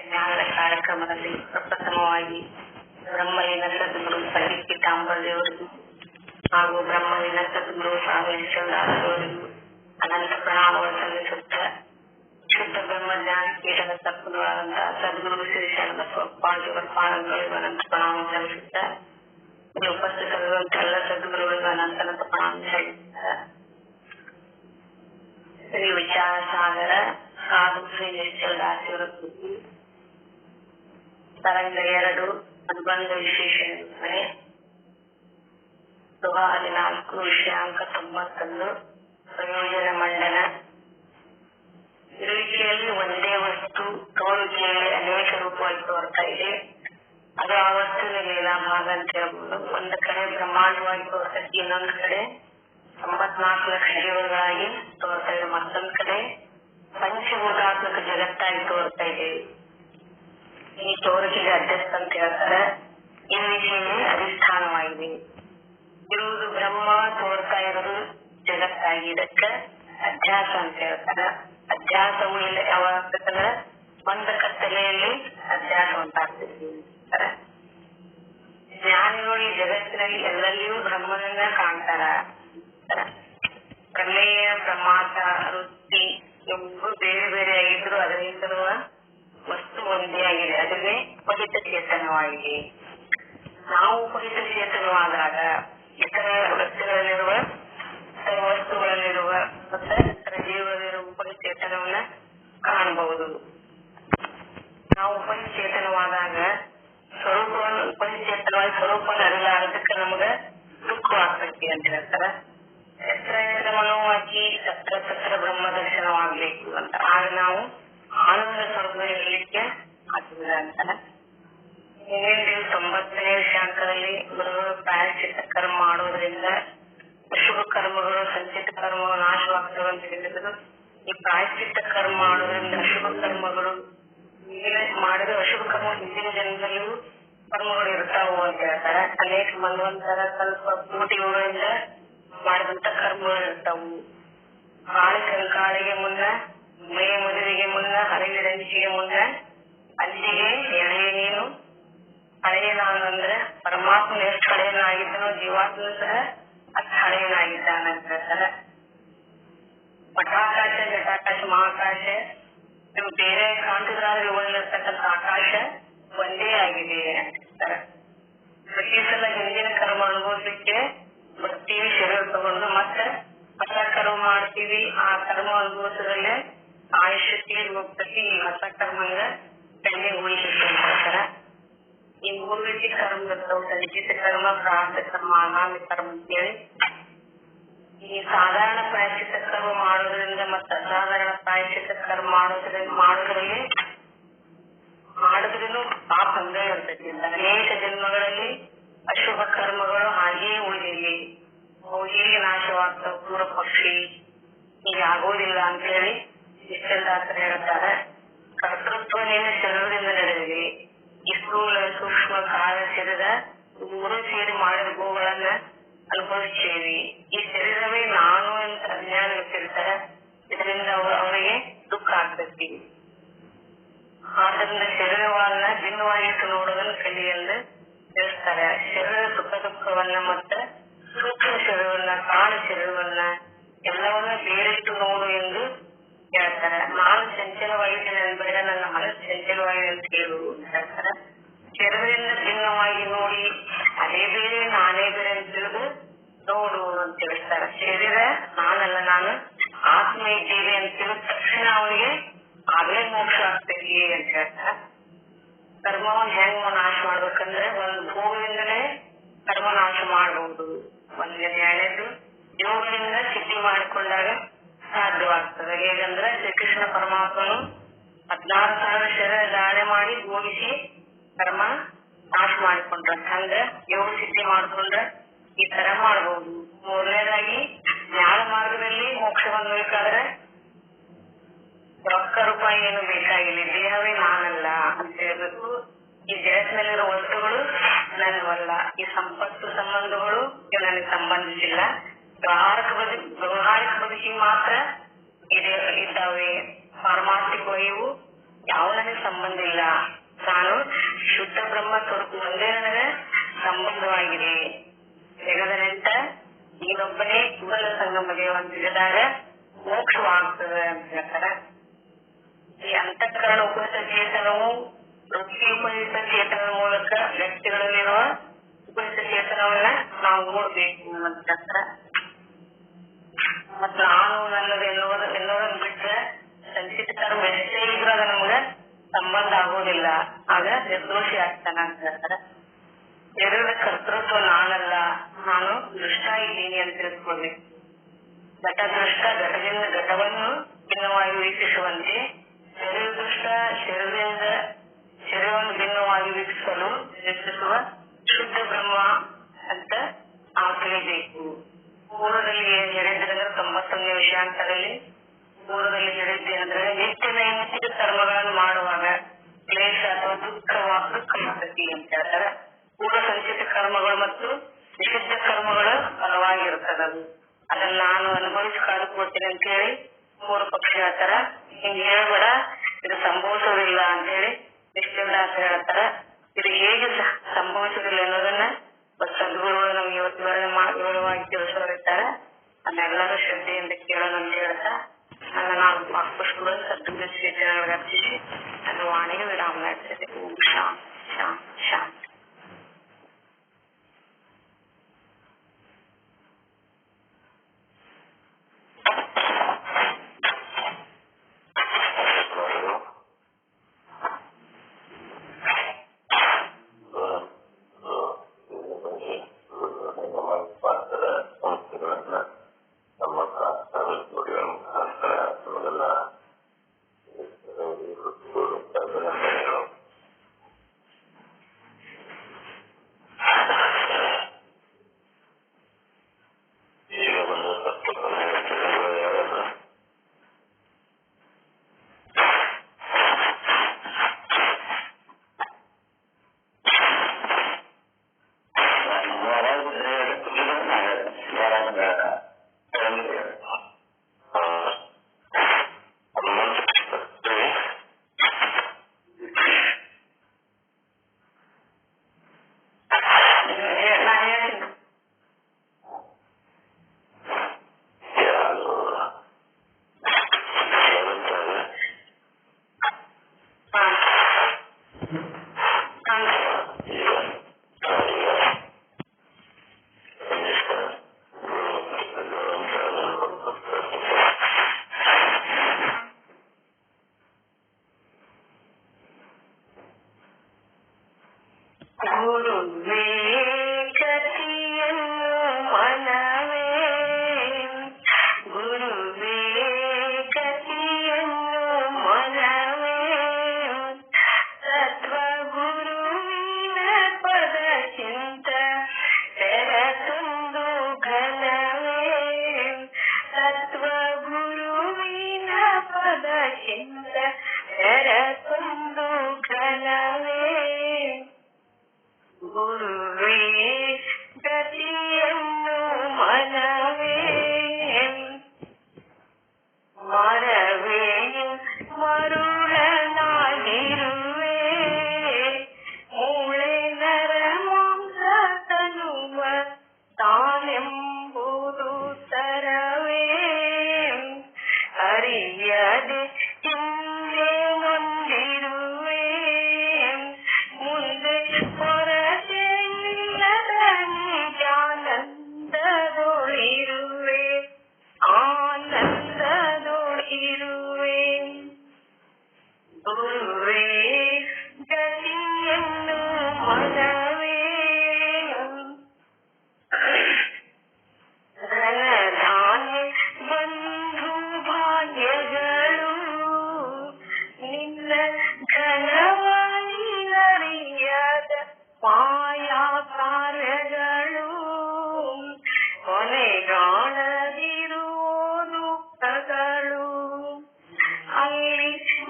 ಜ್ಞಾನದ ಕಾರ್ಯಕ್ರಮದಲ್ಲಿ ಪ್ರಪ್ರಥಮವಾಗಿ ಬ್ರಹ್ಮಲಿನ ಸದ್ಗುರು ಪಂಡಿತ್ ಪೀತಾಂಬರದೇವರಿಗೂ ಹಾಗೂ ಬ್ರಹ್ಮಲಿನ ಸದ್ಗುರು ಸ್ವಾಮಿ ಶಿವದಾಸರವರಿಗೂ ಅನಂತ ಪ್ರಣಾಮಗಳು ಸಲ್ಲಿಸುತ್ತ ಶುದ್ಧ ಬ್ರಹ್ಮಜ್ಞಾನ ಪೀಠದ ತಪ್ಪುಗಳಾದಂತಹ ಸದ್ಗುರು ಶ್ರೀ ಶರಣದ ಸ್ವಪಾಣಿಗಳಿಗೂ ಅನಂತ ಪ್ರಣಾಮ ಸಲ್ಲಿಸುತ್ತ ಇಲ್ಲಿ ಉಪಸ್ಥಿತರಿರುವಂತಹ ಎಲ್ಲ ಸದ್ಗುರುಗಳಿಗೂ ಅನಂತ ಪ್ರಣಾಮ ಸಲ್ಲಿಸುತ್ತ ಶ್ರೀ ವಿಚಾರ ಸಾಗರ ಸಾಧು ಶ್ರೀ ನಿಶ್ಚಲದಾಸಿಯವರ ಕೃತಿ ತರಂಗ 2 ಅನುಬಂಧ ವಿಶೇಷ ನಿರೂಪಣೆ ಗೃಹ 14 ವಿಷಯಾಂಕ 91 ಪ್ರಯೋಜನ ಮಂಡನ. ಇರುವಿಕೆಯಲ್ಲಿ ಒಂದೇ ವಸ್ತು ತೋರುವಿಕೆಯಲ್ಲಿ ಅನೇಕ ರೂಪವಾಗಿ ತೋರ್ತಾ ಇದೆ. ಅದು ಆ ವಸ್ತುವಿನ ಲೀಲಾಭಾಗ ಅಂತ ಹೇಳ್ಬೋದು. ಒಂದು ಕಡೆ ಬ್ರಹ್ಮಾಂಡವಾಗಿ ತೋರ್ತೈತಿ, ಇನ್ನೊಂದು ಕಡೆ 94 ಲಕ್ಷ ಜೀವಗಳಾಗಿ ತೋರ್ತಾ ಇದೆ, ಮತ್ತೊಂದು ಕಡೆ ಪಂಚಭೂತಾತ್ಮಕ ಜಗತ್ತಾಗಿ ತೋರ್ತಾ ಇದೆ. ಈ ತೋರಿಕೆಗೆ ಅಧ್ಯಸ್ಥ ಅಂತ ಹೇಳ್ತಾರೆ. ಈ ವಿಷಯವೇ ಅಧಿಷ್ಠಾನವಾಗಿದೆ. ಇರುವುದು ಬ್ರಹ್ಮ, ತೋರ್ತಾ ಇರೋದು ಜಗತ್ತಾಗಿ. ಇದಕ್ಕೆ ಅಧ್ಯಾಸ ಅಂತ ಹೇಳ್ತಾರೆ. ಅಧ್ಯಾಸವು ಇಲ್ಲ ಯಾವಾಗಂದ್ರೆ ಒಂದು ಕತ್ತಲೆಯಲ್ಲಿ ಅಧ್ಯಾಸ ಉಂಟಾಗ್ತದೆ. ಜ್ಞಾನಿಗಳು ಈ ಜಗತ್ತಿನಲ್ಲಿ ಎಲ್ಲೆಲ್ಲಿಯೂ ಬ್ರಹ್ಮನನ್ನ ಕಾಣ್ತಾರ. ಪ್ರಮೇಯ, ಪ್ರಮಾತ, ವೃತ್ತಿ ಇವು ಬೇರೆ ಬೇರೆ ಆಗಿದ್ರು ಅದರಿಂದಿರುವ ವಸ್ತು ಒಂದೇ ಆಗಿದೆ. ಅದುವೇ ಉಪಹಿತ ಚೇತನವಾಗಿದೆ. ನಾವು ಉಪಹಿತ ಚೇತನವಾದಾಗ ಇತರ ವಸ್ತುಗಳಲ್ಲಿರುವ, ಇತರ ವಸ್ತುಗಳಲ್ಲಿರುವ ಮತ್ತೆ ಇತರ ಜೀವಗಳಲ್ಲಿರುವ ಉಪಹಿತ ಚೇತನವನ್ನ ಕಾಣಬಹುದು. ನಾವು ಉಪಹಿತ ಚೇತನವಾದಾಗ ಸ್ವರೂಪವನ್ನು ಉಪಹಿತ ಚೇತನವಾಗಿ ಸ್ವರೂಪವನ್ನು ಅರಿಲಾರದಕ್ಕೆ ನಮಗ ದುಃಖವಾಗ್ತೈತಿ ಅಂತ ಹೇಳ್ತಾರ. ಎತ್ತರ ಎತ್ತರ ಮನೋವಾಚಿ ಸತ್ರ ಸತ್ರ ಬ್ರಹ್ಮ ದರ್ಶನವಾಗ್ಬೇಕು ಅಂತ. ಆಗ ನಾವು ಆನಂದ ಸ್ವರೂಪಕ್ಕೆ ಆಗ್ತದ ಅಂತಾರ. 90ನೇ ವಿಷಯಾಂಕದಲ್ಲಿ ಗುರುಗಳು ಪ್ರಾಯಶ್ಚಿತ್ತ ಕರ್ಮ ಮಾಡೋದ್ರಿಂದ ಅಶುಭ ಕರ್ಮಗಳು, ಸಂಚಿತ ಕರ್ಮಗಳು ನಾಶವಾಗ್ತವೆ ಅಂತ ಹೇಳಿದ್ರು. ಈ ಪ್ರಾಯಶ್ಚಿತ್ತ ಕರ್ಮ ಮಾಡೋದ್ರಿಂದ ಅಶುಭ ಕರ್ಮಗಳು ಮಾಡಿದ ಅಶುಭ ಕರ್ಮ ಹಿಂದಿನ ಜನ್ಮದಲ್ಲೂ ಕರ್ಮಗಳು ಇರ್ತಾವು ಅಂತ ಹೇಳ್ತಾರೆ. ಅನೇಕ ಮನ್ವಂತರ ಸ್ವಲ್ಪ ಕೋಟಿಗಳಿಂದ ಮಾಡಿದಂತ ಕರ್ಮಗಳು ಇರ್ತಾವು. ಕಾಳಿ ಕಂಕಾಳಿಗೆ ಮುನ್ನ, ಮೇ ಮದುವೆಗೆ ಮುನ್ನ, ಹಳೆಯ ರಂಜಿಗೆ ಮುನ್ನ ಅಲ್ಲಿಗೆ ಎಳೆಯ ನೀನು ಹಳೆಯ ನಾನು ಅಂದ್ರೆ ಪರಮಾತ್ಮ ಎಷ್ಟು ಹಳೆಯನಾಗಿದ್ದನೋ ಜೀವಾತ್ಮ ಸಹ ಅಷ್ಟು ಹಳೆಯನಾಗಿದ್ದಾನಂತ ಹೇಳ್ತಾರೆ. ಪಟಾಕಾಶ, ಘಟಾಕಾಶ, ಮಹಾಕಾಶ ಇವು ಬೇರೆ ಕಾಣ್ತಿದ್ರಾದ್ರೆ ಇವುಗಳಿರ್ತಕ್ಕಂಥ ಆಕಾಶ ಒಂದೇ ಆಗಿದೆ ಅಂತಾರೆ. ಪ್ರತಿ ಸಲ ಹಿಂದಿನ ಕರ್ಮ ಅನುಭವಿಸ್ಲಿಕ್ಕೆ ಬರ್ತೀವಿ, ಶರೀರ ತಗೊಂಡು ಮತ್ತೆ ಹೊಸ ಕರ್ಮ ಮಾಡ್ತೀವಿ. ಆ ಕರ್ಮ ಅನುಭವಿಸದಲ್ಲೇ ಆಯುಷ್ಯಕ್ಕೆ ಹೋಗ್ತತಿ. ಈ ಹೊಸ ಕರ್ಮಂಗ ಪೆಂಡಿಂಗ್ ಉಳಿಸುತ್ತೆ ಅಂತ ಹೇಳ್ತಾರ. ಈ 3 ರೀತಿ ಕರ್ಮ ಇರ್ತಾವ: ಸಂಚಿತ ಕರ್ಮ, ಪ್ರಾರಬ್ಧ ಕರ್ಮ, ಆಗಾಮಿ ಕರ್ಮ ಅಂತೇಳಿ. ಈ ಸಾಧಾರಣ ಪ್ರಾಯಶ್ಚಿತ್ತ ಕರ್ಮ ಮಾಡೋದ್ರಿಂದ ಮತ್ತು ಅಸಾಧಾರಣ ಪ್ರಾಯಶ್ಚಿತ್ತ ಕರ್ಮ ಮಾಡಿದ್ರೂ ಪಾಪ ಹಂಗ ಇರ್ತೈತಿ. ಅನೇಕ ಜನ್ಮಗಳಲ್ಲಿ ಅಶುಭ ಕರ್ಮಗಳು ಹಾಗೆಯೇ ಉಳಿದಿಲ್ಲಿ, ಅವು ಹೀಗೆ ನಾಶವಾಗ್ತಾವ. ಪೂರ್ವ ಪಕ್ಷಿ ಈಗ ಆಗೋದಿಲ್ಲ ಅಂತ ಹೇಳಿ ನಿಶ್ಚಲದಾಸರು ಹೇಳ್ತಾರೆ. ಕರ್ತೃತ್ವ ನಿನ್ನ ಶರೀರದಿಂದ ನಡೆದಿದೆ. ಈ ಸ್ಥೂಲ, ಸೂಕ್ಷ್ಮ, ಕಾಲ, ಶರೀರ 3 ಸೇರಿ ಮಾಡಿದ ಗೋಗಳನ್ನ ಅನುಭವಿಸ್ತೇವೆ. ಈ ಶರೀರವೇ ನಾನು ಅಂತ ಅಜ್ಞಾನ ಇರ್ತಿರ್ತಾರೆ. ಇದರಿಂದ ಅವರಿಗೆ ದುಃಖ ಆಗ್ತೈತಿ. ಆದ್ದರಿಂದ ಶರೀರವನ್ನ ಭಿನ್ನವಾಗಿಟ್ಟು ನೋಡೋದನ್ನು ಕಲಿ ಎಂದು ತಿಳಿಸ್ತಾರೆ. ಶರೀರ ಸುಖ ದುಃಖವನ್ನ ಮತ್ತು ಸೂಕ್ಷ್ಮ ಶರೀರವನ್ನ, ಕಾಲ ಶರೀರವನ್ನ ಎಲ್ಲವನ್ನ ಬೇರಿಟ್ಟು ನೋಡು ಎಂದು ಹೇಳ್ತಾರೆ. ನಾನು ಚಂಚಲವಾಗಿದ್ದೇನೆ ಅನ್ಬೇಡ, ನನ್ನ ಮನಸ್ಸು ಚಂಚಲವಾಗಿದೆ ಅಂತ ಹೇಳು ಅಂತ ಹೇಳ್ತಾರೆ. ಶರೀರದಿಂದ ಭಿನ್ನವಾಗಿ ನೋಡಿ ಅದೇ ಬೇರೆ ನಾನೇ ಬೇರೆ ಅಂತ ತಿಳಿದು ನೋಡು ಅಂತ ತಿಳಿಸ್ತಾರೆ. ಶರೀರ ನಾನಲ್ಲ, ನಾನು ಆತ್ಮ ಇದ್ದೇನೆ ಅಂತ ತಿಳಿದ ತಕ್ಷಣ ಅವನಿಗೆ ಆಗ್ಲೇ ಮೋಕ್ಷ ಆಗ್ತೈತಿ ಅಂತ ಹೇಳ್ತಾರೆ. ಕರ್ಮವನ್ನು ಹೆಂಗ್ ನಾಶ ಮಾಡ್ಬೇಕಂದ್ರೆ ಒಂದು ಭೋಗದಿಂದಲೇ ಕರ್ಮ ನಾಶ ಮಾಡಬಹುದು. ಎರಡನೇದು ಯೋಗದಿಂದ ಸಿದ್ಧಿ ಮಾಡಿಕೊಂಡಾಗ ಸಾಧ್ಯವಾಗ್ತದೆ. ಹೇಗಂದ್ರೆ ಶ್ರೀಕೃಷ್ಣ ಪರಮಾತ್ಮನು 16,000 ಶರೀರ ಧಾರಣೆ ಮಾಡಿ ಭೋಗಿಸಿ ಕರ್ಮ ನಾಶ ಮಾಡಿಕೊಂಡ್ರ. ಹಂಗ ಯೋಗ ಸಿದ್ಧಿ ಮಾಡ್ಕೊಂಡ್ರ ಈ ತರ ಮಾಡಬಹುದು. 3ನೇದಾಗಿ ಜ್ಞಾನ ಮಾರ್ಗದಲ್ಲಿ ಮೋಕ್ಷವನ್ನು ಬೇಕಾದ್ರೆ ರೊಕ್ಕ ರೂಪಾಯಿ ಏನು ಬೇಕಾಗಿಲ್ಲ, ದೇಹವೇ ನಾನಲ್ಲ ಅಂತ ಹೇಳ್ಬೇಕು. ಈ ಜಗತ್ತಿನಲ್ಲಿರೋ ವಸ್ತುಗಳು ನನ್ನವಲ್ಲ, ಈ ಸಂಪತ್ತು ಸಂಬಂಧಗಳು ನನಗೆ ಸಂಬಂಧಿಸಿಲ್ಲ. ವ್ಯವಹಾರಿಕ ಬದುಕಿಗೆ ಮಾತ್ರ ಇದ್ದಾವೆ. ಪಾರಮಾರ್ಥಿಕವಾಗಿಯೂ ಯಾವ ನನಗೆ ಸಂಬಂಧ ಇಲ್ಲ. ನಾನು ಶುದ್ಧ ಬ್ರಹ್ಮ ಸ್ವರೂಪ ಒಂದೇ ನನಗೆ ಸಂಬಂಧವಾಗಿದೆ. ಜಗದ ನೆಂಟ ನೀನೊಬ್ಬನೇ ಕೂಡಲ ಸಂಗಮಗೆ ಒಂದಿದಾಗ ಮೋಕ್ಷವಾಗ್ತದೆ ಅಂತ ಹೇಳ್ತಾರೆ. ಈ ಅಂತಃಕರಣ ಉಪಯುಕ್ತ ಚೇತನವು ವೃತ್ತಿ ಉಪಯುಕ್ತ ಚೇತನದ ಮೂಲಕ ವ್ಯಕ್ತಿಗಳಲ್ಲಿರುವ ಉಪಯುಕ್ತ ಚೇತನವನ್ನ ನಾವು ನೋಡ್ಬೇಕು ಅಂತ ಹೇಳ್ತಾರೆ. ಮತ್ತು ನಾನು ನನ್ನದು ಎನ್ನುವುದನ್ನು ಬಿಟ್ರೆ ಸಂಚಿತ ಕರ್ಮ ಎಷ್ಟೇ ಇದ್ರೂ ಅದು ನಮ್ಗೆ ಸಂಬಂಧ ಆಗೋದಿಲ್ಲ. ಆಗ ನಿರ್ದೋಷಿ ಆಗ್ತಾನ ಅಂತ ಹೇಳ್ತಾರೆ. ಎರಡರ ಕರ್ತೃತ್ವ ನಾನಲ್ಲ, ನಾನು ದೃಷ್ಟ ಇದ್ದೀನಿ ಅಂತ ತಿಳ್ಕೊಳ್ಬೇಕು. ಘಟದೃಷ್ಟ ಘಟದಿಂದ ಘಟವನ್ನು ಭಿನ್ನವಾಗಿ ವೀಕ್ಷಿಸುವಂತೆ ಶರೀರ ದೃಷ್ಟ ಶರೀರವನ್ನು ಭಿನ್ನವಾಗಿ ವೀಕ್ಷಿಸುವ ಶುದ್ಧ ಬ್ರಹ್ಮ ಅಂತ ನಾವು ತಿಳಿಬೇಕು. ಪೂರ್ವದಲ್ಲಿ ಹೇಳಿದ್ರೆ 91ನೇ ವಿಷಯಾಂತರಲ್ಲಿ ಪೂರ್ವದಲ್ಲಿ ಹೇಳಿದ್ದೆ ಅಂದ್ರೆ ನಿತ್ಯ ನೈಮಿತ್ತಿಕ ಕರ್ಮಗಳನ್ನು ಮಾಡುವಾಗ ಕ್ಲೇಶ ಅಥವಾ ದುಃಖವಾಗ್ತತಿ ಅಂತ ಹೇಳ್ತಾರೆ. ಪೂರ್ವ ಸಂಚಿತ ಕರ್ಮಗಳು ಮತ್ತು ನಿಷಿದ್ಧ ಕರ್ಮಗಳು ಫಲವಾಗಿರ್ತದದು. ಅದನ್ನ ನಾನು ಅನುಭವಿಸಿ ಕಾದುಕೊಳ್ತೇನೆ ಅಂತ ಹೇಳಿ ಪೂರ್ವ ಪಕ್ಷ ಹೇಳ್ತಾರ. ಹಿಂಗ್ ಹೇಳ್ಬೇಡ, ಇದು ಸಂಭವಿಸೋದಿಲ್ಲ ಅಂತ ಹೇಳಿ ನಿಶ್ಚಿತ ಅಂತ ಹೇಳ್ತಾರ. ಇದು ಹೇಗೆ ಸಂಭವಿಸೋದಿಲ್ಲ ಅನ್ನೋದನ್ನ ಸದ್ಗುರುಗಳು ನಮ್ಗೆ ವಿವರವಾಗಿ ತಿಳಿಸೋರಿರ್ತಾರೆ. ಅದನ್ನೆಲ್ಲರೂ ಶ್ರದ್ಧೆಯಿಂದ ಕೇಳೋಣ ಅಂತ ಹೇಳ್ತಾ ನನ್ನ ನಾವು ಪುಷ್ಪಗಳು ಸದ್ಗುರು ಶ್ರೀಜನಗಳಿಗೆ ಅರ್ಪಿಸಿ ನನ್ನ ವಾಣಿಗೆ ವಿರಾಮ ಮಾಡ್ತದೆ. ಓಂ ಶಾಂತಿ ಶಾಂತಿ ಶಾಂತಿ.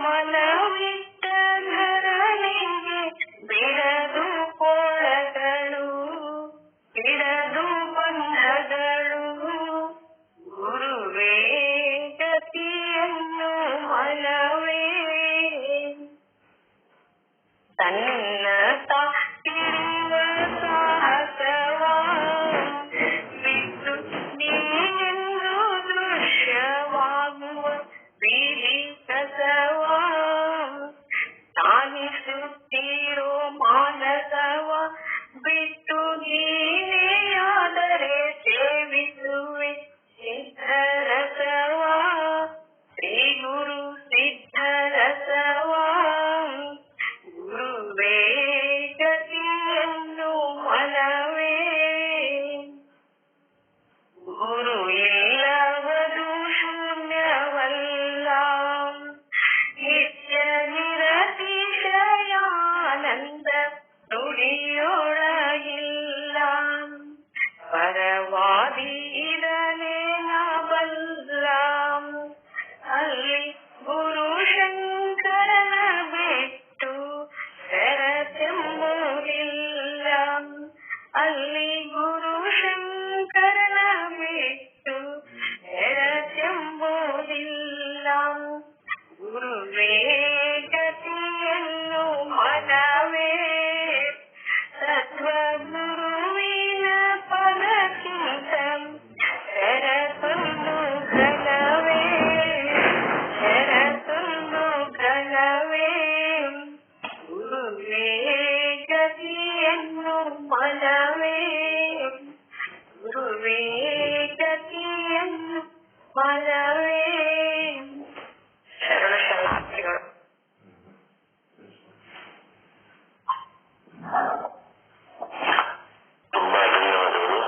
ಮನವಿಟ್ಟ ಧರಣಿಗೆ ಬಿಡದು ಸನ್ನತ ತಿರುವ ಸಾಹಸವ ಬಿಟ್ಟು ನೀನೆಂದು ದೃಶ್ಯವಾಗುವ ಬೀದಿ ಕಸವ ತಾನಿಸುತ್ತಿರೋ ಮಾನಸವ ಬಿಟ್ಟು ನೀನೆಯಾದರೆ ಸೇವಿಸುವೆ ಸಿದ್ಧರಸವ ಶ್ರೀ ಗುರು ಸಿದ್ಧರಸವ ಗುರುವೇ ಗತಿಯನ್ನು ಮನವೇ ಗುರು ಇಲ್ಲವದು ಶೂನ್ಯವಲ್ಲ ನಿತ್ಯ ನಿರತಿಶಯಾನಂದ ನುಡಿಯೊಳಗಿಲ್ಲ ಪರವಾದಿ ಇರಲೇನ ಬಲ್ಲ ಅಲ್ಲಿ ಗುರು ಶಂಕರನ ಬಿಟ್ಟು ಶರತೆಂಬುದಿಲ್ಲ ಅಲ್ಲಿ ಗುರು ಶಂಕರನ ಬಿಟ್ಟು ಶರತೆಂಬುದಿಲ್ಲ ಗುರುವೇ ಗತಿಯನ್ನು ಮನವೇ ಸತ್ವಗುರುವಿನ ಪದಕ್ಕಿಂತ ಶರತೊಂದು ಘನವೇ ಶರತೊಂದು ಘನವೇ ಗುರುವೇ ಗತಿಯನ್ನು ಮನವೇ ಗುರುವೇ ಗತಿಯನ್ನು ಮನವೇ ಶರಣ ಶರಣಾರ್ಥಿಗಳು. ತುಂಬಾ ಧನ್ಯವಾದಗಳು.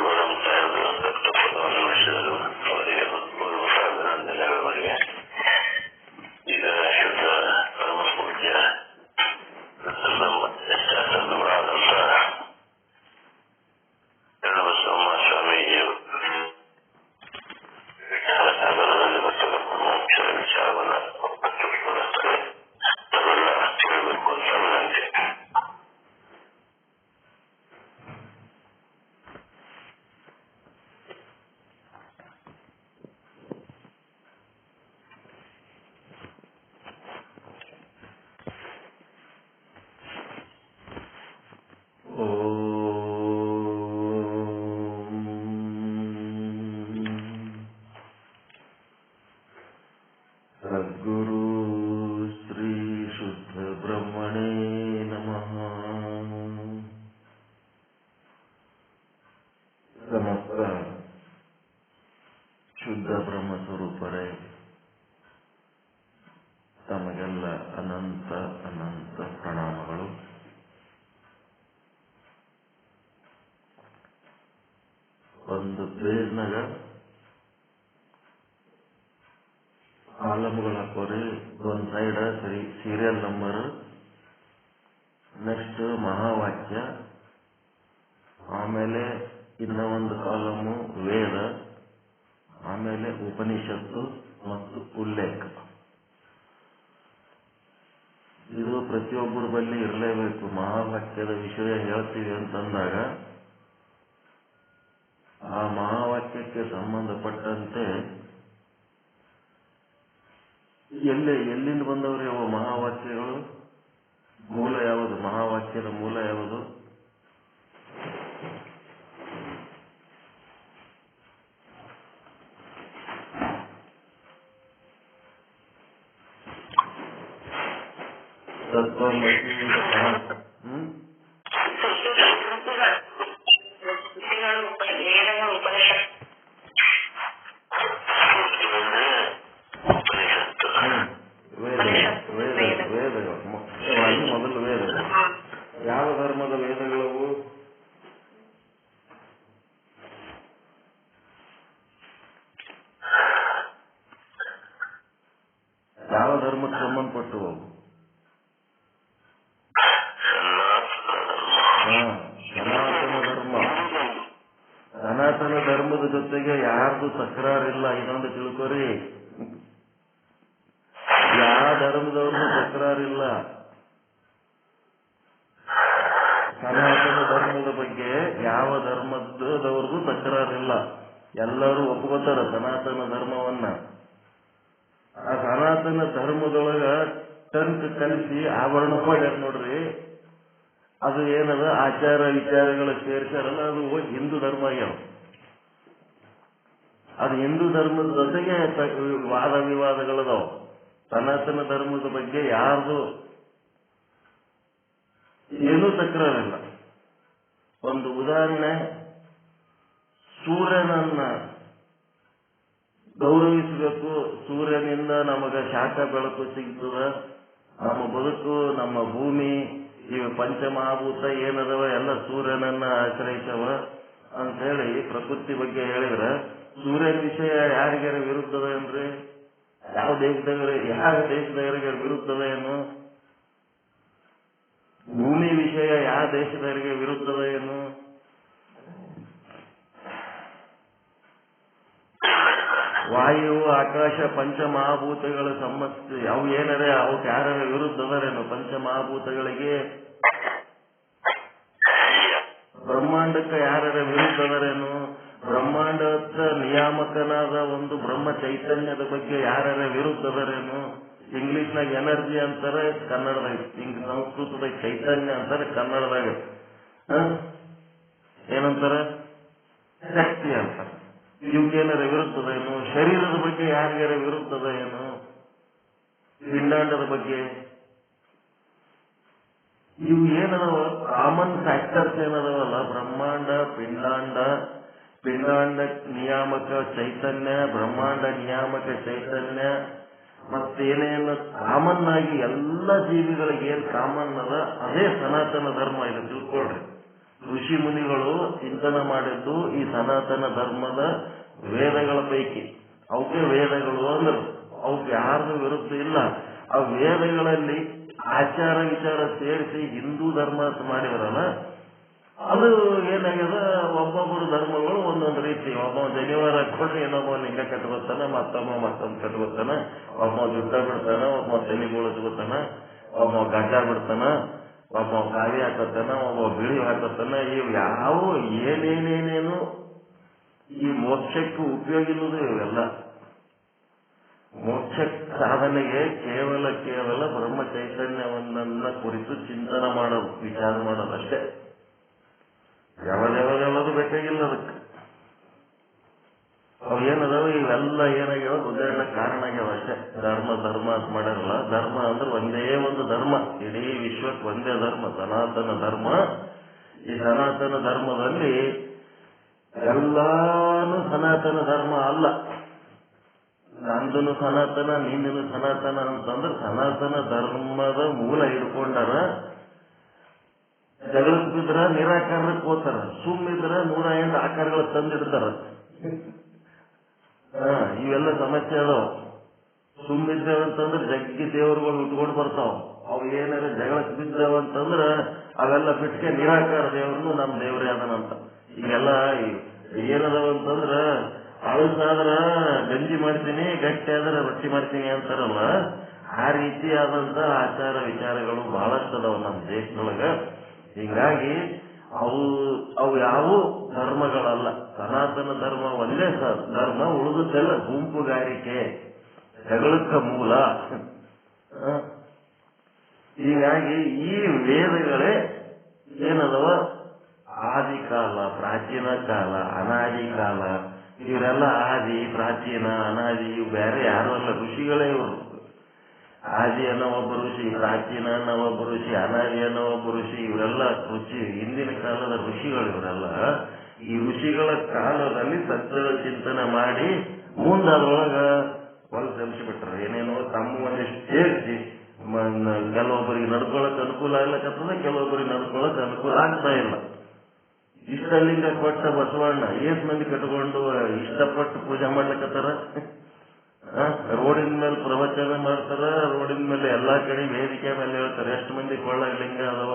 ಗೋರಂ ಸಾಹೇಬರು ಪದವನ್ನು ನಡೆಸಿದರು. ಅವರಿಗೆ ಪೂರ್ವಕ ಅಭಿನಂದನೆಗಳಿಗೆ. ಈಗ ಶುದ್ಧ ಪರಮ ಪೂಜ್ಯ ಸಂತಗಳಾದಂಥ ಶರಣಬಸವ ಸ್ವಾಮೀಜಿಯು ಸಾಗರದಲ್ಲಿ ಮೋಕ್ಷದ ವಿಚಾರವನ್ನು ಹಂಚಿಕೊಳ್ಳುತ್ತಾರೆ. ತಾವೆಲ್ಲ ಕೇಳಬೇಕು ಅಂತ ವಿನಂತಿ. ಸದ್ಗುರು ಶ್ರೀ ಶುದ್ಧ ಬ್ರಹ್ಮಣೇ ನಮಃ. ಸಮಸ್ತ ಶುದ್ಧ ಬ್ರಹ್ಮ ಸ್ವರೂಪರೇ, ತಮಗೆಲ್ಲ ಅನಂತ ಅನಂತ ಪ್ರಣಾಮಗಳು. ಒಂದು ಪೇಜ್ನಾಗ ಕಾಲಮ್ಗಳ ಕೊರಿ ಒಂದು ಸೈಡ್ ಸೀರಿಯಲ್ ನಂಬರ್, ನೆಕ್ಸ್ಟ್ ಮಹಾವಾಕ್ಯ, ಆಮೇಲೆ ಇನ್ನ ಒಂದು ಕಾಲಮು ವೇದ, ಆಮೇಲೆ ಉಪನಿಷತ್ತು ಮತ್ತು ಉಲ್ಲೇಖ. ಇದು ಪ್ರತಿಯೊಬ್ಬರ ಬಳಿ ಇರಲೇಬೇಕು. ಮಹಾವಾಕ್ಯದ ವಿಷಯ ಹೇಳ್ತೀವಿ ಅಂತಂದಾಗ ಆ ಮಹಾವಾಕ್ಯಕ್ಕೆ ಸಂಬಂಧಪಟ್ಟಂತೆ ಎಲ್ಲಿಂದ ಬಂದವ್ರಿ ಅವು ಮಹಾವಾಕ್ಯಗಳು? ಮೂಲ ಯಾವುದು? ಮಹಾವಾಕ್ಯದ ಮೂಲ ಯಾವುದು? ವೇದಗಳು ಮುಖ್ಯವಾಗಿ ಮೊದಲು ವೇದಗಳು. ಯಾವ ಧರ್ಮದ ವೇದಗಳವು? ಯಾವ ಧರ್ಮಕ್ಕೆ ಸಂಬಂಧಪಟ್ಟವು? ಸನಾತನ ಧರ್ಮ. ಸನಾತನ ಧರ್ಮದ ಜೊತೆಗೆ ಯಾರ್ದು ತಕರಾರಿಲ್ಲ. ಇನ್ನೊಂದು ತಿಳ್ಕೊರಿ, ಯಾವ ಧರ್ಮದವ್ರದ್ದು ತಕರಾರಿಲ್ಲ. ಸನಾತನ ಧರ್ಮದ ಬಗ್ಗೆ ಯಾವ ಧರ್ಮದವ್ರದ್ದು ತಕರಾರಿಲ್ಲ. ಎಲ್ಲರೂ ಒಪ್ಕೋತಾರ ಸನಾತನ ಧರ್ಮವನ್ನ. ಆ ಸನಾತನ ಸನಾತನ ಧರ್ಮದೊಳಗ ಟಂಕ್ ಕಲಿಸಿ ಆವರಣ ಮಾಡ್ಯಾರ ನೋಡ್ರಿ. ಅದು ಏನದ ಆಚಾರ ವಿಚಾರಗಳು ಸೇರ್ಸಾರಲ್ಲ, ಅದು ಹಿಂದೂ ಧರ್ಮ ಆಗ್ಯಾವ. ಅದು ಹಿಂದೂ ಧರ್ಮದ ಜೊತೆಗೆ ವಾದ ವಿವಾದಗಳದಾವ. ಸನಾತನ ಧರ್ಮದ ಬಗ್ಗೆ ಯಾರ್ದು ಏನೂ ತಕರಾರಿಲ್ಲ. ಒಂದು ಉದಾಹರಣೆ, ಸೂರ್ಯನನ್ನ ಗೌರವಿಸಬೇಕು. ಸೂರ್ಯನಿಂದ ನಮಗ ಶಾಖ ಬೆಳಕು ಸಿಗ್ತದ, ನಮ್ಮ ಬದುಕು, ನಮ್ಮ ಭೂಮಿ, ಇವು ಪಂಚಮಹಾಭೂತ ಏನದವ ಎಲ್ಲ ಸೂರ್ಯನನ್ನ ಆಶ್ರಯಿಸವ ಅಂತ ಹೇಳಿ ಪ್ರಕೃತಿ ಬಗ್ಗೆ ಹೇಳಿದ್ರೆ, ಸೂರ್ಯನ ವಿಷಯ ಯಾರಿಗಾರ ವಿರುದ್ಧದ ಏನ್ರಿ? ಯಾವ ದೇಶದವರಿಗೆ ವಿರುದ್ಧದ ಏನು? ಭೂಮಿ ವಿಷಯ ಯಾವ ದೇಶದವರಿಗೆ ವಿರುದ್ಧದ ಏನು? ವಾಯು, ಆಕಾಶ, ಪಂಚಮಹಾಭೂತಗಳ ಸಮಸ್ಯೆ ಅವು ಏನರೇ ಅವಕ್ಕೆ ಯಾರ ವಿರುದ್ಧದರೇನು? ಪಂಚಮಹಾಭೂತಗಳಿಗೆ, ಬ್ರಹ್ಮಾಂಡಕ್ಕೆ ಯಾರ ವಿರುದ್ಧದರೇನು? ಬ್ರಹ್ಮಾಂಡದ ನಿಯಾಮಕನಾದ ಒಂದು ಬ್ರಹ್ಮ ಚೈತನ್ಯದ ಬಗ್ಗೆ ಯಾರ ವಿರುದ್ಧದರೇನು? ಇಂಗ್ಲಿಷ್ನಾಗ ಎನರ್ಜಿ ಅಂತಾರೆ, ಕನ್ನಡದಾಗ ಸಂಸ್ಕೃತದಾಗ ಚೈತನ್ಯ ಅಂತಾರೆ, ಕನ್ನಡದಾಗ ಏನಂತಾರೆ? ಶಕ್ತಿ ಅಂತಾರೆ. ಇವಕ್ಕೇನಾರ ವಿರುದ್ಧದ ಏನು? ಶರೀರದ ಬಗ್ಗೆ ಯಾರಿಗಾರ ವಿರುದ್ಧದ ಏನು? ಪಿಂಡಾಂಡದ ಬಗ್ಗೆ ಇವು ಏನದವ ಕಾಮನ್ ಫ್ಯಾಕ್ಟರ್ಸ್ ಏನದವಲ್ಲ, ಬ್ರಹ್ಮಾಂಡ, ಪಿಂಡಾಂಡ ನಿಯಾಮಕ ಚೈತನ್ಯ, ಬ್ರಹ್ಮಾಂಡ ನಿಯಾಮಕ ಚೈತನ್ಯ, ಮತ್ತೇನೇನು ಕಾಮನ್ ಆಗಿ ಎಲ್ಲ ಜೀವಿಗಳಿಗೆ ಏನ್ ಕಾಮನ್ ಅದ ಅದೇ ಸನಾತನ ಧರ್ಮ. ಇದು ತಿಳ್ಕೊಳ್ರಿ. ಋಷಿ ಮುನಿಗಳು ಚಿಂತನೆ ಮಾಡಿದ್ದು ಈ ಸನಾತನ ಧರ್ಮದ ವೇದಗಳ ಪೈಕಿ. ಅವಕ್ಕೆ ವೇದಗಳು ಅಂದ್ರು, ಅವಕ್ಕೆ ಯಾರ್ದು ವಿರುದ್ಧ ಇಲ್ಲ. ಆ ವೇದಗಳಲ್ಲಿ ಆಚಾರ ವಿಚಾರ ಸೇರಿಸಿ ಹಿಂದೂ ಧರ್ಮ ಅಂತ ಮಾಡಿದ್ರಲ್ಲ, ಅದು ಏನಾಗ್ಯದ, ಒಬ್ಬೊಬ್ಬರು ಧರ್ಮಗಳು ಒಂದೊಂದು ರೀತಿ. ಒಬ್ಬ ಜನಿವಾರ ಹಾಕೊಂಡ್ರೆ ಇನ್ನೊಬ್ಬ ಲಿಂಗ ಕಟ್ಕೊತಾನ, ಮತ್ತೊಂದು ಕಟ್ಕೊತಾನ, ಒಬ್ಬ ಜುಟ್ಟ ಬಿಡ್ತಾನ, ಒಬ್ಬ ತಲೆ ಬೋಳಿಸ್ಕೊತಾನ, ಒಬ್ಬ ಗಡ್ಡ ಬಿಡ್ತಾನ, ಒಬ್ಬ ಕಾವಿ ಹಾಕತ್ತಾನ, ಒಬ್ಬ ಬಿಳಿ ಹಾಕತ್ತಾನ. ಇವು ಯಾವ ಏನೇನೇನೇನು ಈ ಮೋಕ್ಷಕ್ಕೆ ಉಪಯೋಗ ಇಲ್ಲದು ಇವೆಲ್ಲ. ಮೋಕ್ಷ ಸಾಧನೆಗೆ ಕೇವಲ ಬ್ರಹ್ಮ ಚೈತನ್ಯವನ್ನ ಕುರಿತು ಚಿಂತನೆ ಮಾಡೋದು, ವಿಚಾರ ಮಾಡೋದು ಅಷ್ಟೇ. ಯಾವ್ದು ಬೇಕಾಗಿಲ್ಲ ಅದಕ್ಕೆ. ಅವು ಏನದಾವ ಇವೆಲ್ಲ ಏನಾಗ್ಯಾವ ಉದಾಹರಣೆ ಕಾರಣ ಆಗ್ಯಾವ ಅಷ್ಟೇ. ಧರ್ಮ ಅಂತ ಮಾಡ್ಯಾರಲ್ಲ, ಧರ್ಮ ಅಂದ್ರೆ ಒಂದೇ ಒಂದು ಧರ್ಮ, ಇಡೀ ವಿಶ್ವಕ್ಕೆ ಒಂದೇ ಧರ್ಮ, ಸನಾತನ ಧರ್ಮ. ಈ ಸನಾತನ ಧರ್ಮದಲ್ಲಿ ಎಲ್ಲಾನು ಸನಾತನ ಧರ್ಮ ಅಲ್ಲ. ನಂದನು ಸನಾತನ, ನಿಂದನು ಸನಾತನ ಅಂತಂದ್ರೆ ಸನಾತನ ಧರ್ಮದ ಮೂಲ ಹಿಡ್ಕೊಂಡಾರ. ಜಗಳಕ್ಕೆ ಬಿದ್ರ ನಿರಾಕಾರಕ್ಕೆ ಹೋಗ್ತಾರ, ಸುಮ್ಮಿದ್ರ 108 ಆಕಾರಗಳ ತಂದಿಡ್ತಾರ. ಇವೆಲ್ಲ ಸಮಸ್ಯೆ ಅದಾವ. ಸುಮ್ಮಿದ್ದೇವಂತಂದ್ರೆ ಜಗ್ಗಿ ದೇವರುಗಳು ಉಟ್ಕೊಂಡು ಬರ್ತಾವ. ಅವು ಏನಾರ ಜಗಳಕ್ಕೆ ಬಿದ್ದಾವಂತಂದ್ರ ಅವೆಲ್ಲ ಬಿಟ್ಟಿಗೆ ನಿರಾಕಾರ ದೇವ್ರನ್ನು ನಮ್ಮ ದೇವರೇ ಅದನಂತ. ಈಗೆಲ್ಲ ಏನದವಂತಂದ್ರ ಅಳಸಾದ್ರ ಗಂಜಿ ಮಾಡ್ತೀನಿ, ಗಟ್ಟಿ ಆದ್ರೆ ರೊಟ್ಟಿ ಮಾಡ್ತೀನಿ ಅಂತಾರಲ್ಲ, ಆ ರೀತಿಯಾದಂತ ಆಚಾರ ವಿಚಾರಗಳು ಬಹಳಷ್ಟು ಅದಾವ ನಮ್ಮ ದೇಶದೊಳಗ. ಹೀಗಾಗಿ ಅವು ಯಾವ ಧರ್ಮಗಳಲ್ಲ. ಸನಾತನ ಧರ್ಮ ಒಂದೇ ಧರ್ಮ, ಉಳಿದುದೆಲ್ಲ ಗುಂಪುಗಾರಿಕೆ, ಜಗಳಕ್ಕ ಮೂಲ. ಹೀಗಾಗಿ ಈ ವೇದಗಳೇ ಏನದವ ಆದಿಕಾಲ, ಪ್ರಾಚೀನ ಕಾಲ, ಅನಾದಿ ಕಾಲ. ಇವರೆಲ್ಲ ಆದಿ, ಪ್ರಾಚೀನ, ಅನಾದಿ ಇವು ಬೇರೆ ಯಾರು ಅಲ್ಲ, ಋಷಿಗಳೇ ಇವರು. ಆದಿ ಅನ್ನೋ ಒಬ್ಬ ಋಷಿ, ಪ್ರಾಚೀನ ಅನ್ನೋ ಒಬ್ಬ ಋಷಿ, ಅನಾದಿ ಅನ್ನೋ ಒಬ್ಬ ಋಷಿ. ಇವರೆಲ್ಲ ಹಿಂದಿನ ಕಾಲದ ಋಷಿಗಳು ಇವರೆಲ್ಲ. ಈ ಋಷಿಗಳ ಕಾಲದಲ್ಲಿ ಸತ್ಯದ ಚಿಂತನೆ ಮಾಡಿ ಮುಂದೆ ಅದ್ರೊಳಗ ಹೊಲಸೆಲ್ಸಿಬಿಟ್ರು. ಏನೇನೋ ತಮ್ಮ ಒಂದಿಷ್ಟು ಸೇರಿಸಿ ಕೆಲವೊಬ್ಬರಿಗೆ ನಡ್ಕೊಳಕ್ ಅನುಕೂಲ ಆಗ್ಲಕ್ಕತ್ತದ, ಕೆಲವೊಬ್ಬರಿಗೆ ನಡ್ಕೊಳಕ್ ಅನುಕೂಲ ಆಗ್ತಾ ಇಲ್ಲ. ಇಷ್ಟಲಿಂಗ ಕೊಟ್ಟ ಬಸವಣ್ಣ ಏಸ್ ಮಂದಿ ಕಟ್ಕೊಂಡು ಇಷ್ಟಪಟ್ಟು ಪೂಜೆ ಮಾಡ್ಲಿಕ್ಕತ್ತಾರ. ರೋಡಿನ ಮೇಲೆ ಪ್ರವಚನ ಮಾಡ್ತಾರ, ರೋಡಿನ ಮೇಲೆ ಎಲ್ಲಾ ಕಡೆ ವೇದಿಕೆ ಮೇಲೆ ಹೇಳ್ತಾರೆ. ಎಷ್ಟು ಮಂದಿ ಕೊಳ್ಳಾಗ ಲಿಂಗ ಅದಾವ?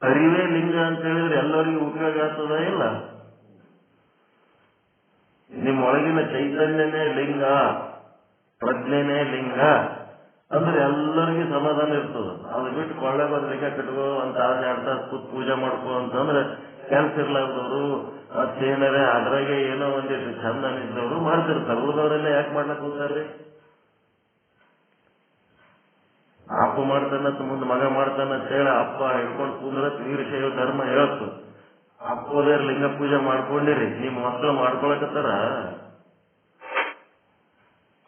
ಅರಿವೇ ಲಿಂಗ ಅಂತ ಹೇಳಿದ್ರೆ ಎಲ್ಲರಿಗೂ ಉಪಯೋಗ ಆಗ್ತದ ಇಲ್ಲ? ನಿಮ್ಮೊಳಗಿನ ಚೈತನ್ಯನೇ ಲಿಂಗ, ಪ್ರಜ್ಞೆನೇ ಲಿಂಗ ಅಂದ್ರೆ ಎಲ್ಲರಿಗೂ ಸಮಾಧಾನ ಇರ್ತದ. ಅದು ಬಿಟ್ಟು ಕೊಳ್ಳೆ ಬಂದ್ ಲಿಂಗ ಕಟ್ಕೋ ಅಂತ 2 ತಾಸು ಕೂತ್ ಪೂಜೆ ಮಾಡ್ಕೋ ಅಂತಂದ್ರೆ ಕೆಲ್ಸ ಇರ್ಲಾರ್ದವ್ರು ಮತ್ತೇನಾರೆ ಅದ್ರಾಗೆ ಏನೋ ಒಂದಿಷ್ಟು ಚಂದ ಅನಿಸಿದವರು ಮಾಡ್ತಿರ್ತಾರೆ. ಉಳಿದವರೆಲ್ಲ ಯಾಕೆ ಮಾಡ್ಲಕ್ ಹೋಗ್ತಾರ್ರಿ? ಅಪ್ಪ ಮಾಡ್ತಾನತ್ ಮುಂದೆ ಮಗ ಮಾಡ್ತಾನಂತ ಹೇಳಿ ಅಪ್ಪ ಹಿಡ್ಕೊಂಡು ಕೂದ್ರತ್ ವೀರಶೈವ ಧರ್ಮ ಹೇಳ್ತು. ಅಪ್ಪೋದೇರ್ ಲಿಂಗ ಪೂಜೆ ಮಾಡ್ಕೊಂಡಿರಿ, ನಿಮ್ಮ ಮಕ್ಕಳು ಮಾಡ್ಕೊಳಕತ್ತಾರ?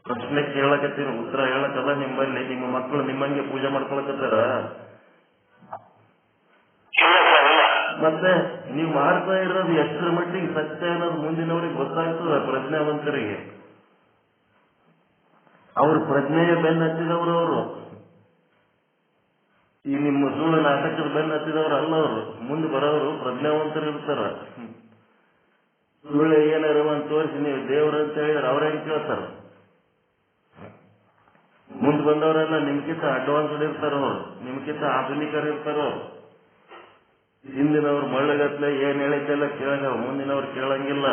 ಪ್ರಶ್ನೆ ಕೇಳಕತ್ತೀರಿ, ಉತ್ತರ ಹೇಳಕಲ್ಲ ನಿಮ್ಮಲ್ಲಿ. ನಿಮ್ಮ ಮಕ್ಕಳು ನಿಮ್ಮಂಗೆ ಪೂಜೆ ಮಾಡ್ಕೊಳಕತ್ತಾರ? ಮತ್ತೆ ನೀವು ಮಾಡ್ತಾ ಇರೋದು ಎಷ್ಟರ ಮಟ್ಟಿಗೆ ಸತ್ಯ ಅನ್ನೋದು ಮುಂದಿನವ್ರಿಗೆ ಗೊತ್ತಾಗ್ತದ. ಪ್ರಜ್ಞಾವಂತರಿಗೆ ಅವ್ರ ಪ್ರಜ್ಞೆಯ ಬೆನ್ನ ಹತ್ತಿದವರು ಅವರು. ಈ ನಿಮ್ಮ ಸುಳ್ಳು ನಾಟಕದ ಬೆನ್ನ ಹತ್ತಿದವ್ರು ಅಲ್ಲ ಅವರು. ಮುಂದೆ ಬರೋರು ಪ್ರಜ್ಞಾವಂತರು ಇರ್ತಾರ. ಸುಳ್ಳು ಏನಾರು ಅಂತ ತೋರಿಸಿ ನೀವು ದೇವ್ರಂತ ಹೇಳಿದ್ರೆ ಅವ್ರೇನ್ ಕೇಳ್ತಾರ? ಮುಂದೆ ಬಂದವರೆಲ್ಲ ನಿಮ್ಗಿಂತ ಅಡ್ವಾನ್ಸ್ಡ್ ಇರ್ತಾರ, ಅವರು ನಿಮ್ಗಿಂತ ಆಧುನಿಕರು ಇರ್ತಾರ. ಅವರು ಹಿಂದಿನವ್ರು ಮಳ್ಳಗತ್ಲೆ ಏನ್ ಹೇಳಿದ್ದೆಲ್ಲ ಕೇಳಂಗ, ಮುಂದಿನವ್ರು ಕೇಳಂಗಿಲ್ಲ.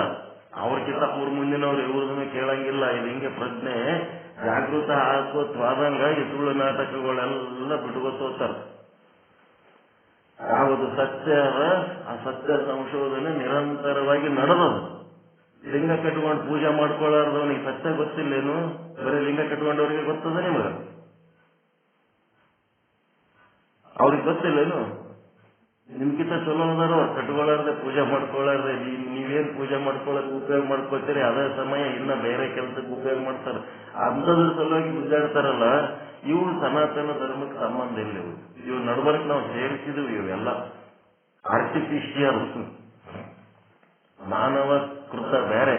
ಅವ್ರಕ್ಕಿಂತ ಅವ್ರ ಮುಂದಿನವ್ರು ಇವ್ರದನ್ನು ಕೇಳಂಗಿಲ್ಲ. ಇದು ಹಿಂಗೆ ಪ್ರಜ್ಞೆ ಜಾಗೃತ ಆಗೋತ್ವಾದಂಗ ಈ ಸುಳ್ಳು ನಾಟಕಗಳೆಲ್ಲ ಬಿಟ್ಕೋತಾರ. ಯಾವುದು ಸತ್ಯ ಅದ ಆ ಸತ್ಯ ಸಂಶೋಧನೆ ನಿರಂತರವಾಗಿ ನಡೆದದು. ಲಿಂಗ ಕಟ್ಕೊಂಡು ಪೂಜೆ ಮಾಡ್ಕೊಳ್ಳಾರ್ದವನಿಗೆ ಸತ್ಯ ಗೊತ್ತಿಲ್ಲೇನು? ಬರೀ ಲಿಂಗ ಕಟ್ಕೊಂಡವ್ರಿಗೆ ಗೊತ್ತದ ನಿಮಗ? ಅವ್ರಿಗೆ ಗೊತ್ತಿಲ್ಲೇನು? ನಿಮ್ಗಿಂತ ಚಲೋ ಅದಾರ ಕಟ್ಕೊಳ್ಳಾರ್ದೆ ಪೂಜೆ ಮಾಡ್ಕೊಳ್ಳಾರ್ದೆ. ನೀವೇನ್ ಪೂಜೆ ಮಾಡ್ಕೊಳಕ್ ಉಪಯೋಗ ಮಾಡ್ಕೊಳ್ತೀರಿ ಅದೇ ಸಮಯ ಇನ್ನ ಬೇರೆ ಕೆಲಸಕ್ಕೆ ಉಪಯೋಗ ಮಾಡ್ತಾರೆ. ಅಂಥದ್ರ ಸಲುವಾಗಿ ಗುದ್ದಾಡ್ತಾರಲ್ಲ, ಇವು ಸನಾತನ ಧರ್ಮಕ್ಕೆ ಸಂಬಂಧ ಇಲ್ಲ. ಇವು ನಡ್ಬರ್ಕ್ ನಾವು ಸೇರಿಸಿದ್ವಿ. ಇವೆಲ್ಲ ಆರ್ಟಿಫಿಷಿಯಲ್, ಮಾನವ ಕೃತ ಬೇರೆ,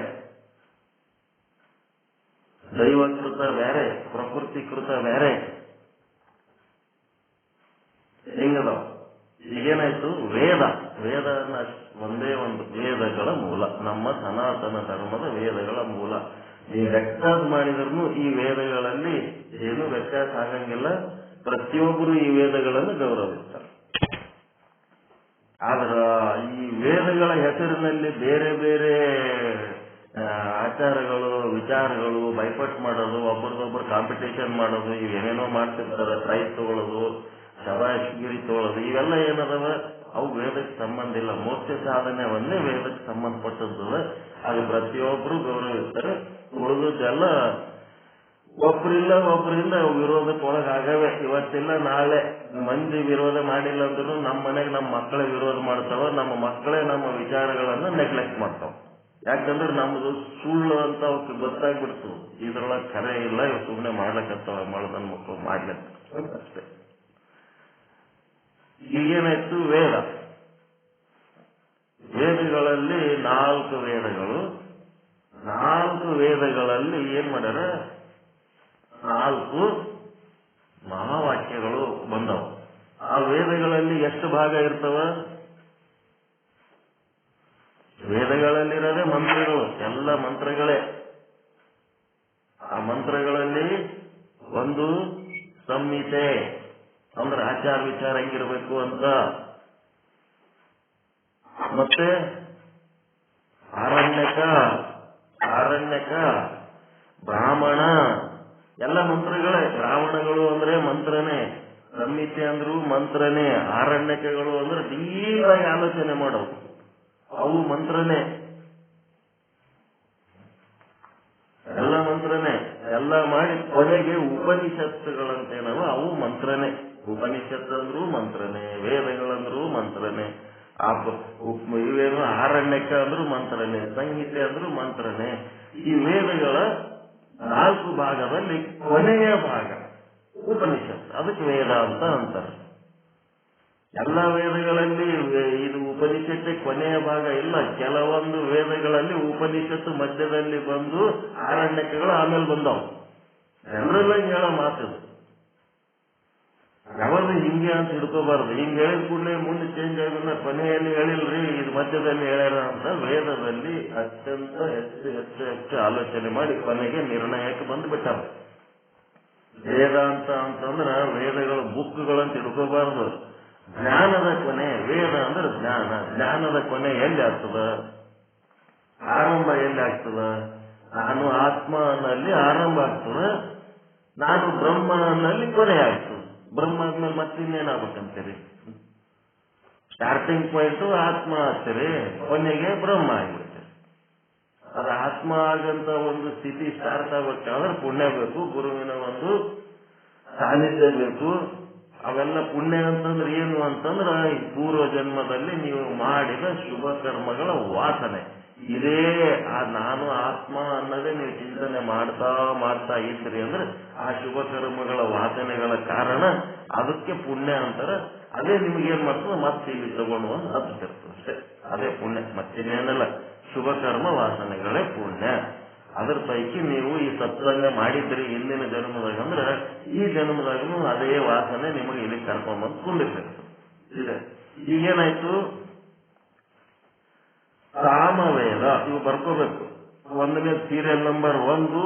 ದೈವಕೃತ ಬೇರೆ, ಪ್ರಕೃತಿ ಕೃತ ಬೇರೆ. ಹೆಂಗದಾವ? ಈಗೇನಾಯ್ತು? ವೇದ ಒಂದೇ ಒಂದು ವೇದಗಳ ಮೂಲ, ನಮ್ಮ ಸನಾತನ ಧರ್ಮದ ವೇದಗಳ ಮೂಲ. ನೀವು ವ್ಯತ್ಯಾಸ ಮಾಡಿದ್ರು ಈ ವೇದಗಳಲ್ಲಿ ಏನು ವ್ಯತ್ಯಾಸ ಆಗಂಗಿಲ್ಲ. ಪ್ರತಿಯೊಬ್ಬರು ಈ ವೇದಗಳನ್ನು ಗೌರವಿಸ್ತಾರೆ. ಆದ್ರ ಈ ವೇದಗಳ ಹೆಸರಿನಲ್ಲಿ ಬೇರೆ ಬೇರೆ ಆಚಾರಗಳು, ವಿಚಾರಗಳು ಬೈಪಟ್ ಮಾಡೋದು, ಒಬ್ಬರದೊಬ್ಬರು ಕಾಂಪಿಟೇಷನ್ ಮಾಡೋದು, ಇವೇನೇನೋ ಮಾಡ್ತಿರ್ತಾರೆ. ಪ್ರೈಸ್ ತಗೊಳ್ಳೋದು, ಶಬಾಷ್ಗಿರಿ ತಗೊಳ್ಳೋದು, ಇವೆಲ್ಲ ಏನದವ? ಅವು ವೇದಕ್ಕೆ ಸಂಬಂಧ ಇಲ್ಲ. ಮೋಕ್ಷ ಸಾಧನೆ ಒಂದೇ ವೇದಕ್ಕೆ ಸಂಬಂಧಪಟ್ಟದ್ದು. ಅದು ಪ್ರತಿಯೊಬ್ಬರು ಗೌರವಿಸ್ತಾರೆ. ಉಳಿದದ್ದೆಲ್ಲ ಒಬ್ಬರಿಂದ ವಿರೋಧಕ್ಕೊಳಗಾಗವೆ. ಇವತ್ತಿಲ್ಲ ನಾಳೆ ಮಂದಿ ವಿರೋಧ ಮಾಡಿಲ್ಲ ಅಂದ್ರೂ ನಮ್ಮ ಮನೆಗೆ ನಮ್ಮ ಮಕ್ಕಳೇ ವಿರೋಧ ಮಾಡ್ತಾವ. ನಮ್ಮ ಮಕ್ಕಳೇ ನಮ್ಮ ವಿಚಾರಗಳನ್ನ ನೆಗ್ಲೆಕ್ಟ್ ಮಾಡ್ತಾವ. ಯಾಕಂದ್ರೆ ನಮ್ದು ಸುಳ್ಳು ಅಂತ ಅವಕ್ಕೆ ಗೊತ್ತಾಗ್ಬಿಡ್ತು. ಇದ್ರೊಳಗೆ ಖರೆ ಇಲ್ಲ, ಇವ್ ಸುಮ್ಮನೆ ಮಾಡ್ಲಕ್ಕತ್ತವ, ಮಾಡದನ್ ಮಕ್ಕಳು ಮಾಡ್ಲಕ್ಕ ಅಷ್ಟೇ. ಈಗೇನಾಯ್ತು? ವೇದಗಳಲ್ಲಿ 4 ವೇದಗಳು. 4 ವೇದಗಳಲ್ಲಿ ಏನ್ ಮಾಡ್ಯಾರ? 4 ಮಹಾವಾಕ್ಯಗಳು ಬಂದವು. ಆ ವೇದಗಳಲ್ಲಿ ಎಷ್ಟು ಭಾಗ ಇರ್ತವ? ವೇದಗಳಲ್ಲಿರೋದೇ ಮಂತ್ರಗಳು, ಎಲ್ಲ ಮಂತ್ರಗಳೇ. ಆ ಮಂತ್ರಗಳಲ್ಲಿ ಒಂದು ಸಂಹಿತೆ ಅಂದ್ರೆ ಆಚಾರ ವಿಚಾರ ಹೆಂಗಿರ್ಬೇಕು ಅಂತ, ಮತ್ತೆ ಆರಣ್ಯಕ, ಬ್ರಾಹ್ಮಣ, ಎಲ್ಲ ಮಂತ್ರಗಳೇ. ಬ್ರಾಹ್ಮಣಗಳು ಅಂದ್ರೆ ಮಂತ್ರನೇ, ಸಂಹಿತೆ ಅಂದ್ರು ಮಂತ್ರನೇ, ಆರಣ್ಯಕಗಳು ಅಂದ್ರೆ ಡೀಪಾಗಿ ಆಲೋಚನೆ ಮಾಡೋದು, ಅವು ಮಂತ್ರನೇ. ಎಲ್ಲ ಮಂತ್ರನೇ. ಎಲ್ಲ ಮಾಡಿ ಕೊನೆಗೆ ಉಪನಿಷತ್ತುಗಳಂತೇನವ ಅವು ಮಂತ್ರನೇ. ಉಪನಿಷತ್ತಂದ್ರೂ ಮಂತ್ರನೇ, ವೇದಗಳಂದ್ರೂ ಮಂತ್ರನೇ. ಇವೇನು ಆರಣ್ಯಕ ಅಂದ್ರೂ ಮಂತ್ರನೇ, ಸಂಹಿತೆ ಅಂದ್ರೂ ಮಂತ್ರನೇ. ಈ ವೇದಗಳ 4 ಭಾಗದಲ್ಲಿ ಕೊನೆಯ ಭಾಗ ಉಪನಿಷತ್, ಅದಕ್ಕೆ ವೇದ ಅಂತ ಅಂತಾರೆ. ಎಲ್ಲ ವೇದಗಳಲ್ಲಿ ಇದು ಉಪನಿಷತ್ತೆ ಕೊನೆಯ ಭಾಗ ಇಲ್ಲ. ಕೆಲವೊಂದು ವೇದಗಳಲ್ಲಿ ಉಪನಿಷತ್ತು ಮಧ್ಯದಲ್ಲಿ ಬಂದು ಆರಣ್ಯಕಗಳು ಆಮೇಲೆ ಬಂದವು. ಜನರೆಲ್ಲ ಹೇಳೋ ಮಾತು ಯಾವಾಗ ಹಿಂಗೆ ಅಂತ ಹಿಡ್ಕೋಬಾರ್ದು. ಹಿಂಗೆ ಹೇಳಿದ ಕೂಡಲೇ ಮುಂದೆ ಚೇಂಜ್ ಆಗೋಣ, ಕೊನೆಯಲ್ಲಿ ಹೇಳಿಲ್ರಿ ಇದು ಮಧ್ಯದಲ್ಲಿ ಹೇಳ್ಯಾರ ಅಂತ. ವೇದದಲ್ಲಿ ಅತ್ಯಂತ ಹೆಚ್ಚು ಆಲೋಚನೆ ಮಾಡಿ ಕೊನೆಗೆ ನಿರ್ಣಯಕ್ಕೆ ಬಂದ್ಬಿಟ್ಟಾರ. ವೇದಾಂತ ಅಂತಂದ್ರ ವೇದಗಳ ಬುಕ್ಗಳಂತ ಹಿಡ್ಕೋಬಾರ್ದು. ಜ್ಞಾನದ ಕೊನೆ ವೇದ ಅಂದ್ರೆ ಜ್ಞಾನ. ಜ್ಞಾನದ ಕೊನೆ ಎಲ್ಲಿ ಆಗ್ತದ? ಆರಂಭ ಎಲ್ಲಿ ಆಗ್ತದ? ನಾನು ಆತ್ಮ ಅನ್ನಲ್ಲಿ ಆರಂಭ ಆಗ್ತದ, ನಾನು ಬ್ರಹ್ಮ ಅನ್ನಲ್ಲಿ ಕೊನೆ ಆಗ್ತದೆ. ಬ್ರಹ್ಮ ಆದ್ಮೇಲೆ ಮತ್ತಿನ್ನೇನಾಗ್ಬೇಕಂತೀರಿ? ಸ್ಟಾರ್ಟಿಂಗ್ ಪಾಯಿಂಟ್ ಆತ್ಮ ಆಗ್ತೀರಿ, ಕೊನೆಗೆ ಬ್ರಹ್ಮ ಆಗಿಬಿಡ್ತೀರಿ. ಅದು ಆತ್ಮ ಆಗಂತ ಒಂದು ಸ್ಥಿತಿ ಸ್ಟಾರ್ಟ್ ಆಗ್ಬೇಕಾದ್ರೆ ಪುಣ್ಯ ಬೇಕು, ಗುರುವಿನ ಒಂದು ಸಾನ್ನಿಧ್ಯ ಬೇಕು. ಅವೆಲ್ಲ ಪುಣ್ಯ ಅಂತಂದ್ರೆ ಏನು ಅಂತಂದ್ರ ಈ ಪೂರ್ವ ಜನ್ಮದಲ್ಲಿ ನೀವು ಮಾಡಿದ ಶುಭ ಕರ್ಮಗಳ ವಾಸನೆ. ಇದೇ ನಾನು ಆತ್ಮ ಅನ್ನೋದೇ ನೀವು ಚಿಂತನೆ ಮಾಡ್ತಾ ಇದ್ರಿ ಅಂದ್ರೆ ಆ ಶುಭ ಕರ್ಮಗಳ ವಾಸನೆಗಳ ಕಾರಣ ಅದಕ್ಕೆ ಪುಣ್ಯ ಅಂತಾರೆ. ಅದೇ ನಿಮ್ಗೆ ಏನ್ ಮಾಡ್ತದೆ ಮತ್ತೆ ಇಲ್ಲಿ ತಗೊಂಡು ಒಂದು ಹತ್ತಿರ್ತದೆ ಅಷ್ಟೇ. ಅದೇ ಪುಣ್ಯ, ಮತ್ತಿನ್ನೇನಲ್ಲ. ಶುಭ ಕರ್ಮ ವಾಸನೆಗಳೇ ಪುಣ್ಯ. ಅದ್ರ ಪೈಕಿ ನೀವು ಈ ಸತ್ಸಂಗ ಮಾಡಿದ್ರಿ ಹಿಂದಿನ ಜನ್ಮದಾಗ ಅಂದ್ರೆ ಈ ಜನ್ಮದಾಗೂ ಅದೇ ವಾಸನೆ ನಿಮಗೆ ಇಲ್ಲಿ ಕರ್ಕೊಂಡ್ಬಂದು ಕುಂದಿರ್ಬೇಕು. ಇದೆ ಈಗೇನಾಯ್ತು, ಸಾಮವೇದ ಇವು ಬರ್ಕೋಬೇಕು. 1ನೇ ಸೀರಿಯಲ್ ನಂಬರ್ 1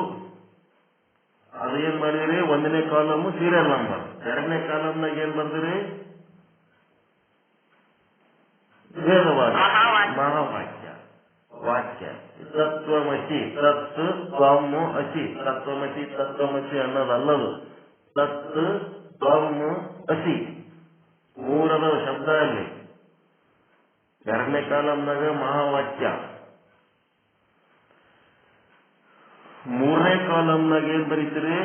ಅದೇನ್ ಮಾಡಿದ್ರಿ, 1ನೇ ಕಾಲಮ್ ಸೀರಿಯಲ್ ನಂಬರ್. 2ನೇ ಕಾಲಮ್ನಾಗ ಏನ್ ಬರ್ದಿರಿ, ವೇದವಾಕ್ಯ, ಮಹಾವಾಕ್ಯ, ವಾಕ್ಯ. ತತ್ವಮಸಿ, ತತ್ ತ್ವಮ್ ಅಸಿ. ತತ್ವಮಸಿ ಅನ್ನೋದಲ್ಲದು, ತತ್ ತ್ವಮ್ ಅಸಿ ಮೂರದ ಶಬ್ದ ಅಲ್ಲಿ. 2ನೇ ಕಾಲಮ್ನಾಗ ಮಹಾವಾಕ್ಯ. 3ನೇ ಕಾಲಮ್ನಾಗ ಏನ್ ಬರೀತೀರಿ,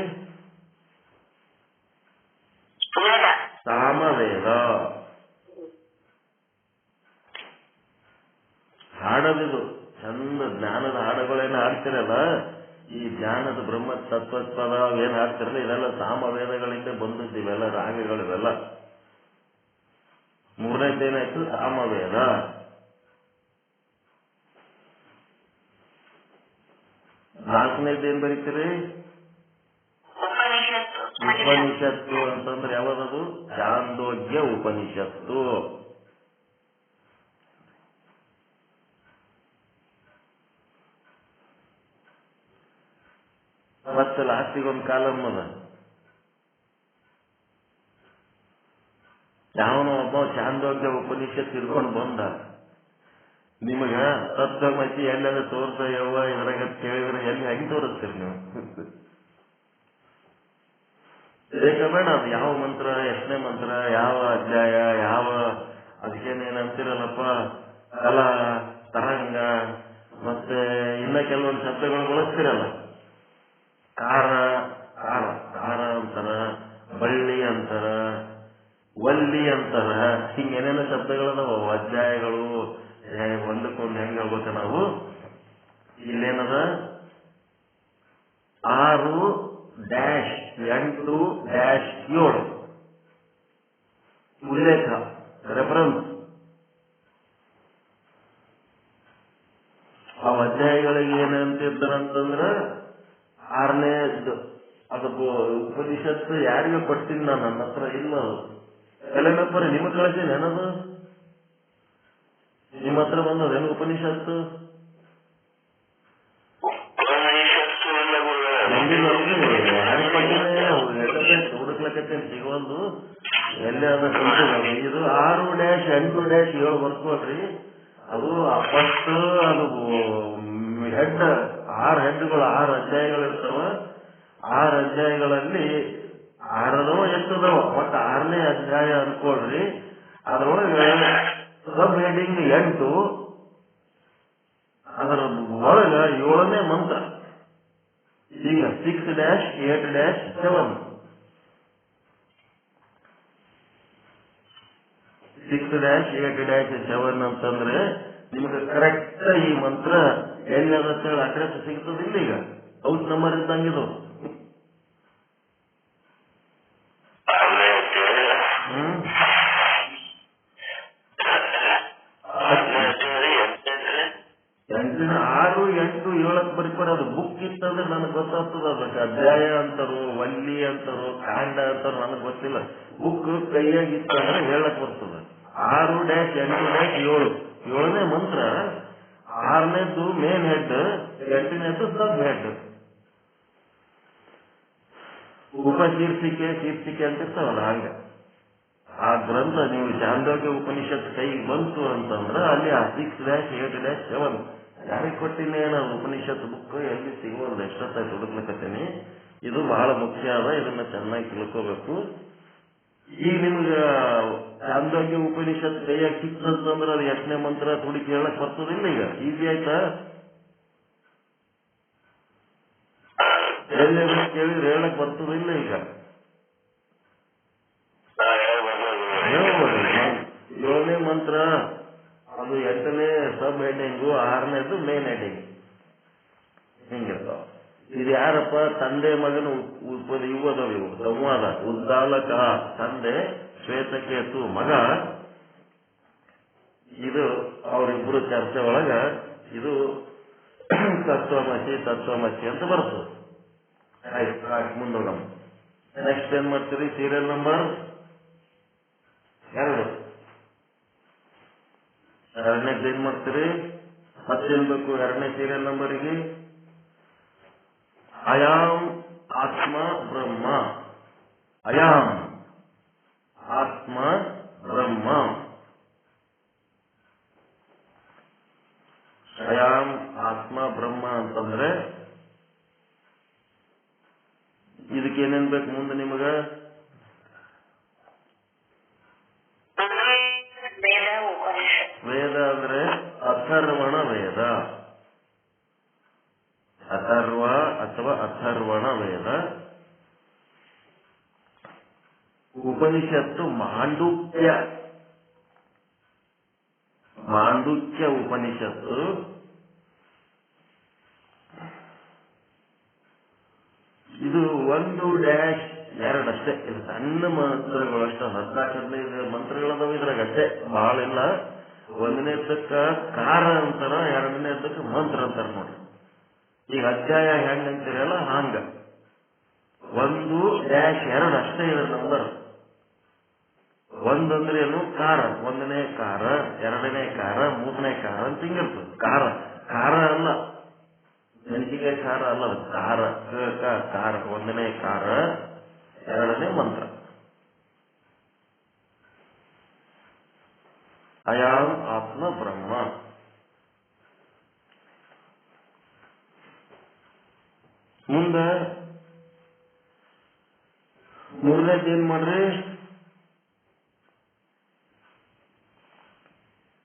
ಸಾಮವೇದ. ಹಾಡೋದಿದು ಚಂದ ಜ್ಞಾನದ ಹಾಡುಗಳೇನು ಹಾಡ್ತಿರಲ್ಲ, ಈ ಜ್ಞಾನದ ಬ್ರಹ್ಮ ತತ್ವಪದ ಏನ್ ಹಾಡ್ತಿರಲ್ಲ, ಇದೆಲ್ಲ ಸಾಮವೇದಗಳಿಂದ ಬಂದದ್ದು. ಇವೆಲ್ಲ ರಾಗಗಳಿವೆಲ್ಲ. 3ನೇದೇನಾಯ್ತು, ಸಾಮವೇದ. 4ನೇದೇನ್ ಬರೀತೀರಿ, ಉಪನಿಷತ್ತು ಅಂತಂದ್ರೆ ಯಾವ್ದದು, ಚಾಂದೋಗ್ಯ ಉಪನಿಷತ್ತು. ಮತ್ತೆ ಲಾಸ್ಟಿಗೊಂದು ಕಾಲಮ್ ಅದ. ಯಾವನೋ ಒಬ್ಬ ಚಾಂದೋಗ್ಯ ಉಪನಿಷತ್ ತಿಳ್ಕೊಂಡು ಬಂದ, ನಿಮಗ ತತ್ವಮಸಿ ಎಲ್ಲೆಲ್ಲ ತೋರ್ಸಯ್ಯವ್ವ ಇದ್ರಾಗ ಕೇಳಿದ್ರೆ ಎಲ್ಲಿ ಹೆಂಗ್ ತೋರಿಸ್ತೀರಿ ನೀವು? ಬೇಡ, ಅದು ಯಾವ ಮಂತ್ರ, ಎಷ್ಟನೇ ಮಂತ್ರ, ಯಾವ ಅಧ್ಯಾಯ, ಯಾವ ಅದಕ್ಕೇನೇನಂತಿರಲ್ಲಪ್ಪ, ಕಲ ತರಂಗ, ಮತ್ತೆ ಇನ್ನ ಕೆಲವೊಂದು ಶಬ್ದಗಳು ಬಳಸ್ತಿರಲ್ಲ. ಕಾರ ಅಂತಾರ, ಬಳ್ಳಿ ಅಂತಾರ, ವಲ್ಲಿ ಅಂತಾರ, ಹಿಂಗೇನೇನೋ ಶಬ್ದಗಳದಾವ. ಅಧ್ಯಾಯಗಳು ಒಂದಕ್ಕೊಂದು ಹೆಂಗ ಹೋಗ್ಬೇಕ ನಾವು. ಇಲ್ಲೇನದ 6-8-7 ಉಲ್ಲೇಖ, ರೆಫರೆನ್ಸ್. ಆ ಅಧ್ಯಾಯಗಳಿಗೆ ಏನಂತಿದ್ದಾರಂತಂದ್ರ 6ನೇದ್ದು ಅದು ಉಪನಿಷತ್ತು ಯಾರಿಗೂ ಕೊಡ್ತೀನಿ ನಾನು, ನನ್ನ ಹತ್ರ ಇಲ್ಲ. ಎಲ್ಲನಪ್ಪರಿ ನಿಮಗೆ ಕಳಿಸೀನಿ ಏನದು, ನಿಮ್ಮ ಹತ್ರ ಬಂದದೇನು ಉಪನಿಷತ್ತು? ಹುಡುಕ್ಲಕತ್ತೇನೆ ಸಿಗೋದು ಎಲ್ಲೇ ಅದ. ಇದು 6-8-7 ಬರ್ಕೋಡ್ರಿ. ಅದು ಫಸ್ಟ್ ಅದು ಹೆಡ್, 6 ಹೆಡ್ಗಳು, 6 ಅಧ್ಯಾಯಗಳಿರ್ತಾವ. 6 ಅಧ್ಯಾಯಗಳಲ್ಲಿ 6 ಎಷ್ಟದವ, ಒಟ್ಟು 6ನೇ ಅಧ್ಯಾಯ ಅನ್ಕೊಳ್ರಿ. ಅದರೊಳಗೆ ಸಬ್ ಹೆಡಿಂಗ್ 8, ಅದರ ಒಳಗ 7ನೇ ಮಂತ್ರ. ಈಗ 6-8-7 6-8-7 ಅಂತಂದ್ರೆ ನಿಮ್ಗೆ ಕರೆಕ್ಟ್ ಈ ಮಂತ್ರ ಎಲ್ಲದ ಅಡ್ರೆಸ್ ಸಿಗ್ತದಿಲ್ಲ. ಈಗ ಹೌಸ್ ನಂಬರ್ ಇದ್ದಂಗಿದು. ಆರು 8 7 ಬರ್ಕೊಡ. ಅದು ಬುಕ್ ಇತ್ತಂದ್ರೆ ನನಗೆ ಗೊತ್ತಾಗ್ತದ. ಅದಕ್ಕೆ ಅಧ್ಯಾಯ ಅಂತಾರೋ, ವಲ್ಲಿ ಅಂತಾರೋ, ಕಾಂಡ ಅಂತಾರೋ ನನಗೆ ಗೊತ್ತಿಲ್ಲ. ಬುಕ್ ಕೈಯಾಗಿತ್ತಂದ್ರೆ ಹೇಳಕ್ ಬರ್ತದ. 6-8-7 7ನೇ ಮಂತ್ರ, 6ನೇದ್ದು ಮೇನ್ ಹೆಡ್, 8ನೇದ್ದು ಸಬ್ ಹೆಡ್. ಶೀರ್ಷಿಕೆ ಅಂತಿರ್ತಾವಲ್ಲ ಹಂಗ. ಆ ಗ್ರಂಥ ನೀವು ಚಾಂದೋಗ್ಯ ಉಪನಿಷತ್ ಕೈಗೆ ಬಂತು ಅಂತಂದ್ರೆ ಅಲ್ಲಿ ಆ 6-8-7 ಯಾರಿಗೆ ಕೊಟ್ಟಿನಿ ಏನೋ ಉಪನಿಷತ್ ಬುಕ್ ಎಲ್ಲಿ ಸಿಗೋಲ್ಲ. ಎಷ್ಟೊತ್ತಾಗಿ ಹುಡುಕ್ಲಕತ್ತೀನಿ. ಇದು ಬಹಳ ಮುಖ್ಯ ಅದ, ಇದನ್ನ ಚೆನ್ನಾಗಿ ತಿಳ್ಕೋಬೇಕು. ಈಗ ನಿಮ್ಗೆ ಚಾಂದೋಗ್ಯ ಉಪನಿಷತ್ ಕೈಯಾಗಿ ಸಿಕ್ತಂತಂದ್ರೆ ಅದು 8ನೇ ಮಂತ್ರ ಹುಡುಕಿ ಹೇಳಕ್ ಬರ್ತದಿಲ್ಲ. ಈಗ ಈಸಿ ಆಯ್ತಾ? ಎಲ್ಲಿ ಕೇಳಿದ್ರೆ ಹೇಳಕ್ ಬರ್ತದಿಲ್ಲ. ಈಗ ಹೆಡ್ಡಿಂಗು, 6ನೇದು ಮೇನ್ ಹೆಡ್ಡಿಂಗ್. ಹಿಂಗಿರ್ತಾವ. ಇದು ಯಾರಪ್ಪ? ತಂದೆ ಮಗನ ಇವು ಅದಾವ. ಇವು ಸಂವಾದ. ಉದ್ದಾಲಕ ತಂದೆ, ಶ್ವೇತಕೇತು ಮಗ. ಇದು ಅವರಿಬ್ಬರು ಚರ್ಚೆ ಒಳಗ ಇದು ತತ್ವಮಸಿ ಅಂತ ಬರ್ತದೆ. ಆಯ್ತು, ಮುಂದೋಗಮ್ಮ. ನೆಕ್ಸ್ಟ್ ಏನ್ ಮಾಡ್ತೀರಿ? Serial number 2. ಎರಡನೇದ್ದು ಏನ್ ಮಾಡ್ತೀರಿ? ಮತ್ತೇನ್ ಬೇಕು 2ನೇ ಸೀರಿಯಲ್ ನಂಬರಿಗೆ? ಅಯಾಮ್ ಆತ್ಮ ಬ್ರಹ್ಮ. ಅಯಾಮ್ ಆತ್ಮ ಬ್ರಹ್ಮ. ಅಯಾಮ್ ಆತ್ಮ ಬ್ರಹ್ಮ ಅಂತಂದ್ರೆ ಇದಕ್ಕೇನೇನ್ ಬೇಕು ಮುಂದೆ ನಿಮಗ? ವೇದ ಅಂದ್ರೆ ಅಥರ್ವಣ ವೇದ. ಅಥರ್ವ ಅಥವಾ ಅಥರ್ವಣ ವೇದ. ಉಪನಿಷತ್ತು ಮಾಂಡುಕ್ಯ ಉಪನಿಷತ್ತು. ಇದು 1-2 ಅಷ್ಟೇ. ಇದು ಸಣ್ಣ ಮಂತ್ರಗಳಷ್ಟೇ, 14-15 ಮಂತ್ರಗಳದಾವ ಇದ್ರಾಗಷ್ಟೇ, ಭಾಳ ಇಲ್ಲ. 1ನೇದಕ್ಕ ಕಾರ ಅಂತಾರ, 2ನೇದಕ್ಕ ಮಂತ್ರ ಅಂತಾರ ನೋಡ್ರಿ. ಈಗ ಅಧ್ಯಾಯ ಹೆಂಗ್ ಅಂತೀರಲ್ಲ ಹಂಗ 1-2 ಅಷ್ಟೇ ಇದ್ರ ನಂಬರ್. 1 ಅಂದ್ರೆ ಏನು? ಕಾರ. 1ನೇ ಕಾರ, 2ನೇ ಕಾರ, 3ನೇ ಕಾರ ಅಂತ ಹಿಂಗಿರ್ತದೆ. ಕಾರ ಅಲ್ಲ, ಮೆಣಸಿಕಾಯಿ ಖಾರ ಅಲ್ಲ, ಕಾರ. ಕಾರ 1ನೇ ಕಾರ, 2ನೇ ಮಂತ್ರ. ಅಯಾಮ್ ಆತ್ಮ ಬ್ರಹ್ಮ. ಮುಂದ 3ನೇದು ಏನ್ ಮಾಡ್ರಿ?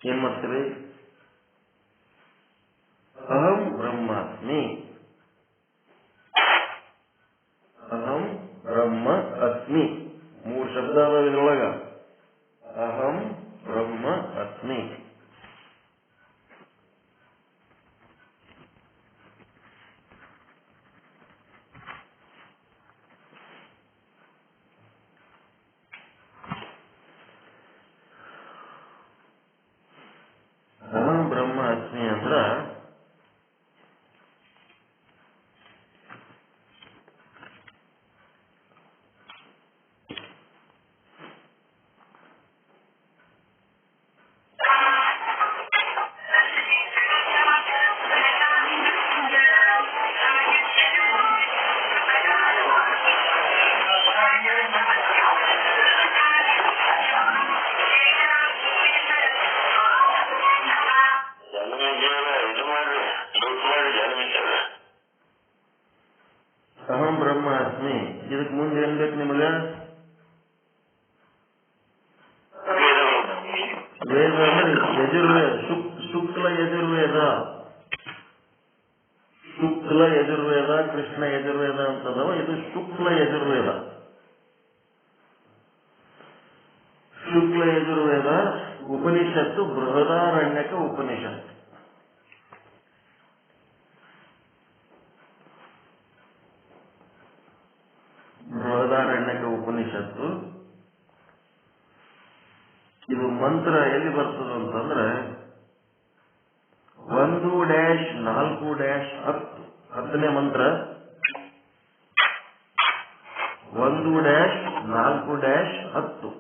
ಏನ್ ಮಾಡ್ತೀರಿ? ಅಹಂ ಬ್ರಹ್ಮಾಸ್ಮಿ. ಅಹಂ ಬ್ರಹ್ಮ ಅಸ್ಮಿ. 3 ಶಬ್ದ ಅದಾವ ಇದ್ರೊಳಗ. ಅಹಂ ಬ್ರಹ್ಮ ಅಸ್ಮಿ. ಅಹಂ ಬ್ರಹ್ಮ ಅಸ್ಮಿ ಅಂದ್ರ ಅಹಂ ಬ್ರಹ್ಮ ಅಸ್ಮಿ. ಇದಕ್ ಮುಂದೆ ಏನ್ ಬೇಕು ನಿಮಗ? ವೇದ ಅಂದ್ರೆ ಯಜುರ್ವೇದ. ಶುಕ್ಲ ಯಜುರ್ವೇದ, ಶುಕ್ಲ ಯಜುರ್ವೇದ, ಕೃಷ್ಣ ಯಜುರ್ವೇದ ಅಂತದವ. ಇದು ಶುಕ್ಲ ಯಜುರ್ವೇದ. ಶುಕ್ಲ ಯಜುರ್ವೇದ ಉಪನಿಷತ್ತು ಬೃಹದಾರಣ್ಯಕ ಉಪನಿಷತ್ತು. ಬೃಹದಾರಣ್ಯಕ ಉಪನಿಷತ್ತು. ಇದು ಮಂತ್ರ ಎಲ್ಲಿ ಬರ್ತದೆ ಅಂತಂದ್ರೆ 1-4-10. 10ನೇ ಮಂತ್ರ 1-4-10.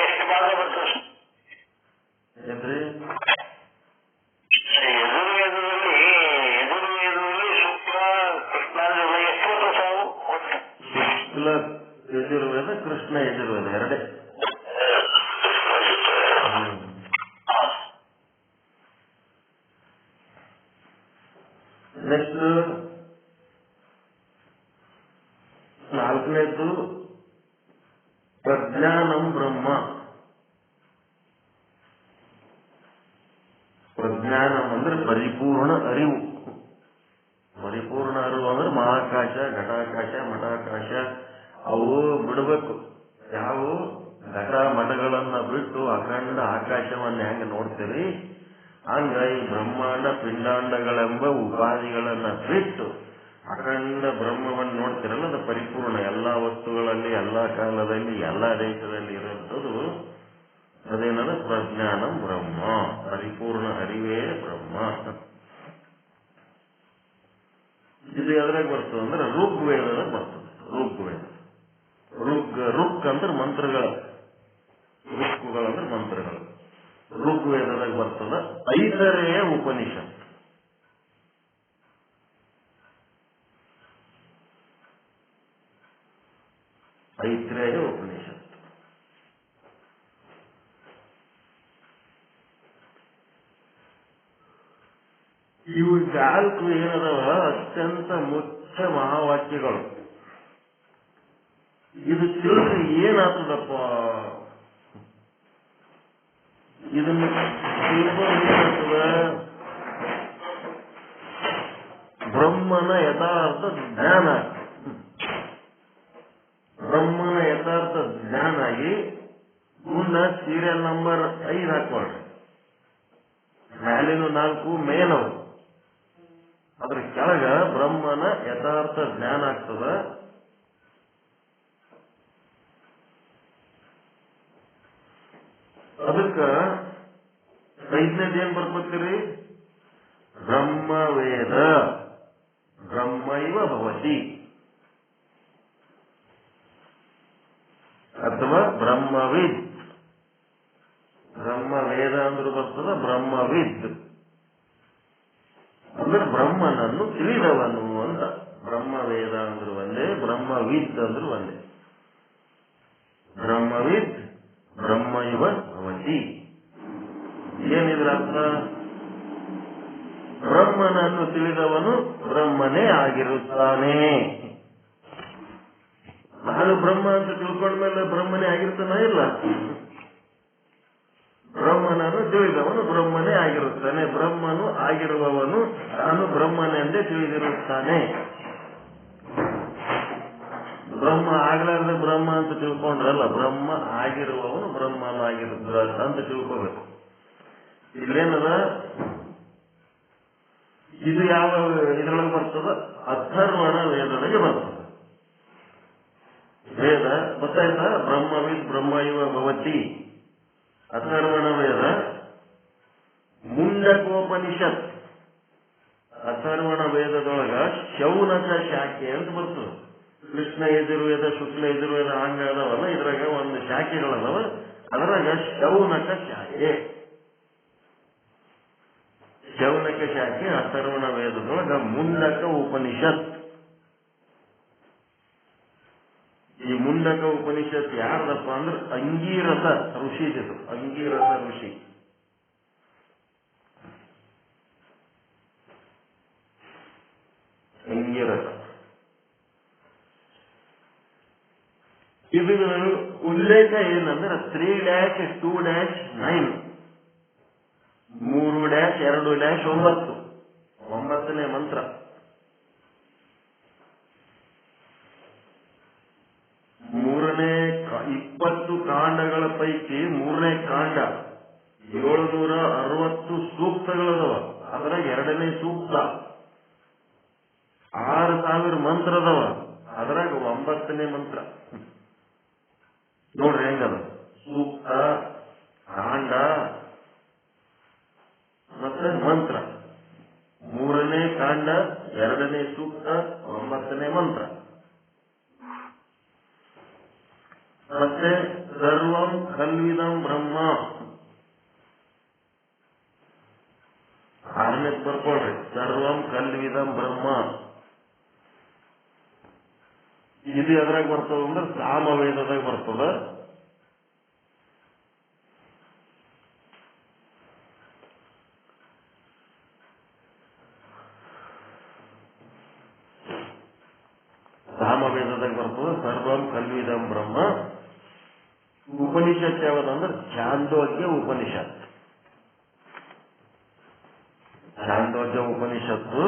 ಎಷ್ಟು ಭಾಗ ಬರ್ತದೆ ಏನ್ರಿ? ಯಜುರ್ವೇದದಲ್ಲಿ ಶುಕ್ಲ ಕೃಷ್ಣ ಎಷ್ಟು ಬರ್ತದೆ ಸಾವು? ಶುಕ್ಲ ಯಜುರ್ವೇದ, ಕೃಷ್ಣ ಯಜುರ್ವೇದ ಎರಡೇ. ನೆಕ್ಸ್ಟ್ 4ನೇದ್ದು ಪ್ರಜ್ಞಾನಂ ಬ್ರಹ್ಮ. ಪ್ರಜ್ಞಾನಂ ಅಂದ್ರೆ ಪರಿಪೂರ್ಣ ಅರಿವು. ಪರಿಪೂರ್ಣ ಅರಿವು ಅಂದ್ರೆ ಮಹಾಕಾಶ, ಘಟಾಕಾಶ, ಮಠಾಕಾಶ ಅವು ಬಿಡಬೇಕು. ಯಾವ ಘಟ ಮಠಗಳನ್ನ ಬಿಟ್ಟು ಅಖಂಡ ಆಕಾಶವನ್ನ ಹೆಂಗ ನೋಡ್ತೀರಿ ಹಂಗ ಈ ಬ್ರಹ್ಮಾಂಡ ಪಿಂಡಾಂಡಗಳೆಂಬ ಉಪಾಧಿಗಳನ್ನ ಬಿಟ್ಟು ಅಖಂಡ ಬ್ರಹ್ಮವನ್ನು ನೋಡ್ತಿರಲ್ಲ, ಅದು ಪರಿಪೂರ್ಣ. ಎಲ್ಲಾ ವಸ್ತುಗಳಲ್ಲಿ, ಎಲ್ಲಾ ಕಾಲದಲ್ಲಿ, ಎಲ್ಲಾ ದೇಶದಲ್ಲಿ ಇರುವಂಥದ್ದು ಅದೇನದ ಪ್ರಜ್ಞಾನಂ ಬ್ರಹ್ಮ, ಪರಿಪೂರ್ಣ ಅರಿವೇ ಬ್ರಹ್ಮ. ಇದು ಎದ್ರಾಗ ಬರ್ತದೆ ಅಂದ್ರೆ ಋಗ್ವೇದದಾಗ ಬರ್ತದೆ. ಋಗ್ವೇದ ರುಕ್ ಅಂದ್ರೆ ಮಂತ್ರಗಳ, ರುಕ್ಕುಗಳಂದ್ರೆ ಮಂತ್ರಗಳು. ಋಗ್ವೇದದಾಗ ಬರ್ತದ. ಐತರೇಯ ಉಪನಿಷತ್. ಐತ್ರೇಯ ಉಪನಿಷತ್ ಇವು 4 ಏನದವ ಅತ್ಯಂತ ಮುಖ್ಯ ಮಹಾವಾಕ್ಯಗಳು. ಇದು ತಿಳಿದ್ರೆ ಏನಾಗ್ತದಪ್ಪ, ಇದನ್ನು ತಿಳ್ಕೊಂಡು ಏನಾಗ್ತದ, ಬ್ರಹ್ಮನ ಯಥಾರ್ಥ ಜ್ಞಾನ. ಬ್ರಹ್ಮನ ಯಥಾರ್ಥ ಜ್ಞಾನ ಆಗಿ ಮುಂದೆ ಸೀರಿಯಲ್ ನಂಬರ್ 5 ಹಾಕೊಳ್ರಿ. ಮ್ಯಾಲಿನ 4 ಮೇಲವು, ಅದ್ರ ಕೆಳಗ ಬ್ರಹ್ಮನ ಯಥಾರ್ಥ ಜ್ಞಾನ ಆಗ್ತದ. ಅದಕ್ಕ 5ನೇದು ಏನ್ ಬರ್ಕೊತೀರಿ? ಬ್ರಹ್ಮವೇದ ಬ್ರಹ್ಮೈವ ಭವತಿ ಅಥವಾ ಬ್ರಹ್ಮವಿದ್. ಬ್ರಹ್ಮವೇದ ಅಂದ್ರೂ ಬರ್ತದ, ಬ್ರಹ್ಮವಿದ್ ಅಂದ್ರೆ ಬ್ರಹ್ಮನನ್ನು ತಿಳಿದವನು ಅಂತ. ಬ್ರಹ್ಮವೇದ ಅಂದ್ರು ಒಂದೇ, ಬ್ರಹ್ಮವಿದ್ ಅಂದ್ರು ಒಂದೇ. ಬ್ರಹ್ಮವಿದ್ ಬ್ರಹ್ಮೈವ ಭವತಿ. ಏನಿದ್ರ ಅರ್ಥ? ಬ್ರಹ್ಮನನ್ನು ತಿಳಿದವನು ಬ್ರಹ್ಮನೇ ಆಗಿರುತ್ತಾನೆ. ನಾನು ಬ್ರಹ್ಮ ಅಂತ ತಿಳ್ಕೊಂಡ್ಮೇಲೆ ಬ್ರಹ್ಮನೇ ಆಗಿರ್ತಾನ ಇಲ್ಲ? ಬ್ರಹ್ಮನನ್ನು ತಿಳಿದವನು ಬ್ರಹ್ಮನೇ ಆಗಿರುತ್ತಾನೆ. ಬ್ರಹ್ಮನು ಆಗಿರುವವನು ತಾನು ಬ್ರಹ್ಮನೆಂದೇ ತಿಳಿದಿರುತ್ತಾನೆ. ಬ್ರಹ್ಮ ಆಗ್ಲಾರ್ದ ಬ್ರಹ್ಮ ಅಂತ ತಿಳ್ಕೊಂಡ್ರಲ್ಲ, ಬ್ರಹ್ಮ ಆಗಿರುವವನು ಬ್ರಹ್ಮನಾಗಿರುತ್ತ ಅಂತ ತಿಳ್ಕೋಬೇಕು. ಇಲ್ಲೇನದ? ಇದು ಯಾವ ಇದರೊಳಗೆ ಬರ್ತದ? ಅಥರ್ವಣ ವೇದೊಳಗೆ ಬರ್ತದೆ. ವೇದ ಗೊತ್ತಾಯ್ತಾ? ಬ್ರಹ್ಮವಿದ್ ಬ್ರಹ್ಮೈವ ಭವತಿ ಅಥರ್ವಣ ವೇದ. ಮುಂಡಕೋಪನಿಷತ್ ಅಥರ್ವಣ ವೇದದೊಳಗ ಶೌನಕ ಶಾಖೆ ಅಂತ ಬರ್ತದೆ. ಕೃಷ್ಣ ಯಜುರ್ವೇದ, ಶುಕ್ಲ ಯಜುರ್ವೇದ ಹಂಗ ಅದಾವಲ್ಲ, ಇದ್ರಾಗ ಒಂದು ಶಾಖೆಗಳದಾವ. ಅದರಾಗ ಶೌನಕ ಶಾಖೆ, ಶೌನಕ ಶಾಖೆ ಅಥರ್ವಣ ವೇದದೊಳಗ ಮುಂಡಕ ಉಪನಿಷತ್. ಈ ಮುಂಡಕ ಉಪನಿಷತ್ ಯಾರ್ದಪ್ಪ ಅಂದ್ರೆ ಅಂಗೀರಸ ಋಷಿದು. ಅಂಗೀರಸ ಋಷಿ ಅಂಗೀರಸ. ಇದು ಉಲ್ಲೇಖ ಏನಂದ್ರೆ 3-2-9 3-2-9 9ನೇ ಮಂತ್ರ. 20 ಕಾಂಡಗಳ ಪೈಕಿ 3ನೇ ಕಾಂಡ 760 ಸೂಕ್ತಗಳದವ. ಅದ್ರಾಗ 2ನೇ ಸೂಕ್ತ 6000 ಮಂತ್ರದವ. ಅದ್ರಾಗ 9ನೇ ಮಂತ್ರ. ನೋಡ್ರಿ ಹೆಂಗದ? ಸೂಕ್ತ, ಕಾಂಡ ಮತ್ತೆ ಮಂತ್ರ. 3ನೇ ಕಾಂಡ, 2ನೇ ಸೂಕ್ತ, 9ನೇ ಮಂತ್ರ. ಮತ್ತೆ ಸರ್ವಂ ಕಲ್ವಿದಂ ಬ್ರಹ್ಮ. 6ನೇದು ಬರ್ಕೊಳ್ರಿ, ಸರ್ವಂ ಕಲ್ವಿದಂ ಬ್ರಹ್ಮ. ಇದು ಎದ್ರಾಗ ಬರ್ತದ ಅಂದ್ರೆ ಸಾಮವೇದದಾಗ ಬರ್ತದ. ಸಾಮವೇದದಾಗ ಬರ್ತದ ಸರ್ವಂ ಕಲ್ವಿದಂ ಬ್ರಹ್ಮ. ಉಪನಿಷತ್ ಯಾವ್ದಂದ್ರೆ ಛಾಂದೋಗ್ಯ ಉಪನಿಷತ್. ಛಾಂದೋಗ್ಯ ಉಪನಿಷತ್ತು.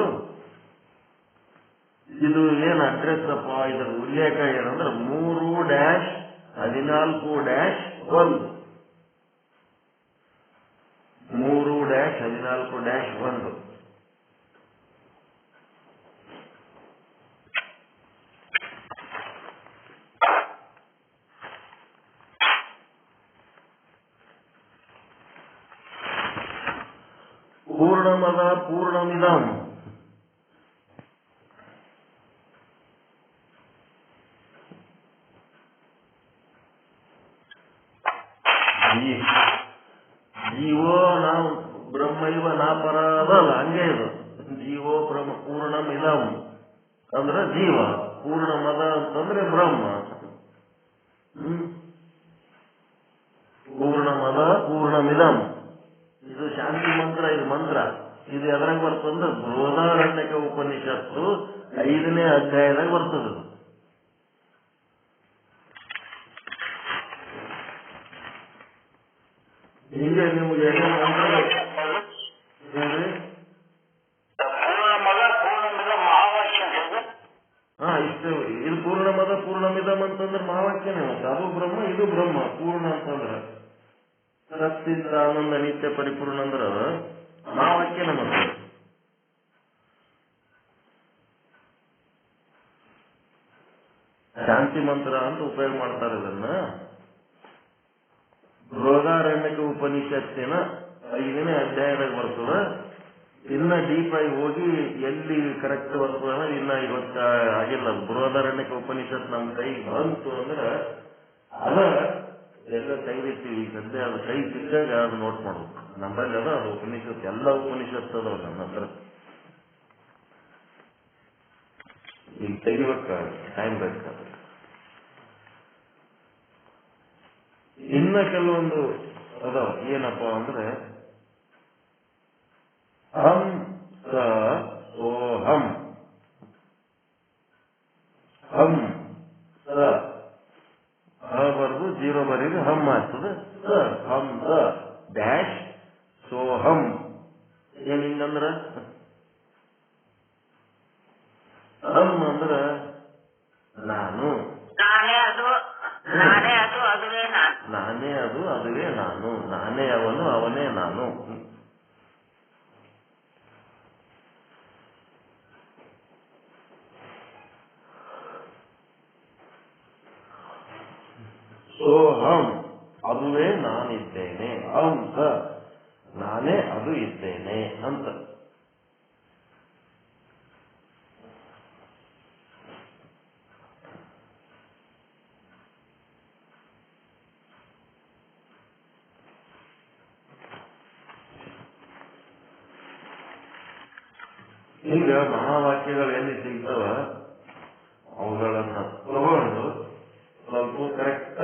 ಇದು ಏನು ಅಡ್ರೆಸ್ ಅಪ್ಪ, ಇದರ ಉಲ್ಲೇಖ ಏನಂದ್ರೆ 3-14-1 3-14-1. ಪೂರ್ಣಮದ ಪೂರ್ಣಮಿದಂ ಜೀವೋ ನಾವು ಬ್ರಹ್ಮೈವ ನಾಪರ ಅದಲ್ಲ, ಹಂಗೆ ಇದು ಜೀವೋ ಬ್ರಹ್ಮ ಪೂರ್ಣಮಿದಂ ಅಂದ್ರೆ ಜೀವ, ಪೂರ್ಣಮದ ಅಂತಂದ್ರೆ ಬ್ರಹ್ಮ. ಪೂರ್ಣಮದ ಪೂರ್ಣಮಿದಂ ಇದು ಶಾಂತಿ ಮಂತ್ರ. ಇದು ಮಂತ್ರ ಇದು ಎದ್ರಾಗ ಬರ್ತಂದ್ರೆ ಬೃಹದಾರಣ್ಯಕ ಉಪನಿಷತ್ತು 5ನೇ ಅಧ್ಯಾಯದಾಗ ಬರ್ತದೆ. ಹೀಗೆ ನಿಮ್ಗೆ ಇಷ್ಟು ಇದು ಪೂರ್ಣಮದ ಪೂರ್ಣಮಿದಂ ಅಂತಂದ್ರೆ ಮಹಾವಾಕ್ಯನೇ ಮತ್ತೆ. ಅದು ಬ್ರಹ್ಮ, ಇದು ಬ್ರಹ್ಮ. ಪೂರ್ಣ ಅಂತಂದ್ರೆ ಸತ್ತಿಂದ ಆನಂದ ನಿತ್ಯ ಪರಿಪೂರ್ಣ ಅಂದ್ರೆ ಮಹಾವಾಕ್ಯನೇ ಮತ್ತೆ. ಶಾಂತಿ ಮಂತ್ರ ಅಂತ ಉಪಯೋಗ ಮಾಡ್ತಾರೆ ಇದನ್ನ. ಬೃಹದಾರಣ್ಯಕ ಉಪನಿಷತ್ತಿನ 5ನೇ ಅಧ್ಯಾಯದಾಗ ಬರ್ತದೆ. ಇನ್ನ ಡೀಪ್ ಆಗಿ ಹೋಗಿ ಎಲ್ಲಿ ಕರೆಕ್ಟ್ ಬರ್ತದೆ ಅನ್ನೋದು ಇನ್ನ ಇವತ್ತು ಆಗಿಲ್ಲ. ಬೃಹದಾರಣ್ಯಕ ಉಪನಿಷತ್ ನಮ್ಮ ಕೈಗೆ ಬಂತು ಅಂದ್ರೆ ಅದ ಎಲ್ಲ ತೆಗೆದಿರ್ತೀವಿ. ಸದ್ಯ ಅದು ಕೈ ಸಿಕ್ಕಾಗ ಅದು ನೋಟ್ ಮಾಡ್ಬೇಕು. ನಮ್ಮಲ್ಲಿ ಅದ ಅದು ಉಪನಿಷತ್, ಎಲ್ಲ ಉಪನಿಷತ್ ಅದಾವ ನನ್ನ ಹತ್ರ. ಈಗ ತೆಗಿಬೇಕ, ಟೈಮ್ ಬೇಕಾದ್ರೆ. ಇನ್ನ ಕೆಲವೊಂದು ಅದಾವ. ಏನಪ್ಪ ಅಂದ್ರೆ ಹಂ ಸ ಸೋಹಂ, ಹಂ ಸ ಬರ್ದು 0 ಬರೀರಿ, ಹಂ ಆಗ್ತದೆ. ಸ ಹಂ ಸ ಡ್ಯಾಶ್ ಸೋಹಂ. ಏನ್ ಹಿಂಗಂದ್ರ ಹಂ ಅಂದ್ರ ನಾನು, ನಾನೇ ಅದು ಅದುವೇ ನಾನು, ನಾನೇ ಅವನು ಅವನೇ ನಾನು. ಸೋಹಂ ಅದುವೇ ನಾನಿದ್ದೇನೆ, ಹಂಸ ನಾನೇ ಅದು ಇದ್ದೇನೆ ಅಂತ. ಈಗ ಮಹಾವಾಕ್ಯಗಳು ಎಲ್ಲಿ ಸಿಗ್ತವ ಅವುಗಳನ್ನ ತಗೊಂಡು ಸ್ವಲ್ಪ ಕರೆಕ್ಟ್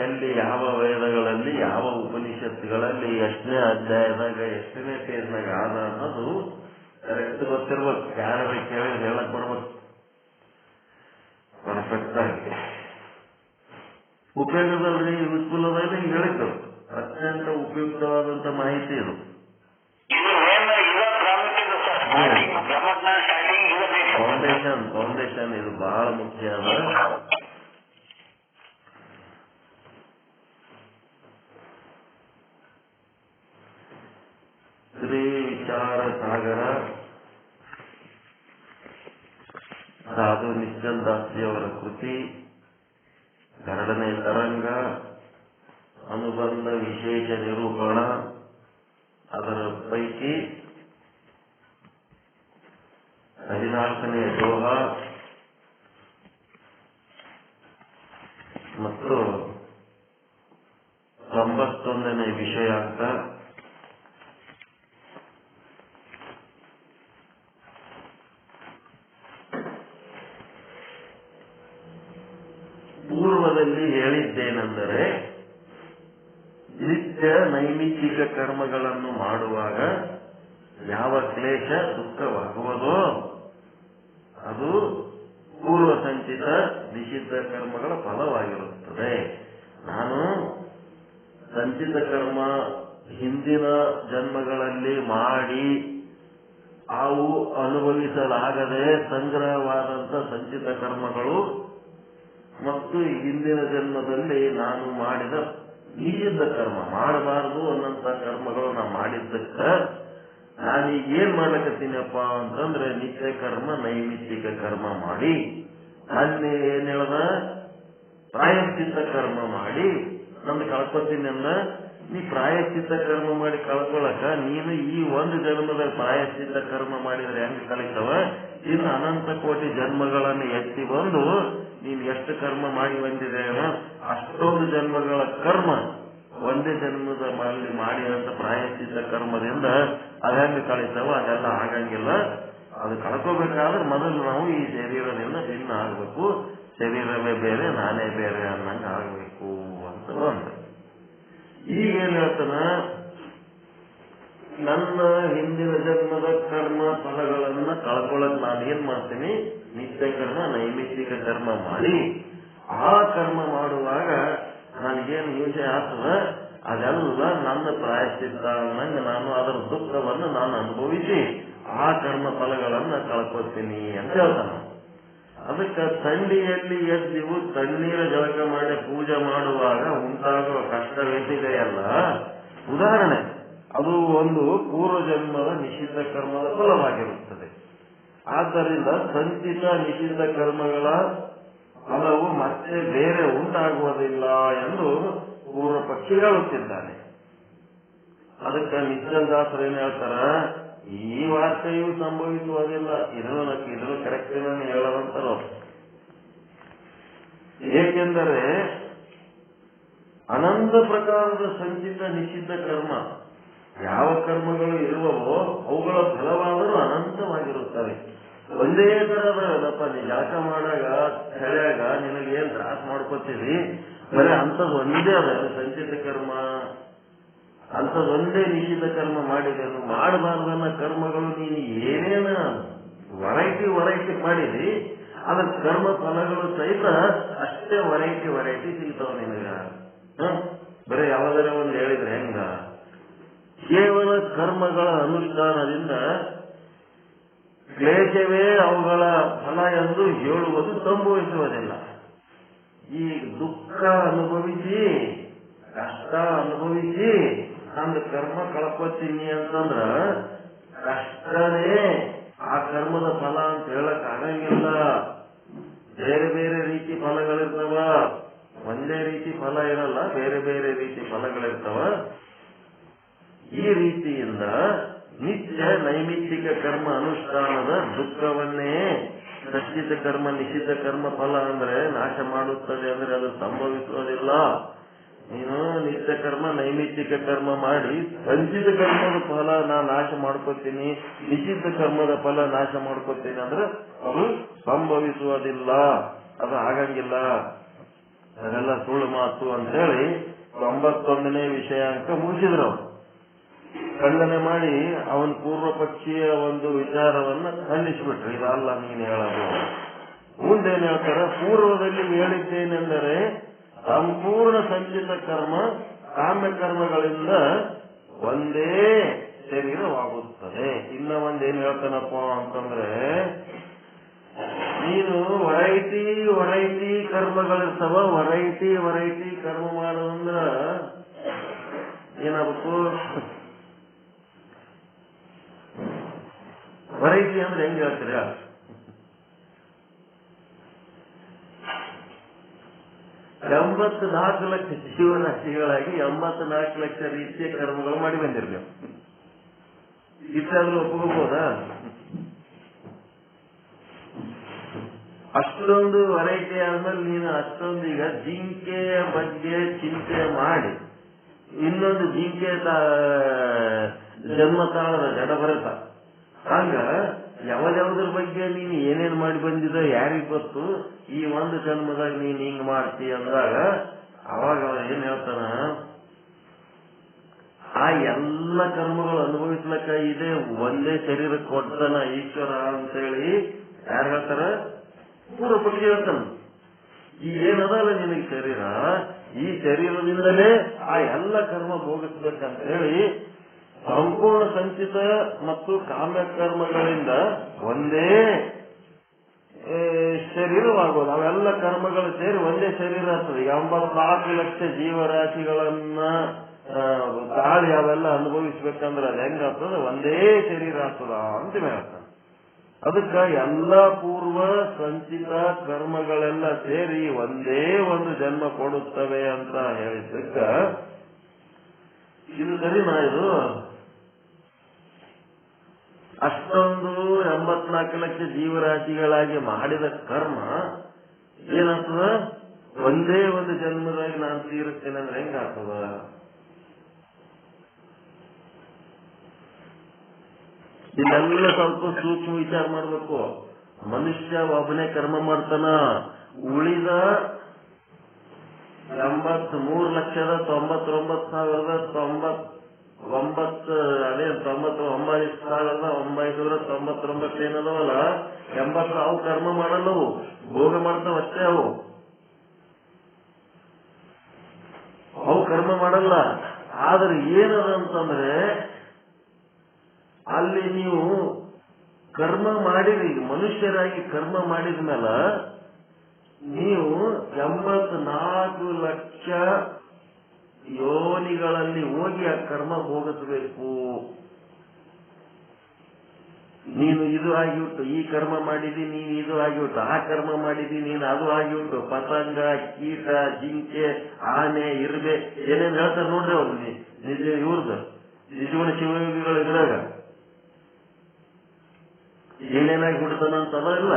ಎಲ್ಲಿ ಯಾವ ವೇದಗಳಲ್ಲಿ ಯಾವ ಉಪನಿಷತ್ತುಗಳಲ್ಲಿ ಎಷ್ಟನೇ ಅಧ್ಯಾಯದಾಗ ಎಷ್ಟನೇ ಪೇಜ್ನಾಗ ಆದ ಅನ್ನೋದು ಕರೆಕ್ಟ್ ಗೊತ್ತಿರ್ಬೇಕು. ಯಾರು ಕೇಳಿ ಹೇಳಕ್ ಬರ್ಬೇಕು ಪರ್ಫೆಕ್ಟ್ ಆಗಿ. ಉಪಯೋಗದಲ್ಲಿ ಯೂಸ್ಫುಲ್ ಅದ ಈಗ ಹೇಳಿದ್ದು ಅತ್ಯಂತ ಉಪಯುಕ್ತವಾದಂತ ಮಾಹಿತಿ ಇದು. ಫೌಂಡೇಶನ್ ಇದು ಬಹಳ ಮುಖ್ಯ ಅದ. ಶ್ರೀ ವಿಚಾರ ಸಾಗರ ಸಾಧು ನಿಶ್ಚಲ್ ದಾಸಿಯವರ ಕೃತಿ, 2ನೇ ತರಂಗ, ಅನುಬಂಧ ವಿಶೇಷ ನಿರೂಪಣ. ಅದರ ಪೈಕಿ 14ನೇ ದೋಹ ಮತ್ತು 91ನೇ ವಿಷಯಾಂಕ. ಪೂರ್ವದಲ್ಲಿ ಹೇಳಿದ್ದೇನೆಂದರೆ ನಿತ್ಯ ನೈಮಿತ್ತಿಕ ಕರ್ಮಗಳನ್ನು ಮಾಡುವಾಗ ಯಾವ ಕ್ಲೇಶ ದುಃಖವಾಗುವುದೋ ಅದು ಪೂರ್ವ ಸಂಚಿತ ನಿಷಿದ್ಧ ಕರ್ಮಗಳ ಫಲವಾಗಿರುತ್ತದೆ. ನಾನು ಸಂಚಿತ ಕರ್ಮ ಹಿಂದಿನ ಜನ್ಮಗಳಲ್ಲಿ ಮಾಡಿ ಅವು ಅನುಭವಿಸಲಾಗದೆ ಸಂಗ್ರಹವಾದಂತ ಸಂಚಿತ ಕರ್ಮಗಳು ಮತ್ತು ಹಿಂದಿನ ಜನ್ಮದಲ್ಲಿ ನಾನು ಮಾಡಿದ ನಿಷಿದ್ಧ ಕರ್ಮ, ಮಾಡಬಾರದು ಅನ್ನಂತ ಕರ್ಮಗಳು ನಾ ಮಾಡಿದ್ದಕ್ಕ ನಾನೀಗ ಏನ್ ಮಾಡ್ಲಕತ್ತೀನಪ್ಪ ಅಂತಂದ್ರೆ ನಿತ್ಯ ಕರ್ಮ ನೈಮಿತ್ತಿಕ ಕರ್ಮ ಮಾಡಿ ಅಲ್ಲಿ ಏನ್ ಹೇಳ್ದ ಪ್ರಾಯಶ್ಚಿತ್ತ ಕರ್ಮ ಮಾಡಿ ನಂದು ಕಳ್ಕೊತೀನಿ ಅಂದ. ನೀ ಪ್ರಾಯಶ್ಚಿತ್ತ ಕರ್ಮ ಮಾಡಿ ಕಳ್ಕೊಳಕ ನೀನು ಈ ಒಂದು ಜನ್ಮದ ಪ್ರಾಯಶ್ಚಿತ್ತ ಕರ್ಮ ಮಾಡಿದ್ರೆ ಹೆಂಗ್ ಕಲಿತವ, ಇನ್ನು ಅನಂತ ಕೋಟಿ ಜನ್ಮಗಳನ್ನು ಎತ್ತಿ ಬಂದು ನೀನ್ ಎಷ್ಟು ಕರ್ಮ ಮಾಡಿ ಬಂದಿದ್ದೇನೋ ಅಷ್ಟೊಂದು ಜನ್ಮಗಳ ಕರ್ಮ ಒಂದೇ ಜನ್ಮದ ಮಾಡಿದಂತ ಪ್ರಾಯಶ್ಚಿತ್ತ ಕರ್ಮದಿಂದ ಅದಂಗ ಕಳಿತಾವ. ಅದೆಲ್ಲ ಆಗಂಗಿಲ್ಲ. ಅದು ಕಳ್ಕೋಬೇಕಾದ್ರೆ ಮೊದಲು ನಾವು ಈ ಶರೀರದಿಂದ ಭಿನ್ನ ಆಗ್ಬೇಕು, ಶರೀರವೇ ಬೇರೆ ನಾನೇ ಬೇರೆ ಅನ್ನಂಗ ಆಗ್ಬೇಕು ಅಂತ ಒಂದು. ಈಗೇನ್ ಹೇಳ್ತಾನ, ನನ್ನ ಹಿಂದಿನ ಜನ್ಮದ ಕರ್ಮ ಫಲಗಳನ್ನ ಕಳ್ಕೊಳ್ಳಕ್ ನಾನು ಏನ್ ಮಾಡ್ತೀನಿ, ನಿತ್ಯ ಕರ್ಮ ನೈಮಿತ್ತಿಕ ಕರ್ಮ ಮಾಡಿ ಆ ಕರ್ಮ ಮಾಡುವಾಗ ನನಗೇನು ಹಿಂಸೆ ಆಗ್ತದ ಅದೆಲ್ಲ ನನ್ನ ಪ್ರಾಯಶ್ಚಿತ್ತ ಅನ್ನಂಗ ನಾನು ಅದರ ದುಃಖವನ್ನು ನಾನು ಅನುಭವಿಸಿ ಆ ಕರ್ಮ ಫಲಗಳನ್ನ ಕಳ್ಕೊತೀನಿ ಅಂತ ಹೇಳ್ತಾನ. ಅದಕ್ಕೆ ಥಂಡಿಯಲ್ಲಿ ಎದ್ದಿವು ತಣ್ಣೀರ ಜಳಕ ಮಾಡಿ ಪೂಜೆ ಮಾಡುವಾಗ ಉಂಟಾಗುವ ಕಷ್ಟವೇನಿದೆಯಲ್ಲ, ಉದಾಹರಣೆ ಅದು ಒಂದು ಪೂರ್ವ ಜನ್ಮದ ನಿಷಿದ್ಧ ಕರ್ಮದ ಫಲವಾಗಿರುತ್ತದೆ. ಆದ್ದರಿಂದ ಸಂಚಿತ ನಿಷಿದ್ಧ ಕರ್ಮಗಳ ಫಲವು ಮತ್ತೆ ಬೇರೆ ಉಂಟಾಗುವುದಿಲ್ಲ ಎಂದು ಪೂರ್ವ ಪಕ್ಷಿ ಹೇಳುತ್ತಿದ್ದಾನೆ. ಅದಕ್ಕೆ ನಿಶ್ಚಲದಾಸರು ಏನ್ ಹೇಳ್ತಾರ, ಈ ವಾರ್ತೆಯು ಸಂಭವಿಸುವುದಿಲ್ಲ, ಇದನ್ನು ಕರೆಕ್ಟ್ ಹೇಳದಂತಾರ. ಏಕೆಂದರೆ ಅನಂತ ಪ್ರಕಾರದ ಸಂಚಿತ ನಿಷಿದ್ಧ ಕರ್ಮ ಯಾವ ಕರ್ಮಗಳು ಇರುವವೋ ಅವುಗಳ ಫಲವಾದರೂ ಅನಂತವಾಗಿರುತ್ತವೆ. ಒಂದೇ ತರದಪ್ಪ, ನೀ ಜಳಕ ಮಾಡಾಗ ಚಳಿಯಾಗ ನಿನಗೇನ್ ತ್ರಾಸ ಮಾಡ್ಕೊತೀವಿ, ಬರೀ ಅಂಥದ್ದು ಒಂದೇ ಅದ ಸಂಚಿತ ಕರ್ಮ, ಅಂಥದ್ದೊಂದೇ ನಿಷಿದ್ಧ ಕರ್ಮ ಮಾಡಿದೇನು. ಮಾಡಬಾರ್ದನ್ನ ಕರ್ಮಗಳು ನೀನು ಏನೇನ ವೆರೈಟಿ ಮಾಡಿದಿ, ಅದ್ರ ಕರ್ಮ ಫಲಗಳು ಸಹಿತ ಅಷ್ಟೇ ವೆರೈಟಿ ಸಿಗ್ತಾವ ನಿನಗ. ಬರೀ ಯಾವ್ದಾರ ಒಂದು ಹೇಳಿದ್ರೆ ಹೆಂಗ, ಕೇವಲ ಕರ್ಮಗಳ ಅನುಷ್ಠಾನದಿಂದ ಕ್ಲೇಶವೇ ಅವುಗಳ ಫಲ ಎಂದು ಹೇಳುವುದು ಸಂಭವಿಸುವುದಿಲ್ಲ. ಈ ದುಃಖ ಅನುಭವಿಸಿ ಕಷ್ಟ ಅನುಭವಿಸಿ ನಂದು ಕರ್ಮ ಕಳ್ಕೊತೀನಿ ಅಂತಂದ್ರ ಕಷ್ಟನೇ ಆ ಕರ್ಮದ ಫಲ ಅಂತ ಹೇಳಕ್ ಆಗಂಗಿಲ್ಲ. ಬೇರೆ ಬೇರೆ ರೀತಿ ಫಲಗಳಿರ್ತಾವ, ಒಂದೇ ರೀತಿ ಫಲ ಇರಲ್ಲ, ಬೇರೆ ಬೇರೆ ರೀತಿ ಫಲಗಳಿರ್ತಾವ. ಈ ರೀತಿಯಿಂದ ನಿತ್ಯ ನೈಮಿತ್ತಿಕ ಕರ್ಮ ಅನುಷ್ಠಾನದ ದುಃಖವನ್ನೇ ಸಂಚಿತ ಕರ್ಮ ನಿಷಿದ್ಧ ಕರ್ಮ ಫಲ ಅಂದ್ರೆ ನಾಶ ಮಾಡುತ್ತದೆ ಅಂದ್ರೆ ಅದು ಸಂಭವಿಸುವುದಿಲ್ಲ. ನೀನು ನಿತ್ಯ ಕರ್ಮ ನೈಮಿತ್ತಿಕ ಕರ್ಮ ಮಾಡಿ ಸಂಚಿತ ಕರ್ಮದ ಫಲ ನಾ ನಾಶ ಮಾಡ್ಕೊತೀನಿ, ನಿಷಿದ್ಧ ಕರ್ಮದ ಫಲ ನಾಶ ಮಾಡ್ಕೊತೀನಿ ಅಂದ್ರೆ ಅದು ಸಂಭವಿಸುವುದಿಲ್ಲ, ಅದು ಆಗಂಗಿಲ್ಲ. ಅದೆಲ್ಲ ಸುಳ್ಳು ಮಾತು ಅಂತೇಳಿ 91ನೇ ವಿಷಯಾಂಕ ಮುಗಿಸಿದ್ರು. ಖಂಡನೆ ಮಾಡಿ ಅವನ ಪೂರ್ವ ಪಕ್ಷೀಯ ಒಂದು ವಿಚಾರವನ್ನ ಖಂಡಿಸಿಬಿಟ್ರು. ಇದಲ್ಲ ನೀನು ಹೇಳೋದು. ಮುಂದೇನ್ ಹೇಳ್ತಾರ, ಪೂರ್ವದಲ್ಲಿ ಹೇಳಿದ್ದೇನೆಂದರೆ ಸಂಪೂರ್ಣ ಸಂಚಿತ ಕರ್ಮ ಕಾಮ್ಯ ಕರ್ಮಗಳಿಂದ ಒಂದೇ ಶರೀರವಾಗುತ್ತದೆ. ಇನ್ನ ಒಂದೇನ್ ಹೇಳ್ತಾನಪ್ಪ ಅಂತಂದ್ರೆ, ನೀನು ವೆರೈಟಿ ಕರ್ಮಗಳಿರ್ತಾವ, ವೆರೈಟಿ ಕರ್ಮ ಮಾಡೋದಂದ್ರ ಏನಾಗಬೇಕು, ವೆರೈಟಿ ಅಂದ್ರೆ ಹೆಂಗ್ ಹೇಳ್ತೀರ, 84 ಲಕ್ಷ ಜೀವರಾಶಿಗಳಾಗಿ 84 ಲಕ್ಷ ರೀತಿಯ ಕರ್ಮಗಳು ಮಾಡಿ ಬಂದಿರ್ಬೇಕು. ಇಷ್ಟಾದ್ರೂ ಒಪ್ಕೋಬಹುದಾ? ಅಷ್ಟೊಂದು ವೆರೈಟಿ ಆದ್ಮೇಲೆ ನೀನು ಅಷ್ಟೊಂದು ಈಗ ಜಿಂಕೆಯ ಬಗ್ಗೆ ಚಿಂತೆ ಮಾಡಿ ಇನ್ನೊಂದು ಜಿಂಕೆ ಜನ್ಮ ತಾಳದ ಜಡ ಬರುತ್ತ. ಹಂಗ ಯಾವ್ದ್ರ ಬಗ್ಗೆ ನೀನು ಏನೇನ್ ಮಾಡಿ ಬಂದಿದ ಯಾರಿಗ್ ಗೊತ್ತು. ಈ ಒಂದು ಜನ್ಮದಾಗ ನೀನ್ ಹಿಂಗ್ ಮಾಡ್ತಿ ಅಂದಾಗ ಅವಾಗ ಏನ್ ಹೇಳ್ತಾನ, ಆ ಎಲ್ಲ ಕರ್ಮಗಳು ಅನುಭವಿಸ್ಲಕ್ಕ ಇದೆ ಒಂದೇ ಶರೀರ ಕೊಡ್ತಾನ ಈಶ್ವರ ಅಂತೇಳಿ ಯಾರು ಹೇಳ್ತಾರ, ಪೂರ್ವ ಪಕ್ಷಿ ಹೇಳ್ತಾನ. ಈ ಏನದಲ್ಲ ನಿನಗೆ ಶರೀರ, ಈ ಶರೀರದಿಂದಲೇ ಆ ಎಲ್ಲ ಕರ್ಮ ಭೋಗಿಸ್ಬೇಕಂತ ಹೇಳಿ ಸಂಪೂರ್ಣ ಸಂಚಿತ ಮತ್ತು ಕಾಮ್ಯ ಕರ್ಮಗಳಿಂದ ಒಂದೇ ಶರೀರವಾಗೋದು. ಅವೆಲ್ಲ ಕರ್ಮಗಳು ಸೇರಿ ಒಂದೇ ಶರೀರ ಆಗ್ತದೆ. 84 ಲಕ್ಷ ಜೀವರಾಶಿಗಳನ್ನ ತಾಳಿ ಅವೆಲ್ಲ ಅನುಭವಿಸ್ಬೇಕಂದ್ರೆ ಅದು ಹೆಂಗಾಗ್ತದೆ? ಒಂದೇ ಶರೀರ ಆಗ್ತದ ಅಂತ ಹೇಳ್ತಾನೆ. ಅದಕ್ಕ ಎಲ್ಲ ಪೂರ್ವ ಸಂಚಿತ ಕರ್ಮಗಳೆಲ್ಲ ಸೇರಿ ಒಂದೇ ಒಂದು ಜನ್ಮ ಕೊಡುತ್ತವೆ ಅಂತ ಹೇಳಿದ್ದಕ್ಕ ಇದು ಸರಿನಾ? ಇದು ಅಷ್ಟೊಂದು 84 ಲಕ್ಷ ಜೀವರಾಶಿಗಳಾಗಿ ಮಾಡಿದ ಕರ್ಮ ಏನಾಗ್ತದ? ಒಂದೇ ಒಂದು ಜನ್ಮದಾಗ ನಾನು ತೀರಿಸ್ತೇನೆ ಅಂದ್ರೆ ಹೆಂಗಾಗ್ತದ? ಇದೆಲ್ಲ ಸ್ವಲ್ಪ ಸೂಕ್ಷ್ಮ ವಿಚಾರ ಮಾಡ್ಬೇಕು. ಮನುಷ್ಯ ಒಬ್ಬನೇ ಕರ್ಮ ಮಾಡ್ತಾನ, ಉಳಿದ 89,999 ಏನದವಲ್ಲ 80 ಅವು ಕರ್ಮ ಮಾಡಲ್ಲವು, ಭೋಗ ಮಾಡ್ತಾವ ಅಷ್ಟೇ. ಅವು ಕರ್ಮ ಮಾಡಲ್ಲ. ಆದ್ರೆ ಏನದ ಅಂತಂದ್ರೆ ಅಲ್ಲಿ ನೀವು ಕರ್ಮ ಮಾಡಿರಿ, ಮನುಷ್ಯರಾಗಿ ಕರ್ಮ ಮಾಡಿದ ಮೇಲೆ ನೀವು 84 ಲಕ್ಷ ಯೋನಿಗಳಲ್ಲಿ ಹೋಗಿ ಆ ಕರ್ಮ ಭೋಗಿಸಬೇಕು. ನೀನು ಇದು ಆಗಿಬಿಟ್ಟು ಈ ಕರ್ಮ ಮಾಡಿದಿ, ನೀನು ಇದು ಆಗಿಬಿಟ್ಟು ಆ ಕರ್ಮ ಮಾಡಿದಿ, ನೀನು ಅದು ಆಗಿಬಿಟ್ಟು ಪತಂಗ, ಕೀಟ, ಜಿಂಕೆ, ಆನೆ, ಇರ್ಬೆ ಏನೇನು ಹೇಳ್ತಾರೆ ನೋಡ್ರಿ ಅವ್ರು. ನಿಜ ಇವ್ರದ್ದು ನಿಜವನ ಶಿವಯೋಗಿಗಳು ಇದ್ರಾಗ ಏನೇನಾಗಿ ಬಿಡ್ತಾನಂತದ ಇಲ್ಲ.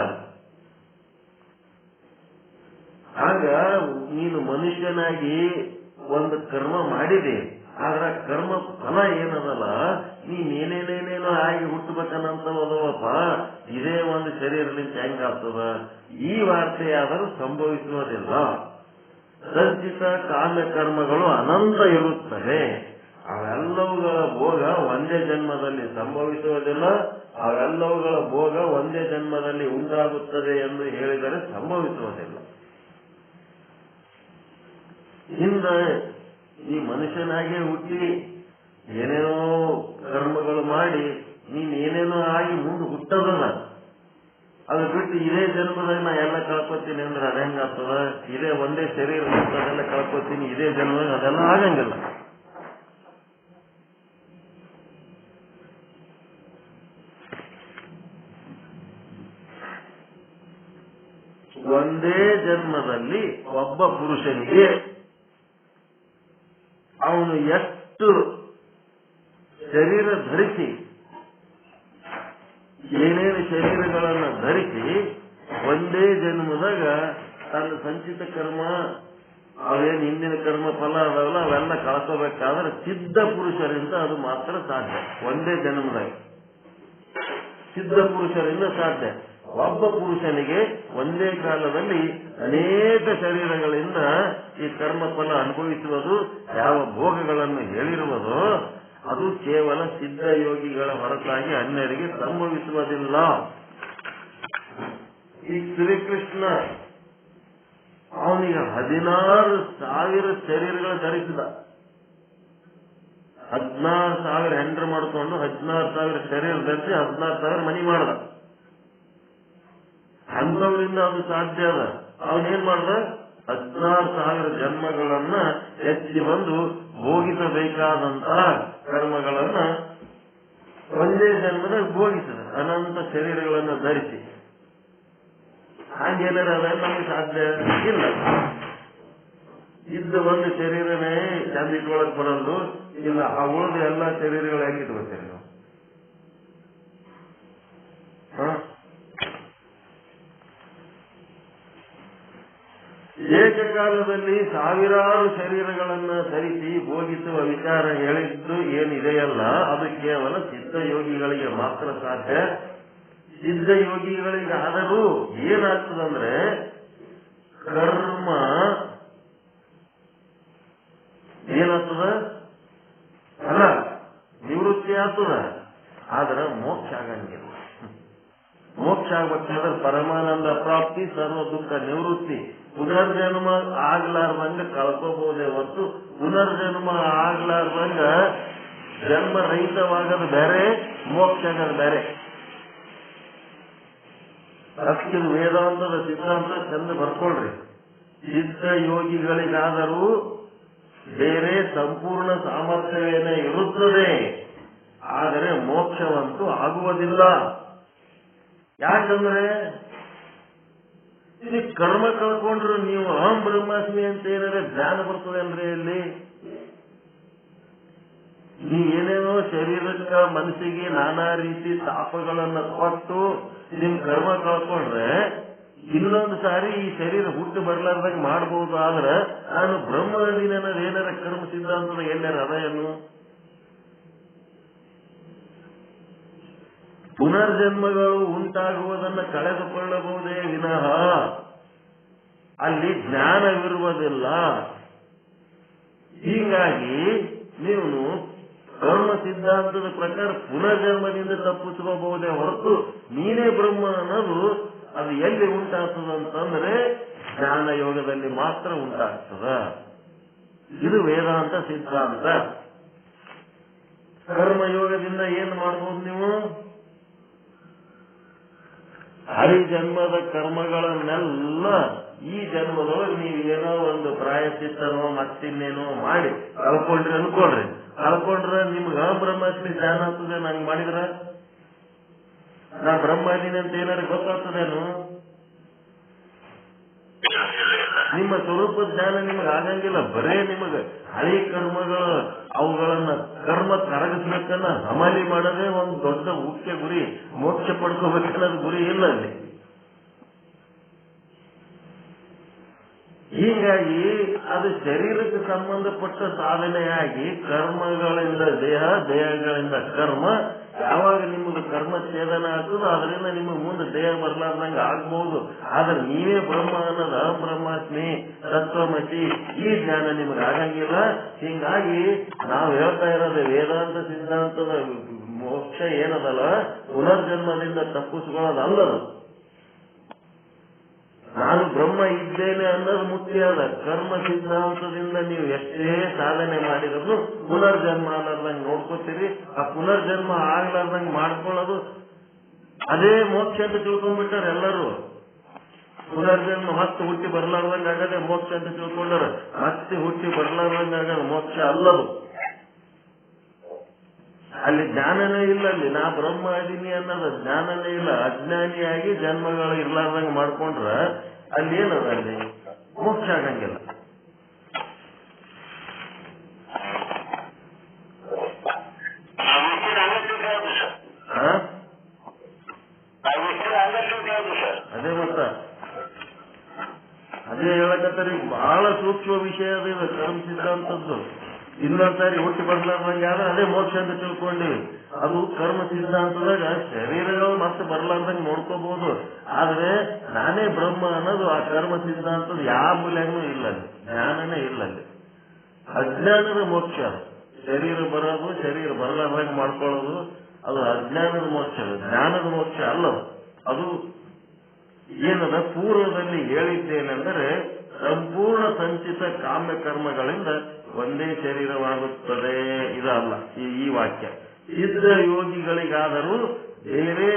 ಆಗ ನೀನು ಮನುಷ್ಯನಾಗಿ ಒಂದು ಕರ್ಮ ಮಾಡಿದೆ, ಆದ್ರ ಕರ್ಮ ಫಲ ಏನದಲ್ಲ, ನೀನೇನೇನೇನೇನೋ ಆಗಿ ಹುಟ್ಟಬೇಕನ್ನಂತವಪ್ಪ. ಇದೇ ಒಂದು ಶರೀರದಿಂದ ಹೆಂಗಾಗ್ತದ? ಈ ವಾರ್ತೆ ಆದರೂ ಸಂಭವಿಸುವುದಿಲ್ಲ. ಸಂಚಿತ ಕಾಮ್ಯ ಕರ್ಮಗಳು ಅನಂತ ಇರುತ್ತವೆ. ಅವೆಲ್ಲವುಗಳ ಭೋಗ ಒಂದೇ ಜನ್ಮದಲ್ಲಿ ಸಂಭವಿಸುವುದಿಲ್ಲ. ಅವೆಲ್ಲವುಗಳ ಭೋಗ ಒಂದೇ ಜನ್ಮದಲ್ಲಿ ಉಂಟಾಗುತ್ತದೆ ಎಂದು ಹೇಳಿದರೆ ಸಂಭವಿಸುವುದಿಲ್ಲ. ಹಿಂದೆ ಈ ಮನುಷ್ಯನಾಗೆ ಹುಟ್ಟಿ ಏನೇನೋ ಕರ್ಮಗಳು ಮಾಡಿ ನೀನ್ ಏನೇನೋ ಆಗಿ ಮುಂದೆ ಹುಟ್ಟೋದಲ್ಲ. ಅದು ಬಿಟ್ಟು ಇದೇ ಜನ್ಮದಾಗ ನಾ ಎಲ್ಲ ಕಳ್ಕೊತೀನಿ ಅಂದ್ರೆ ಅದ ಹೆಂಗಾಗ್ತದ? ಇದೇ ಒಂದೇ ಶರೀರ ಅದೆಲ್ಲ ಕಳ್ಕೊತೀನಿ ಇದೇ ಜನ್ಮದಾಗ, ಅದೆಲ್ಲ ಆಗಂಗಿಲ್ಲ. ಒಂದೇ ಜನ್ಮದಲ್ಲಿ ಒಬ್ಬ ಪುರುಷನಿಗೆ ಅವನು ಎಷ್ಟು ಶರೀರ ಧರಿಸಿ, ಏನೇನು ಶರೀರಗಳನ್ನು ಧರಿಸಿ ಒಂದೇ ಜನ್ಮದಾಗ ತನ್ನ ಸಂಚಿತ ಕರ್ಮ ಅವೇನು ಹಿಂದಿನ ಕರ್ಮ ಫಲ ಅದಾವಲ್ಲ ಅವೆಲ್ಲ ಕಳ್ಕೋಬೇಕಾದ್ರೆ ಸಿದ್ಧ ಪುರುಷರಿಂದ ಅದು ಮಾತ್ರ ಸಾಧ್ಯ. ಒಂದೇ ಜನ್ಮದಾಗ ಸಿದ್ಧ ಪುರುಷರಿಂದ ಸಾಧ್ಯ. ಒಬ್ಬ ಪುರುಷನಿಗೆ ಒಂದೇ ಕಾಲದಲ್ಲಿ ಅನೇಕ ಶರೀರಗಳಿಂದ ಈ ಕರ್ಮ ಫಲ ಅನುಭವಿಸುವುದು, ಯಾವ ಭೋಗಗಳನ್ನು ಹೇಳಿರುವುದು, ಅದು ಕೇವಲ ಸಿದ್ಧ ಯೋಗಿಗಳ ಹೊರತಾಗಿ ಅನ್ಯರಿಗೆ ಸಂಭವಿಸುವುದಿಲ್ಲ. ಈ ಶ್ರೀಕೃಷ್ಣ ಅವನಿಗೆ 16,000 ಶರೀರಗಳು ಧರಿಸಿದ. 16,000 ಹೆಂಡ್ರ ಮಾಡಿಕೊಂಡು 16,000 ಶರೀರ ಧರಿಸಿ 16,000 ಮನಿ ಮಾಡ್ದ. ಅಂಥವರಿಂದ ಅದು ಸಾಧ್ಯ ಅದ. ಅವನೇನ್ ಮಾಡ್ದ? 16,000 ಜನ್ಮಗಳನ್ನ ಎತ್ತಿ ಬಂದು ಭೋಗಿಸಬೇಕಾದಂತಹ ಕರ್ಮಗಳನ್ನ ಒಂದೇ ಜನ್ಮದಾಗ ಭೋಗಿಸಿದ, ಅನಂತ ಶರೀರಗಳನ್ನು ಧರಿಸಿ. ಹಾಗೇನಾರ ನಮಗೆ ಸಾಧ್ಯ ಇಲ್ಲ. ಇದ್ದ ಒಂದು ಶರೀರನೇ ಚಂದ ಇಟ್ಕೊಳಕ್ ಬರಲು ಇಲ್ಲ. ಆ ಉಳಿದ ಎಲ್ಲಾ ಶರೀರಗಳು ಹೆಂಗಿಟ್ಕೊತೀರಿ ನೀವು? ಏಕಕಾಲದಲ್ಲಿ ಸಾವಿರಾರು ಶರೀರಗಳನ್ನು ಧರಿಸಿ ಭೋಗಿಸುವ ವಿಚಾರ ಹೇಳಿದ್ದು ಏನಿದೆಯಲ್ಲ, ಅದು ಕೇವಲ ಸಿದ್ಧ ಯೋಗಿಗಳಿಗೆ ಮಾತ್ರ ಸಾಧ್ಯ. ಸಿದ್ಧ ಯೋಗಿಗಳಿಗಾದರೂ ಏನಾಗ್ತದಂದ್ರೆ ಕರ್ಮ ಏನಾಗ್ತದ ಅಲ್ಲ, ನಿವೃತ್ತಿ ಆಗ್ತದ. ಆದ್ರೆ ಮೋಕ್ಷ ಆಗಂಗಿಲ್ಲ. ಮೋಕ್ಷ ಆಗ್ಬೇಕಾದ್ರೆ ಪರಮಾನಂದ ಪ್ರಾಪ್ತಿ, ಸರ್ವ ದುಃಖ ನಿವೃತ್ತಿ. ಪುನರ್ಜನ್ಮ ಆಗ್ಲಾರ್ದಂಗ ಕಳ್ಕೋಬಹುದೇ ಹೊರತು ಪುನರ್ಜನ್ಮ ಆಗ್ಲಾರ್ದಂಗ ಜನ್ಮ ರಹಿತವಾಗದು ಬೇರೆ, ಮೋಕ್ಷ ಆಗೋದು ಬೇರೆ. ಅದಕ್ಕೆ ವೇದಾಂತದ ಸಿದ್ಧಾಂತ ಚಂದ ಬರ್ಕೊಳ್ರಿ. ಸಿದ್ಧ ಯೋಗಿಗಳಿಗಾದರೂ ಬೇರೆ ಸಂಪೂರ್ಣ ಸಾಮರ್ಥ್ಯವೇನೇ ಇರುತ್ತದೆ, ಆದರೆ ಮೋಕ್ಷವಂತೂ ಆಗುವುದಿಲ್ಲ. ಯಾಕಂದ್ರೆ ಇಲ್ಲಿ ಕರ್ಮ ಕಳ್ಕೊಂಡ್ರು ನೀವು ಅಹಂ ಬ್ರಹ್ಮಾಸ್ಮಿ ಅಂತ ಏನಾದ್ರೆ ಜ್ಞಾನ ಬರ್ತದೆ ಅಂದ್ರೆ ಇಲ್ಲಿ ನೀವೇನೇನೋ ಶರೀರಕ್ಕ ಮನಸ್ಸಿಗೆ ನಾನಾ ರೀತಿ ತಾಪಗಳನ್ನ ಕೊಟ್ಟು ನಿಮ್ ಕರ್ಮ ಕಳ್ಕೊಂಡ್ರೆ ಇನ್ನೊಂದು ಸಾರಿ ಈ ಶರೀರ ಹುಟ್ಟು ಬರ್ಲಾರ್ದಾಗ ಮಾಡಬಹುದು. ಆದ್ರೆ ನಾನು ಬ್ರಹ್ಮ ಅದೀನಿ ಅನ್ನೋದು ಏನಾರ ಕರ್ಮ ಸಿದ್ಧಾಂತದ ಎಲ್ಲಾರ ಅದ ಏನು? ಪುನರ್ಜನ್ಮಗಳು ಉಂಟಾಗುವುದನ್ನು ಕಳೆದುಕೊಳ್ಳಬಹುದೇ ವಿನಃ ಅಲ್ಲಿ ಜ್ಞಾನವಿರುವುದಿಲ್ಲ. ಹೀಗಾಗಿ ನೀವು ಕರ್ಮ ಸಿದ್ಧಾಂತದ ಪ್ರಕಾರ ಪುನರ್ಜನ್ಮದಿಂದ ತಪ್ಪಿಸ್ಕೋಬಹುದೇ ಹೊರತು ನೀನೇ ಬ್ರಹ್ಮ ಅನ್ನೋದು ಅದು ಎಲ್ಲಿ ಉಂಟಾಗ್ತದಂತಂದ್ರೆ ಜ್ಞಾನ ಯೋಗದಲ್ಲಿ ಮಾತ್ರ ಉಂಟಾಗ್ತದ. ಇದು ವೇದಾಂತ ಸಿದ್ಧಾಂತ. ಕರ್ಮಯೋಗದಿಂದ ಏನ್ ಮಾಡ್ಬೋದು ನೀವು? ಹರಿಜನ್ಮದ ಕರ್ಮಗಳನ್ನೆಲ್ಲ ಈ ಜನ್ಮದೊಳಗೆ ನೀವೇನೋ ಒಂದು ಪ್ರಾಯಶ್ಚಿತ್ತನೋ ಮತ್ತಿನ್ನೇನೋ ಮಾಡಿ ಕಳ್ಕೊಂಡ್ರಿ ಅನ್ಕೊಳ್ರಿ. ಕಳ್ಕೊಂಡ್ರೆ ನಿಮ್ಗೆ ಬ್ರಹ್ಮಾಸ್ಮಿ ಜ್ಞಾನ ಆಗ್ತದೆ. ನಂಗೆ ಮಾಡಿದ್ರ ನಾ ಬ್ರಹ್ಮ ಇದೀನಿ ಅಂತ ಏನಾರು ಗೊತ್ತಾಗ್ತದೇನು? ನಿಮ್ಮ ಸ್ವರೂಪ ಜ್ಞಾನ ನಿಮಗೆ ಆಗಂಗಿಲ್ಲ. ಬರೇ ನಿಮಗೆ ಹಳಿ ಕರ್ಮಗಳು ಅವುಗಳನ್ನ ಕರ್ಮ ಕರಗಿಸ್ಬೇಕನ್ನ ಹಮಾಲಿ ಮಾಡೋದೇ ಒಂದು ದೊಡ್ಡ ಮುಖ್ಯ ಗುರಿ. ಮೋಕ್ಷ ಪಡ್ಕೋಬೇಕನ್ನೋದು ಗುರಿ ಇಲ್ಲ ಅಲ್ಲಿ. ಹೀಗಾಗಿ ಅದು ಶರೀರಕ್ಕೆ ಸಂಬಂಧಪಟ್ಟ ಸಾಧನೆಯಾಗಿ ಕರ್ಮಗಳಿಂದ ದೇಹ, ದೇಹಗಳಿಂದ ಕರ್ಮ, ಯಾವಾಗ ನಿಮಗೆ ಕರ್ಮ ಛೇದನ ಆಗ್ತದೋ ಅದರಿಂದ ನಿಮಗೆ ಮುಂದೆ ದೇಹ ಬರ್ಲಾರ್ದಂಗೆ ಆಗ್ಬಹುದು. ಆದ್ರೆ ನೀವೇ ಬ್ರಹ್ಮ ಅನ್ನೋದು ಅಹಂ ಬ್ರಹ್ಮಾಸ್ಮಿ ತತ್ವಮಸಿ ಈ ಜ್ಞಾನ ನಿಮ್ಗೆ ಆಗಂಗಿಲ್ಲ. ಹೀಗಾಗಿ ನಾವು ಹೇಳ್ತಾ ಇರೋದು ವೇದಾಂತ ಸಿದ್ಧಾಂತದ ಮೋಕ್ಷ ಏನದಲ್ಲ, ಪುನರ್ಜನ್ಮದಿಂದ ತಪ್ಪಿಸ್ಕೊಳ್ಳೋದಲ್ಲದು. ನಾನು ಬ್ರಹ್ಮ ಇದ್ದೇನೆ ಅನ್ನೋದು ಮುಖ್ಯ ಅದ. ಕರ್ಮ ಸಿದ್ಧಾಂತದಿಂದ ನೀವು ಎಷ್ಟೇ ಸಾಧನೆ ಮಾಡಿದ್ರು ಪುನರ್ಜನ್ಮ ಆಗ್ಲಾರ್ದಂಗೆ ನೋಡ್ಕೋತೀರಿ. ಆ ಪುನರ್ಜನ್ಮ ಆಗ್ಲಾರ್ದಂಗೆ ಮಾಡ್ಕೊಳ್ಳೋದು ಅದೇ ಮೋಕ್ಷ ಅಂತ ತಿಳ್ಕೊಂಡ್ಬಿಟ್ಟಾರೆ ಎಲ್ಲರೂ. ಪುನರ್ಜನ್ಮ ಮತ್ತೆ ಹುಟ್ಟಿ ಬರ್ಲಾರ್ದಂಗೆ ಆಗದೆ ಮೋಕ್ಷ ಅಂತ ತಿಳ್ಕೊಂಡಾರ. ಮತ್ತೆ ಹುಟ್ಟಿ ಬರ್ಲಾರ್ದಂಗೆ ಆಗದ ಮೋಕ್ಷ ಅಲ್ಲದು. ಅಲ್ಲಿ ಜ್ಞಾನನೇ ಇಲ್ಲ. ಅಲ್ಲಿ ನಾ ಬ್ರಹ್ಮ ಅದೀನಿ ಅನ್ನೋದು ಜ್ಞಾನನೇ ಇಲ್ಲ. ಅಜ್ಞಾನಿಯಾಗಿ ಜನ್ಮಗಳು ಇರ್ಲಾರ್ದಂಗೆ ಮಾಡ್ಕೊಂಡ್ರ ಅಲ್ಲಿ ಏನದ? ಅಲ್ಲಿ ಮೋಕ್ಷ ಆಗಂಗಿಲ್ಲ. ಅದೇ ಮತ್ತ ಅದೇ ಹೇಳಕತ್ತಾರೆ. ಬಹಳ ಸೂಕ್ಷ್ಮ ವಿಷಯ ಅದು ಇದು ಕರ್ಮ ಸಿದ್ಧಾಂತದ್ದು. ಇನ್ನೊಂದ್ಸಾರಿ ಹುಟ್ಟಿ ಬರ್ಲಾರ್ದಂಗೆ ಆದ್ರೆ ಅದೇ ಮೋಕ್ಷ ಅಂತ ತಿಳ್ಕೊಂಡಿವಿ. ಅದು ಕರ್ಮ ಸಿದ್ಧಾಂತದಾಗ ಶರೀರಗಳು ಮತ್ತೆ ಬರ್ಲಾರ್ದಂಗೆ ನೋಡ್ಕೋಬಹುದು. ಆದ್ರೆ ನಾನೇ ಬ್ರಹ್ಮ ಅನ್ನೋದು ಆ ಕರ್ಮ ಸಿದ್ಧಾಂತದ ಯಾವ ಮೂಲೆಗೂ ಇಲ್ಲ. ಅಲ್ಲಿ ಜ್ಞಾನನೇ ಇಲ್ಲ. ಅಲ್ಲಿ ಅಜ್ಞಾನದ ಮೋಕ್ಷ. ಶರೀರ ಬರೋದು, ಶರೀರ ಬರ್ಲಾರ್ದಂಗೆ ಮಾಡ್ಕೊಳ್ಳೋದು ಅದು ಅಜ್ಞಾನದ ಮೋಕ್ಷ. ಜ್ಞಾನದ ಮೋಕ್ಷ ಅಲ್ಲ. ಅದು ಏನದ ಪೂರ್ವದಲ್ಲಿ ಹೇಳಿದ್ದೇನೆಂದರೆ ಸಂಪೂರ್ಣ ಸಂಚಿತ ಕಾಮ್ಯ ಕರ್ಮಗಳಿಂದ ಒಂದೇ ಶರೀರವಾಗುತ್ತದೆ. ಇದಲ್ಲ ಈ ವಾಕ್ಯ. ಸಿದ್ಧ ಯೋಗಿಗಳಿಗಾದರೂ ಬೇರೆ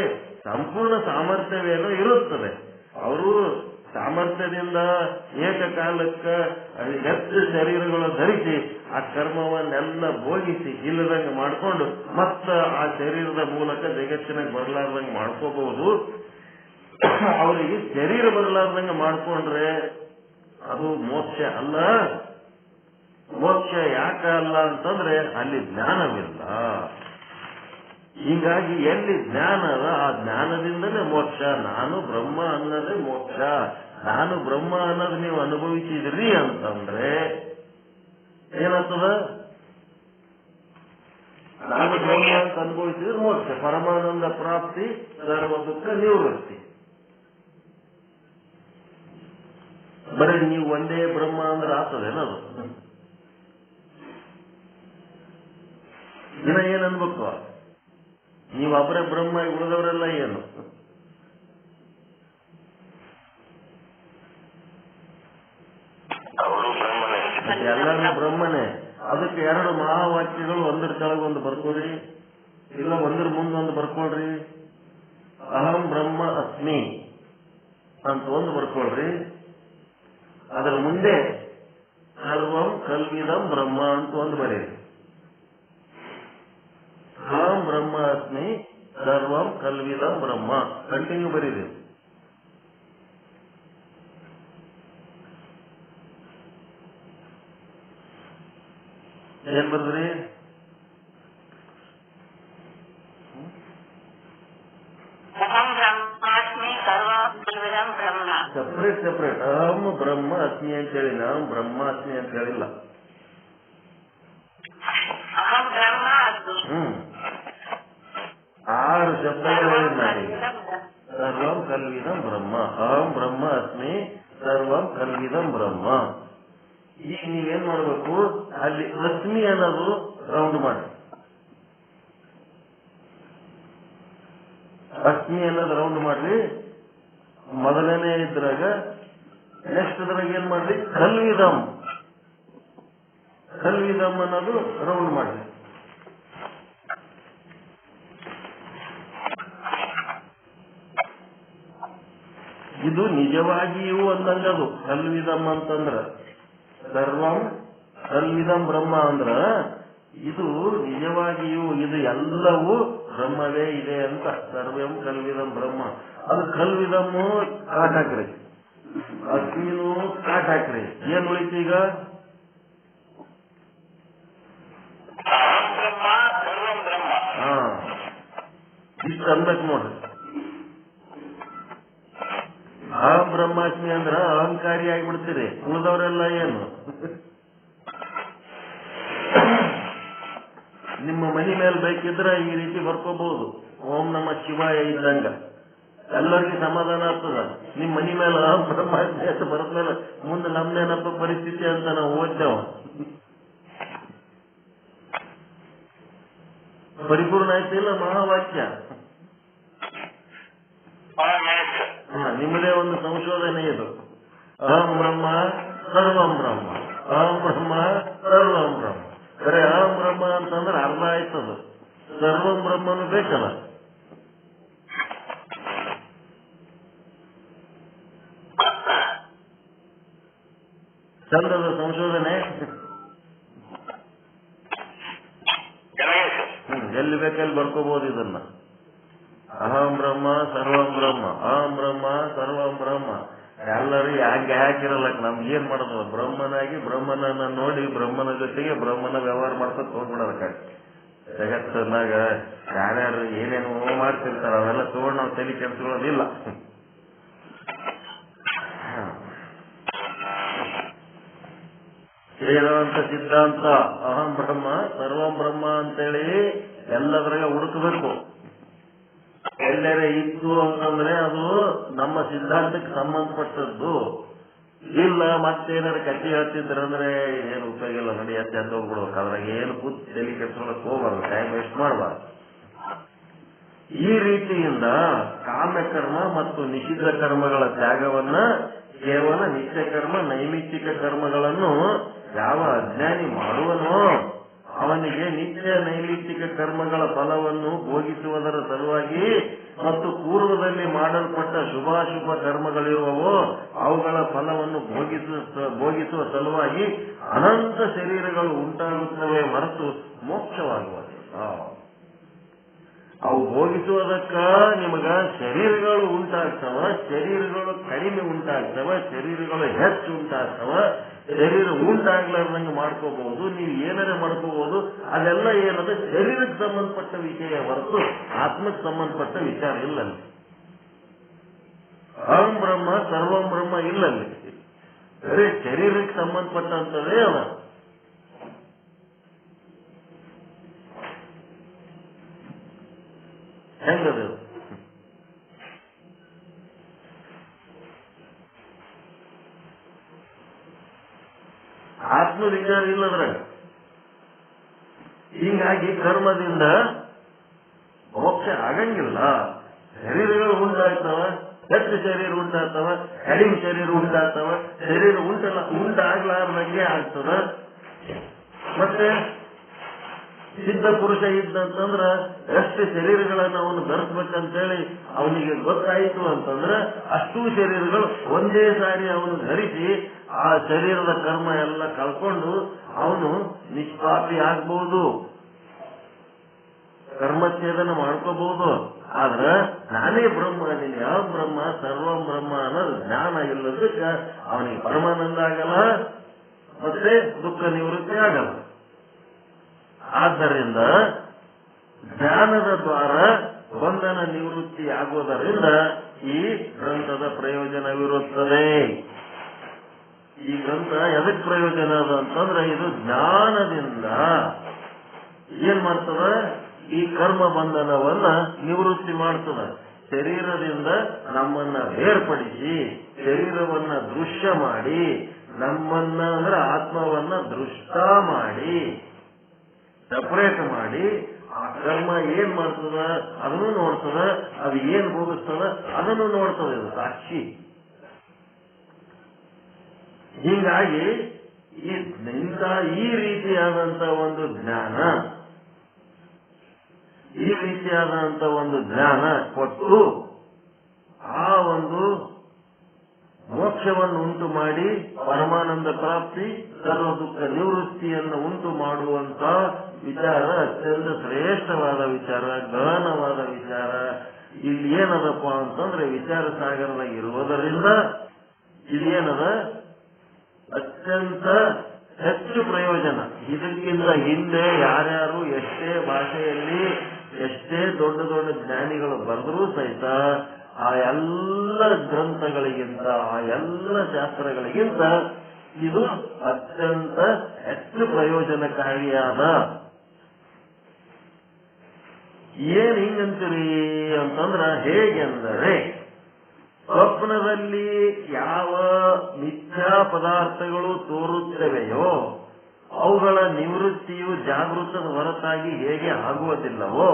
ಸಂಪೂರ್ಣ ಸಾಮರ್ಥ್ಯವೇನೋ ಇರುತ್ತದೆ. ಅವರು ಸಾಮರ್ಥ್ಯದಿಂದ ಏಕಕಾಲಕ್ಕ ಹೆಚ್ಚು ಶರೀರಗಳು ಧರಿಸಿ ಆ ಕರ್ಮವನ್ನೆಲ್ಲ ಭೋಗಿಸಿ ಇಲ್ಲದಂಗೆ ಮಾಡಿಕೊಂಡು ಮತ್ತ ಆ ಶರೀರದ ಮೂಲಕ ಜಗತ್ತಿನಾಗ ಬರ್ಲಾರ್ದಂಗೆ ಮಾಡ್ಕೋಬಹುದು. ಅವರಿಗೆ ಶರೀರ ಬರ್ಲಾರ್ದಂಗೆ ಮಾಡ್ಕೊಂಡ್ರೆ ಅದು ಮೋಕ್ಷ ಅಲ್ಲ. ಮೋಕ್ಷ ಯಾಕೆ ಅಲ್ಲ ಅಂತಂದ್ರೆ ಅಲ್ಲಿ ಜ್ಞಾನವಿಲ್ಲ. ಹೀಗಾಗಿ ಎಲ್ಲಿ ಜ್ಞಾನ ಅದ ಆ ಜ್ಞಾನದಿಂದಲೇ ಮೋಕ್ಷ. ನಾನು ಬ್ರಹ್ಮ ಅನ್ನೋದೇ ಮೋಕ್ಷ. ನಾನು ಬ್ರಹ್ಮ ಅನ್ನೋದು ನೀವು ಅನುಭವಿಸಿದ್ರಿ ಅಂತಂದ್ರೆ ಏನಾಗ್ತದ? ನಾನು ಬ್ರಹ್ಮ ಅಂತ ಅನುಭವಿಸಿದ್ರೆ ಮೋಕ್ಷ, ಪರಮಾನಂದ ಪ್ರಾಪ್ತಿ, ಸರ್ವ ದುಃಖ ನಿವೃತ್ತಿ. ಬರೀ ನೀವು ಒಂದೇ ಬ್ರಹ್ಮ ಅಂದ್ರೆ ಆಗ್ತದೇನದು? ಇನ್ನ ಏನ್ ಅನ್ಬೇಕು? ನೀವೊಬ್ಬರೇ ಬ್ರಹ್ಮ, ಉಳಿದವರೆಲ್ಲ ಏನು? ಎಲ್ಲರೂ ಬ್ರಹ್ಮನೇ. ಅದಕ್ಕೆ ಎರಡು ಮಹಾವಾಕ್ಯಗಳು ಒಂದರ ಕೆಳಗೊಂದು ಬರ್ಕೊಳ್ರಿ, ಇಲ್ಲ ಒಂದರ ಮುಂದೊಂದು ಬರ್ಕೊಳ್ರಿ. ಅಹಂ ಬ್ರಹ್ಮ ಅಸ್ಮಿ ಅಂತ ಒಂದು ಬರ್ಕೊಳ್ರಿ, ಅದರ ಮುಂದೆ ಸರ್ವಂ ಕಲ್ವಿದಂ ಬ್ರಹ್ಮ ಅಂತ ಒಂದು ಬರೀರಿ. ಅಹಂ ಬ್ರಹ್ಮ ಅಸ್ಮಿ ಸರ್ವಂ ಕಲ್ವಿದಂ ಬ್ರಹ್ಮ ಕಂಟಿನ್ಯೂ ಬರೀರಿ. ಏನ್ ಬರೆದ್ರಿ? ಸಪ್ರೇಟ್ ಸಪ್ರೇಟ್ ಅಹಂ ಬ್ರಹ್ಮ ಅಸ್ಮಿ ಅಂತ ಹೇಳಿ, ನಾವು ಬ್ರಹ್ಮಾಸ್ಮಿ ಅಂತ ಹೇಳಿಲ್ಲ. ಆರು ಶಬ್ದಗಳು ಮಾಡಿ ಸರ್ವಂ ಕಲ್ವಿದಂ ಬ್ರಹ್ಮ, ಅಹಂ ಬ್ರಹ್ಮ ಅಸ್ಮಿ ಸರ್ವಂ ಕಲ್ವಿದಂ ಬ್ರಹ್ಮ. ಈಗ ನೀವೇನ್ ಮಾಡ್ಬೇಕು, ಅಲ್ಲಿ ಅಸ್ಮಿ ಅನ್ನೋದು ರೌಂಡ್ ಮಾಡಿ, ಅಸ್ಮಿ ಅನ್ನೋದು ರೌಂಡ್ ಮಾಡ್ರಿ. ಮೊದಲನೇ ಇದ್ರಾಗ ನೆಕ್ಸ್ಟ್ ಇದ್ರಾಗ ಏನ್ ಮಾಡ್ರಿ, ಕಲ್ವಿದಂ ಕಲ್ವಿದಂ ಅನ್ನೋದು ರೌಂಡ್ ಮಾಡ್ರಿ. ಇದು ನಿಜವಾಗಿಯೂ ಅಂದಂಗದು ಕಲ್ವಿದಂ ಅಂತಂದ್ರ, ಸರ್ವಂ ಕಲ್ವಿದಂ ಬ್ರಹ್ಮ ಅಂದ್ರ ಇದು ನಿಜವಾಗಿಯೂ ಇದು ಎಲ್ಲವೂ ಬ್ರಹ್ಮವೇ ಇದೆ ಅಂತ. ಸರ್ವಂ ಕಲ್ವಿದಂ ಬ್ರಹ್ಮ, ಅದು ಕಲ್ವಿದಮ್ಮು ಕಾಟ್ ಹಾಕ್ರಿ, ಅಸ್ಮಿನೂ ಕಾಟ್ ಹಾಕ್ರಿ. ಏನ್ ಉಳಿತು ಈಗ? ಹಾ, ಇಷ್ಟು ಅನ್ಬೇಕು ನೋಡ್ರಿ. ಅಹಂ ಬ್ರಹ್ಮಾಸ್ಮಿ ಅಂದ್ರ ಅಹಂಕಾರಿ ಆಗಿಬಿಡ್ತೀರಿ, ಉಳಿದವರೆಲ್ಲ ಏನು? ನಿಮ್ಮ ಮನಿ ಮೇಲೆ ಬೇಕಿದ್ರೆ ಈ ರೀತಿ ಬರ್ಕೋಬಹುದು, ಓಂ ನಮ ಶಿವಾಯ ಇದ್ದಂಗ ಎಲ್ಲರಿಗೂ ಸಮಾಧಾನ ಆಗ್ತದ. ನಿಮ್ ಮನಿ ಮೇಲೆ ಅಹಂ ಬ್ರಹ್ಮಾಸ್ಮಿ ಅಂತ ಬರದ್ಮೇಲೆ ಮುಂದೆ ನಮ್ದೇನಪ್ಪ ಪರಿಸ್ಥಿತಿ ಅಂತ ನಾವು ಓದ್ತೇವ. ಪರಿಪೂರ್ಣ ಆಯ್ತಿಲ್ಲ ಮಹಾವಾಕ್ಯ. ನಿಮ್ಮದೇ ಒಂದು ಸಂಶೋಧನೆ ಇದು. ಅಹಂ ಬ್ರಹ್ಮ ಸರ್ವಂ ಬ್ರಹ್ಮ, ಅಹಂ ಬ್ರಹ್ಮ ಸರ್ವಂ ಬ್ರಹ್ಮ. ಬರೀ ಅಹಂ ಬ್ರಹ್ಮ ಅಂತಂದ್ರೆ ಅರ್ಧ ಆಯ್ತದ, ಸರ್ವಂ ಬ್ರಹ್ಮನು ಬೇಕಲ್ಲ. ಚಂದದ ಸಂಶೋಧನೆ. ಎಲ್ಲಿ ಬೇಕಲ್ಲಿ ಬರ್ಕೋಬಹುದು ಇದನ್ನ. ಅಹಂ ಬ್ರಹ್ಮ ಸರ್ವಂ ಬ್ರಹ್ಮ, ಅಹಂ ಬ್ರಹ್ಮ ಸರ್ವಂ ಬ್ರಹ್ಮ. ಎಲ್ಲರೂ ಹಂಗೆ ಹಾಕಿರಲ್ಲ, ನಮ್ಗೆ ಏನ್ ಮಾಡೋದು, ಬ್ರಹ್ಮನಾಗಿ ಬ್ರಹ್ಮನನ್ನ ನೋಡಿ ಬ್ರಹ್ಮನ ಜೊತೆಗೆ ಬ್ರಹ್ಮನ ವ್ಯವಹಾರ ಮಾಡ್ಕೊತ ಹೋಗ್ಬಿಡೋದಕ್ಕೆ. ಜಗತ್ತನ್ನಾಗ ಯಾರ್ಯಾರು ಏನೇನು ಮಾಡ್ತಿರ್ತಾರ ಅವೆಲ್ಲ ತಗೊಂಡು ನಾವು ತಲೆ ಕೆಡಿಸ್ಕೊಳ್ಳೋದಿಲ್ಲ. ಹೇಳುವಂತ ಸಿದ್ಧಾಂತ ಅಹಂ ಬ್ರಹ್ಮ ಸರ್ವಂ ಬ್ರಹ್ಮ ಅಂತೇಳಿ ಎಲ್ಲದ್ರಾಗ ಹುಡುಕಬೇಕು. ಎಲ್ಲರೇ ಇತ್ತು ಅಂತಂದ್ರೆ ಅದು ನಮ್ಮ ಸಿದ್ಧಾಂತಕ್ಕೆ ಸಂಬಂಧಪಟ್ಟದ್ದು. ಇಲ್ಲ ಮತ್ತೇನಾರು ಕಥೆ ಹೇಳ್ತಿದ್ರಂದ್ರೆ ಏನು ಉಪಯೋಗ ಇಲ್ಲ, ನಡಿ ಅಂತ ಹೋಗ್ಬಿಡ್ಬೇಕು. ಅದ್ರಾಗ ಏನು ಕೂತ್ ತಲೆ ಕೆಡ್ಸ್ಕೊಳಕ್ ಹೋಗ್ಬಾರ್ದು, ಟೈಮ್ ವೇಸ್ಟ್ ಮಾಡಬಾರ್ದು. ಈ ರೀತಿಯಿಂದ ಕಾಮ್ಯಕರ್ಮ ಮತ್ತು ನಿಷಿದ್ಧ ಕರ್ಮಗಳ ತ್ಯಾಗವನ್ನ, ಕೇವಲ ನಿತ್ಯ ಕರ್ಮ ನೈಮಿತ್ತಿಕ ಕರ್ಮಗಳನ್ನು ಯಾವ ಅಜ್ಞಾನಿ ಮಾಡುವನೋ ಅವನಿಗೆ ನಿತ್ಯ ನೈಮಿತ್ತಿಕ ಕರ್ಮಗಳ ಫಲವನ್ನು ಭೋಗಿಸುವುದರ ಸಲುವಾಗಿ ಮತ್ತು ಪೂರ್ವದಲ್ಲಿ ಮಾಡಲ್ಪಟ್ಟ ಶುಭಾಶುಭ ಕರ್ಮಗಳಿರುವವೋ ಅವುಗಳ ಫಲವನ್ನು ಭೋಗಿಸುವ ಸಲುವಾಗಿ ಅನಂತ ಶರೀರಗಳು ಉಂಟಾಗುತ್ತವೆ ಹೊರತು ಮೋಕ್ಷವಾಗುವುದಿಲ್ಲ. ಅವು ಭೋಗಿಸುವುದಕ್ಕ ನಿಮಗ ಶರೀರಗಳು ಉಂಟಾಗ್ತವ, ಶರೀರಗಳು ಕಡಿಮೆ ಉಂಟಾಗ್ತವ, ಶರೀರಗಳು ಹೆಚ್ಚು ಉಂಟಾಗ್ತವ. ಶರೀರ ಉಂಟಾಗ್ಲಾರ್ದಂಗೆ ಮಾಡ್ಕೋಬಹುದು, ನೀವು ಏನಾರೇ ಮಾಡ್ಕೋಬಹುದು. ಅದೆಲ್ಲ ಏನದ ಶರೀರಕ್ಕೆ ಸಂಬಂಧಪಟ್ಟ ವಿಷಯ ಹೊರತು ಆತ್ಮಕ್ಕೆ ಸಂಬಂಧಪಟ್ಟ ವಿಚಾರ ಇಲ್ಲಲ್ಲಿ. ಅಹಂ ಬ್ರಹ್ಮ ಸರ್ವಂ ಬ್ರಹ್ಮ ಇಲ್ಲಲ್ಲಿ, ಬರೀ ಶರೀರಕ್ಕೆ ಸಂಬಂಧಪಟ್ಟಂತವೇ ಅವ. ಹೆಂಗದು? ಆತ್ಮ ವಿಚಾರ ಇಲ್ಲದ್ರಾಗ. ಹೀಗಾಗಿ ಕರ್ಮದಿಂದ ಮೋಕ್ಷ ಆಗಂಗಿಲ್ಲ. ಶರೀರಗಳು ಉಂಟಾಗ್ತವ, ಹೆಚ್ಚು ಶರೀರ ಉಂಟಾಗ್ತವ, ಕಡಿಮೆ ಶರೀರ ಉಂಟಾಗ್ತವ. ಶರೀರ ಉಂಟಾಗ್ಲಾರ್ದಂಗೆ ಆಗ್ತದ. ಮತ್ತೆ ಸಿದ್ಧ ಪುರುಷ ಇದ್ದಂತಂದ್ರ ಎಷ್ಟು ಶರೀರಗಳನ್ನ ಅವನು ಧರಿಸ್ಬೇಕಂತೇಳಿ ಅವನಿಗೆ ಗೊತ್ತಾಯಿತು ಅಂತಂದ್ರೆ ಅಷ್ಟೂ ಶರೀರಗಳು ಒಂದೇ ಸಾರಿ ಅವನು ಧರಿಸಿ ಆ ಶರೀರದ ಕರ್ಮ ಎಲ್ಲ ಕಳ್ಕೊಂಡು ಅವನು ನಿಷ್ಪಾಪಿ ಆಗ್ಬಹುದು, ಕರ್ಮಚ್ಛೇದನ ಮಾಡ್ಕೋಬಹುದು. ಆದ್ರ ನಾನೇ ಬ್ರಹ್ಮ, ನೀನು ಯಾವ ಬ್ರಹ್ಮ, ಸರ್ವಂ ಬ್ರಹ್ಮ ಅನ್ನೋದು ಜ್ಞಾನ ಇಲ್ಲದಕ್ಕೆ ಅವನಿಗೆ ಪರಮಾನಂದ ಆಗಲ್ಲ, ಮತ್ತೆ ದುಃಖ ನಿವೃತ್ತಿ ಆಗಲ್ಲ. ಆದ್ದರಿಂದ ಜ್ಞಾನದ ದ್ವಾರ ಬಂಧನ ನಿವೃತ್ತಿ ಆಗುವುದರಿಂದ ಈ ಗ್ರಂಥದ ಪ್ರಯೋಜನವಿರುತ್ತದೆ. ಈ ಗ್ರಂಥ ಎದಕ್ಕೆ ಪ್ರಯೋಜನ ಅದ ಅಂತಂದ್ರೆ ಇದು ಜ್ಞಾನದಿಂದ ಏನ್ ಮಾಡ್ತದ, ಈ ಕರ್ಮ ಬಂಧನವನ್ನ ನಿವೃತ್ತಿ ಮಾಡ್ತದ. ಶರೀರದಿಂದ ನಮ್ಮನ್ನ ಬೇರ್ಪಡಿಸಿ ಶರೀರವನ್ನ ದೃಶ್ಯ ಮಾಡಿ, ನಮ್ಮನ್ನ ಅಂದ್ರೆ ಆತ್ಮವನ್ನ ದೃಷ್ಟ ಮಾಡಿ, ಸಪರೇಟ್ ಮಾಡಿ, ಆ ಕರ್ಮ ಏನ್ ಮಾಡ್ತದ ಅದನ್ನು ನೋಡ್ತದ, ಅದು ಏನ್ ಭೋಗಿಸ್ತದ ಅದನ್ನು ನೋಡ್ತದ. ಇದು ಸಾಕ್ಷಿ. ಹೀಗಾಗಿ ಈ ರೀತಿಯಾದಂತ ಒಂದು ಜ್ಞಾನ, ಈ ರೀತಿಯಾದಂತ ಒಂದು ಜ್ಞಾನ ಕೊಟ್ಟು ಆ ಒಂದು ಮೋಕ್ಷವನ್ನು ಉಂಟು ಮಾಡಿ ಪರಮಾನಂದ ಪ್ರಾಪ್ತಿ, ಸರ್ವ ದುಃಖ ನಿವೃತ್ತಿಯನ್ನು ಉಂಟು ಮಾಡುವಂತ ವಿಚಾರ ಅತ್ಯಂತ ಶ್ರೇಷ್ಠವಾದ ವಿಚಾರ, ಗಹನವಾದ ವಿಚಾರ. ಇಲ್ಲಿ ಏನದಪ್ಪ ಅಂತಂದ್ರೆ ವಿಚಾರ ಸಾಗರದಾಗ ಇರುವುದರಿಂದ ಇದೇನದ ಅತ್ಯಂತ ಹೆಚ್ಚು ಪ್ರಯೋಜನ. ಇದಕ್ಕಿಂತ ಹಿಂದೆ ಯಾರ್ಯಾರು ಎಷ್ಟೇ ಭಾಷೆಯಲ್ಲಿ ಎಷ್ಟೇ ದೊಡ್ಡ ದೊಡ್ಡ ಜ್ಞಾನಿಗಳು ಬರೆದರೂ ಸಹಿತ ಆ ಎಲ್ಲ ಗ್ರಂಥಗಳಿಗಿಂತ, ಆ ಎಲ್ಲ ಶಾಸ್ತ್ರಗಳಿಗಿಂತ ಇದು ಅತ್ಯಂತ ಹೆಚ್ಚು ಪ್ರಯೋಜನಕಾರಿಯಾದ. ಏನ್ ಹಿಂಗಂತೀರಿ ಅಂತಂದ್ರ, ಹೇಗೆಂದರೆ ಸ್ವಪ್ನದಲ್ಲಿ ಯಾವ ಮಿಥ್ಯಾ ಪದಾರ್ಥಗಳು ತೋರುತ್ತವೆಯೋ ಅವುಗಳ ನಿವೃತ್ತಿಯು ಜಾಗೃತದ ಹೊರತಾಗಿ ಹೇಗೆ ಆಗುವುದಿಲ್ಲವೋ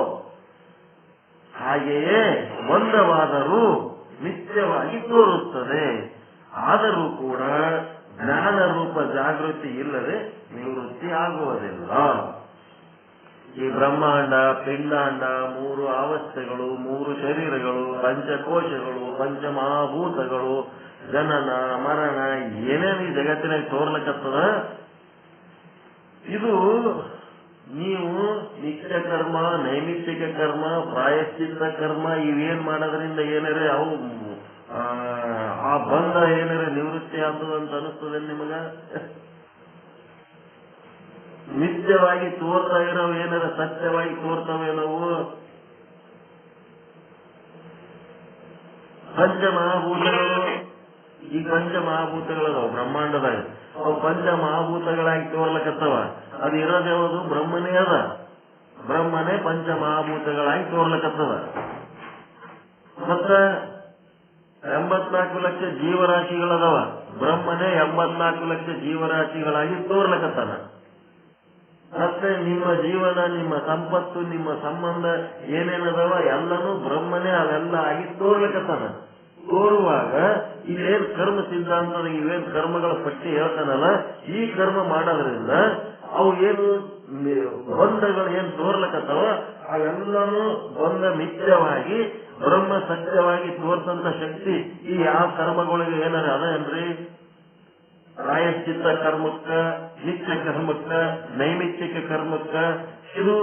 ಹಾಗೆಯೇ ಒಂದವಾದರೂ ಮಿಥ್ಯವಾಗಿ ತೋರುತ್ತದೆ. ಆದರೂ ಕೂಡ ಜ್ಞಾನ ರೂಪ ಜಾಗೃತಿ ಇಲ್ಲದೆ ನಿವೃತ್ತಿ ಆಗುವುದಿಲ್ಲ. ಈ ಬ್ರಹ್ಮಾಂಡ, ಪಿಂಡಾಂಡ, 3 ಅವಸ್ಥೆಗಳು, 3 ಶರೀರಗಳು, ಪಂಚಕೋಶಗಳು, ಪಂಚಮಹಾಭೂತಗಳು, ಜನನ ಮರಣ ಏನೇನು ಈ ಜಗತ್ತಿನಾಗ ತೋರ್ಲಕತ್ತದ, ಇದು ನೀವು ನಿತ್ಯ ಕರ್ಮ, ನೈಮಿತ್ತಿಕ ಕರ್ಮ, ಪ್ರಾಯಶ್ಚಿತ್ತ ಕರ್ಮ ಇವೇನ್ ಮಾಡೋದ್ರಿಂದ ಏನಾರೆ ಅವು ಆ ಬಂಧ ಏನಾರೆ ನಿವೃತ್ತಿ ಆಗ್ತದಂತ ಅನಿಸ್ತದೆ ನಿಮಗ? ನಿತ್ಯವಾಗಿ ತೋರ್ತಾ ಇರೋ ಏನಾರ ಸತ್ಯವಾಗಿ ತೋರ್ತವೆ ನಾವು? ಪಂಚಮಹಾಭೂತಗಳು, ಈ ಪಂಚಮಹಾಭೂತಗಳದಾವ ಬ್ರಹ್ಮಾಂಡದಾಗ, ಅವು ಪಂಚಮಹಾಭೂತಗಳಾಗಿ ತೋರ್ಲಕತ್ತವ. ಅದು ಇರೋದು ಯಾವುದು? ಬ್ರಹ್ಮನೇ ಅದ. ಬ್ರಹ್ಮನೇ ಪಂಚಮಹಾಭೂತಗಳಾಗಿ ತೋರ್ಲಕತ್ತದ. ಮತ್ತ 84 ಲಕ್ಷ ಜೀವರಾಶಿಗಳದಾವ. ಬ್ರಹ್ಮನೇ 84 ಲಕ್ಷ ಜೀವರಾಶಿಗಳಾಗಿ ತೋರ್ಲಕತ್ತಾನ. ಮತ್ತೆ ನಿಮ್ಮ ಜೀವನ, ನಿಮ್ಮ ಸಂಪತ್ತು, ನಿಮ್ಮ ಸಂಬಂಧ ಏನೇನದವ ಎಲ್ಲನೂ ಬ್ರಹ್ಮನೇ ಅವೆಲ್ಲ ಆಗಿ ತೋರ್ಲಕತ್ತಾನ. ತೋರುವಾಗ ಇವೇನ್ ಕರ್ಮ ಸಿದ್ಧಾಂತದ ಇವೇನ್ ಕರ್ಮಗಳ ಪಟ್ಟಿ ಹೇಳ್ತಾನಲ್ಲ, ಈ ಕರ್ಮ ಮಾಡೋದ್ರಿಂದ ಅವು ಏನು ಬಂಧಗಳು ಏನ್ ತೋರ್ಲಕತ್ತವ ಅವೆಲ್ಲನೂ ಬಂಧ ಮಿಥ್ಯವಾಗಿ ಬ್ರಹ್ಮ ಸತ್ಯವಾಗಿ ತೋರ್ತಂತ ಶಕ್ತಿ ಈ ಯಾವ ಕರ್ಮಗಳಿಗೆ ಏನಾರ ಅದ ಏನ್ರಿ? ಪ್ರಾಯಶ್ಚಿತ್ತ ಕರ್ಮಕ್ಕ, ನಿತ್ಯ ಕರ್ಮಕ್ಕ, ನೈಮಿತ್ತಿಕ ಕರ್ಮಕ್ಕ ಇದು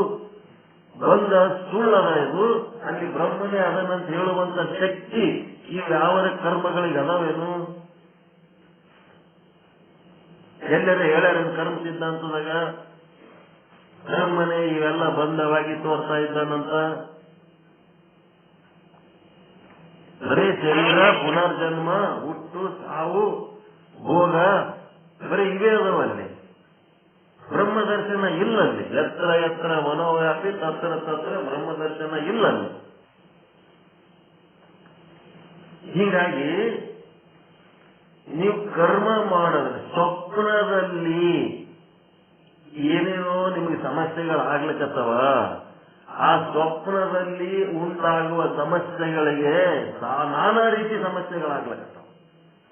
ಬಂದ ಸುಳ್ಳದ. ಇದು ಅಲ್ಲಿ ಬ್ರಹ್ಮನೇ ಅದನ್ನಂತ ಹೇಳುವಂತ ಶಕ್ತಿ ಈ ಯಾವ ಕರ್ಮಗಳಿಗೆ ಅದಾವೇನು? ಎಲ್ಲರ ಹೇಳ್ಯಾರ ಕರ್ಮ ಸಿದ್ಧಾಂತದಾಗ ಬ್ರಹ್ಮನೇ ಇವೆಲ್ಲ ಬಂಧವಾಗಿ ತೋರ್ತಾ ಇದ್ದಾನಂತ. ಬರೀ ಶರೀರ, ಪುನರ್ಜನ್ಮ, ಹುಟ್ಟು, ಸಾವು, ಭೋಗ ಬರೀ ಇವೇ ಅದಾವಲ್ಲಿ. ಬ್ರಹ್ಮ ದರ್ಶನ ಇಲ್ಲಲ್ಲಿ. ಎತ್ತರ ಎತ್ತರ ಮನೋವ್ಯಾಪಿ ತತ್ರ ತತ್ರ ಬ್ರಹ್ಮ ದರ್ಶನ ಇಲ್ಲಲ್ಲಿ. ಹೀಗಾಗಿ ನೀವು ಕರ್ಮ ಮಾಡಿದ್ರೆ ಸ್ವಪ್ನದಲ್ಲಿ ಏನೇನೋ ನಿಮಗೆ ಸಮಸ್ಯೆಗಳಾಗ್ಲಿಕ್ಕತ್ತವ, ಆ ಸ್ವಪ್ನದಲ್ಲಿ ಉಂಟಾಗುವ ಸಮಸ್ಯೆಗಳಿಗೆ ನಾನಾ ರೀತಿ ಸಮಸ್ಯೆಗಳಾಗ್ಲಿಕ್ಕತ್ತವ.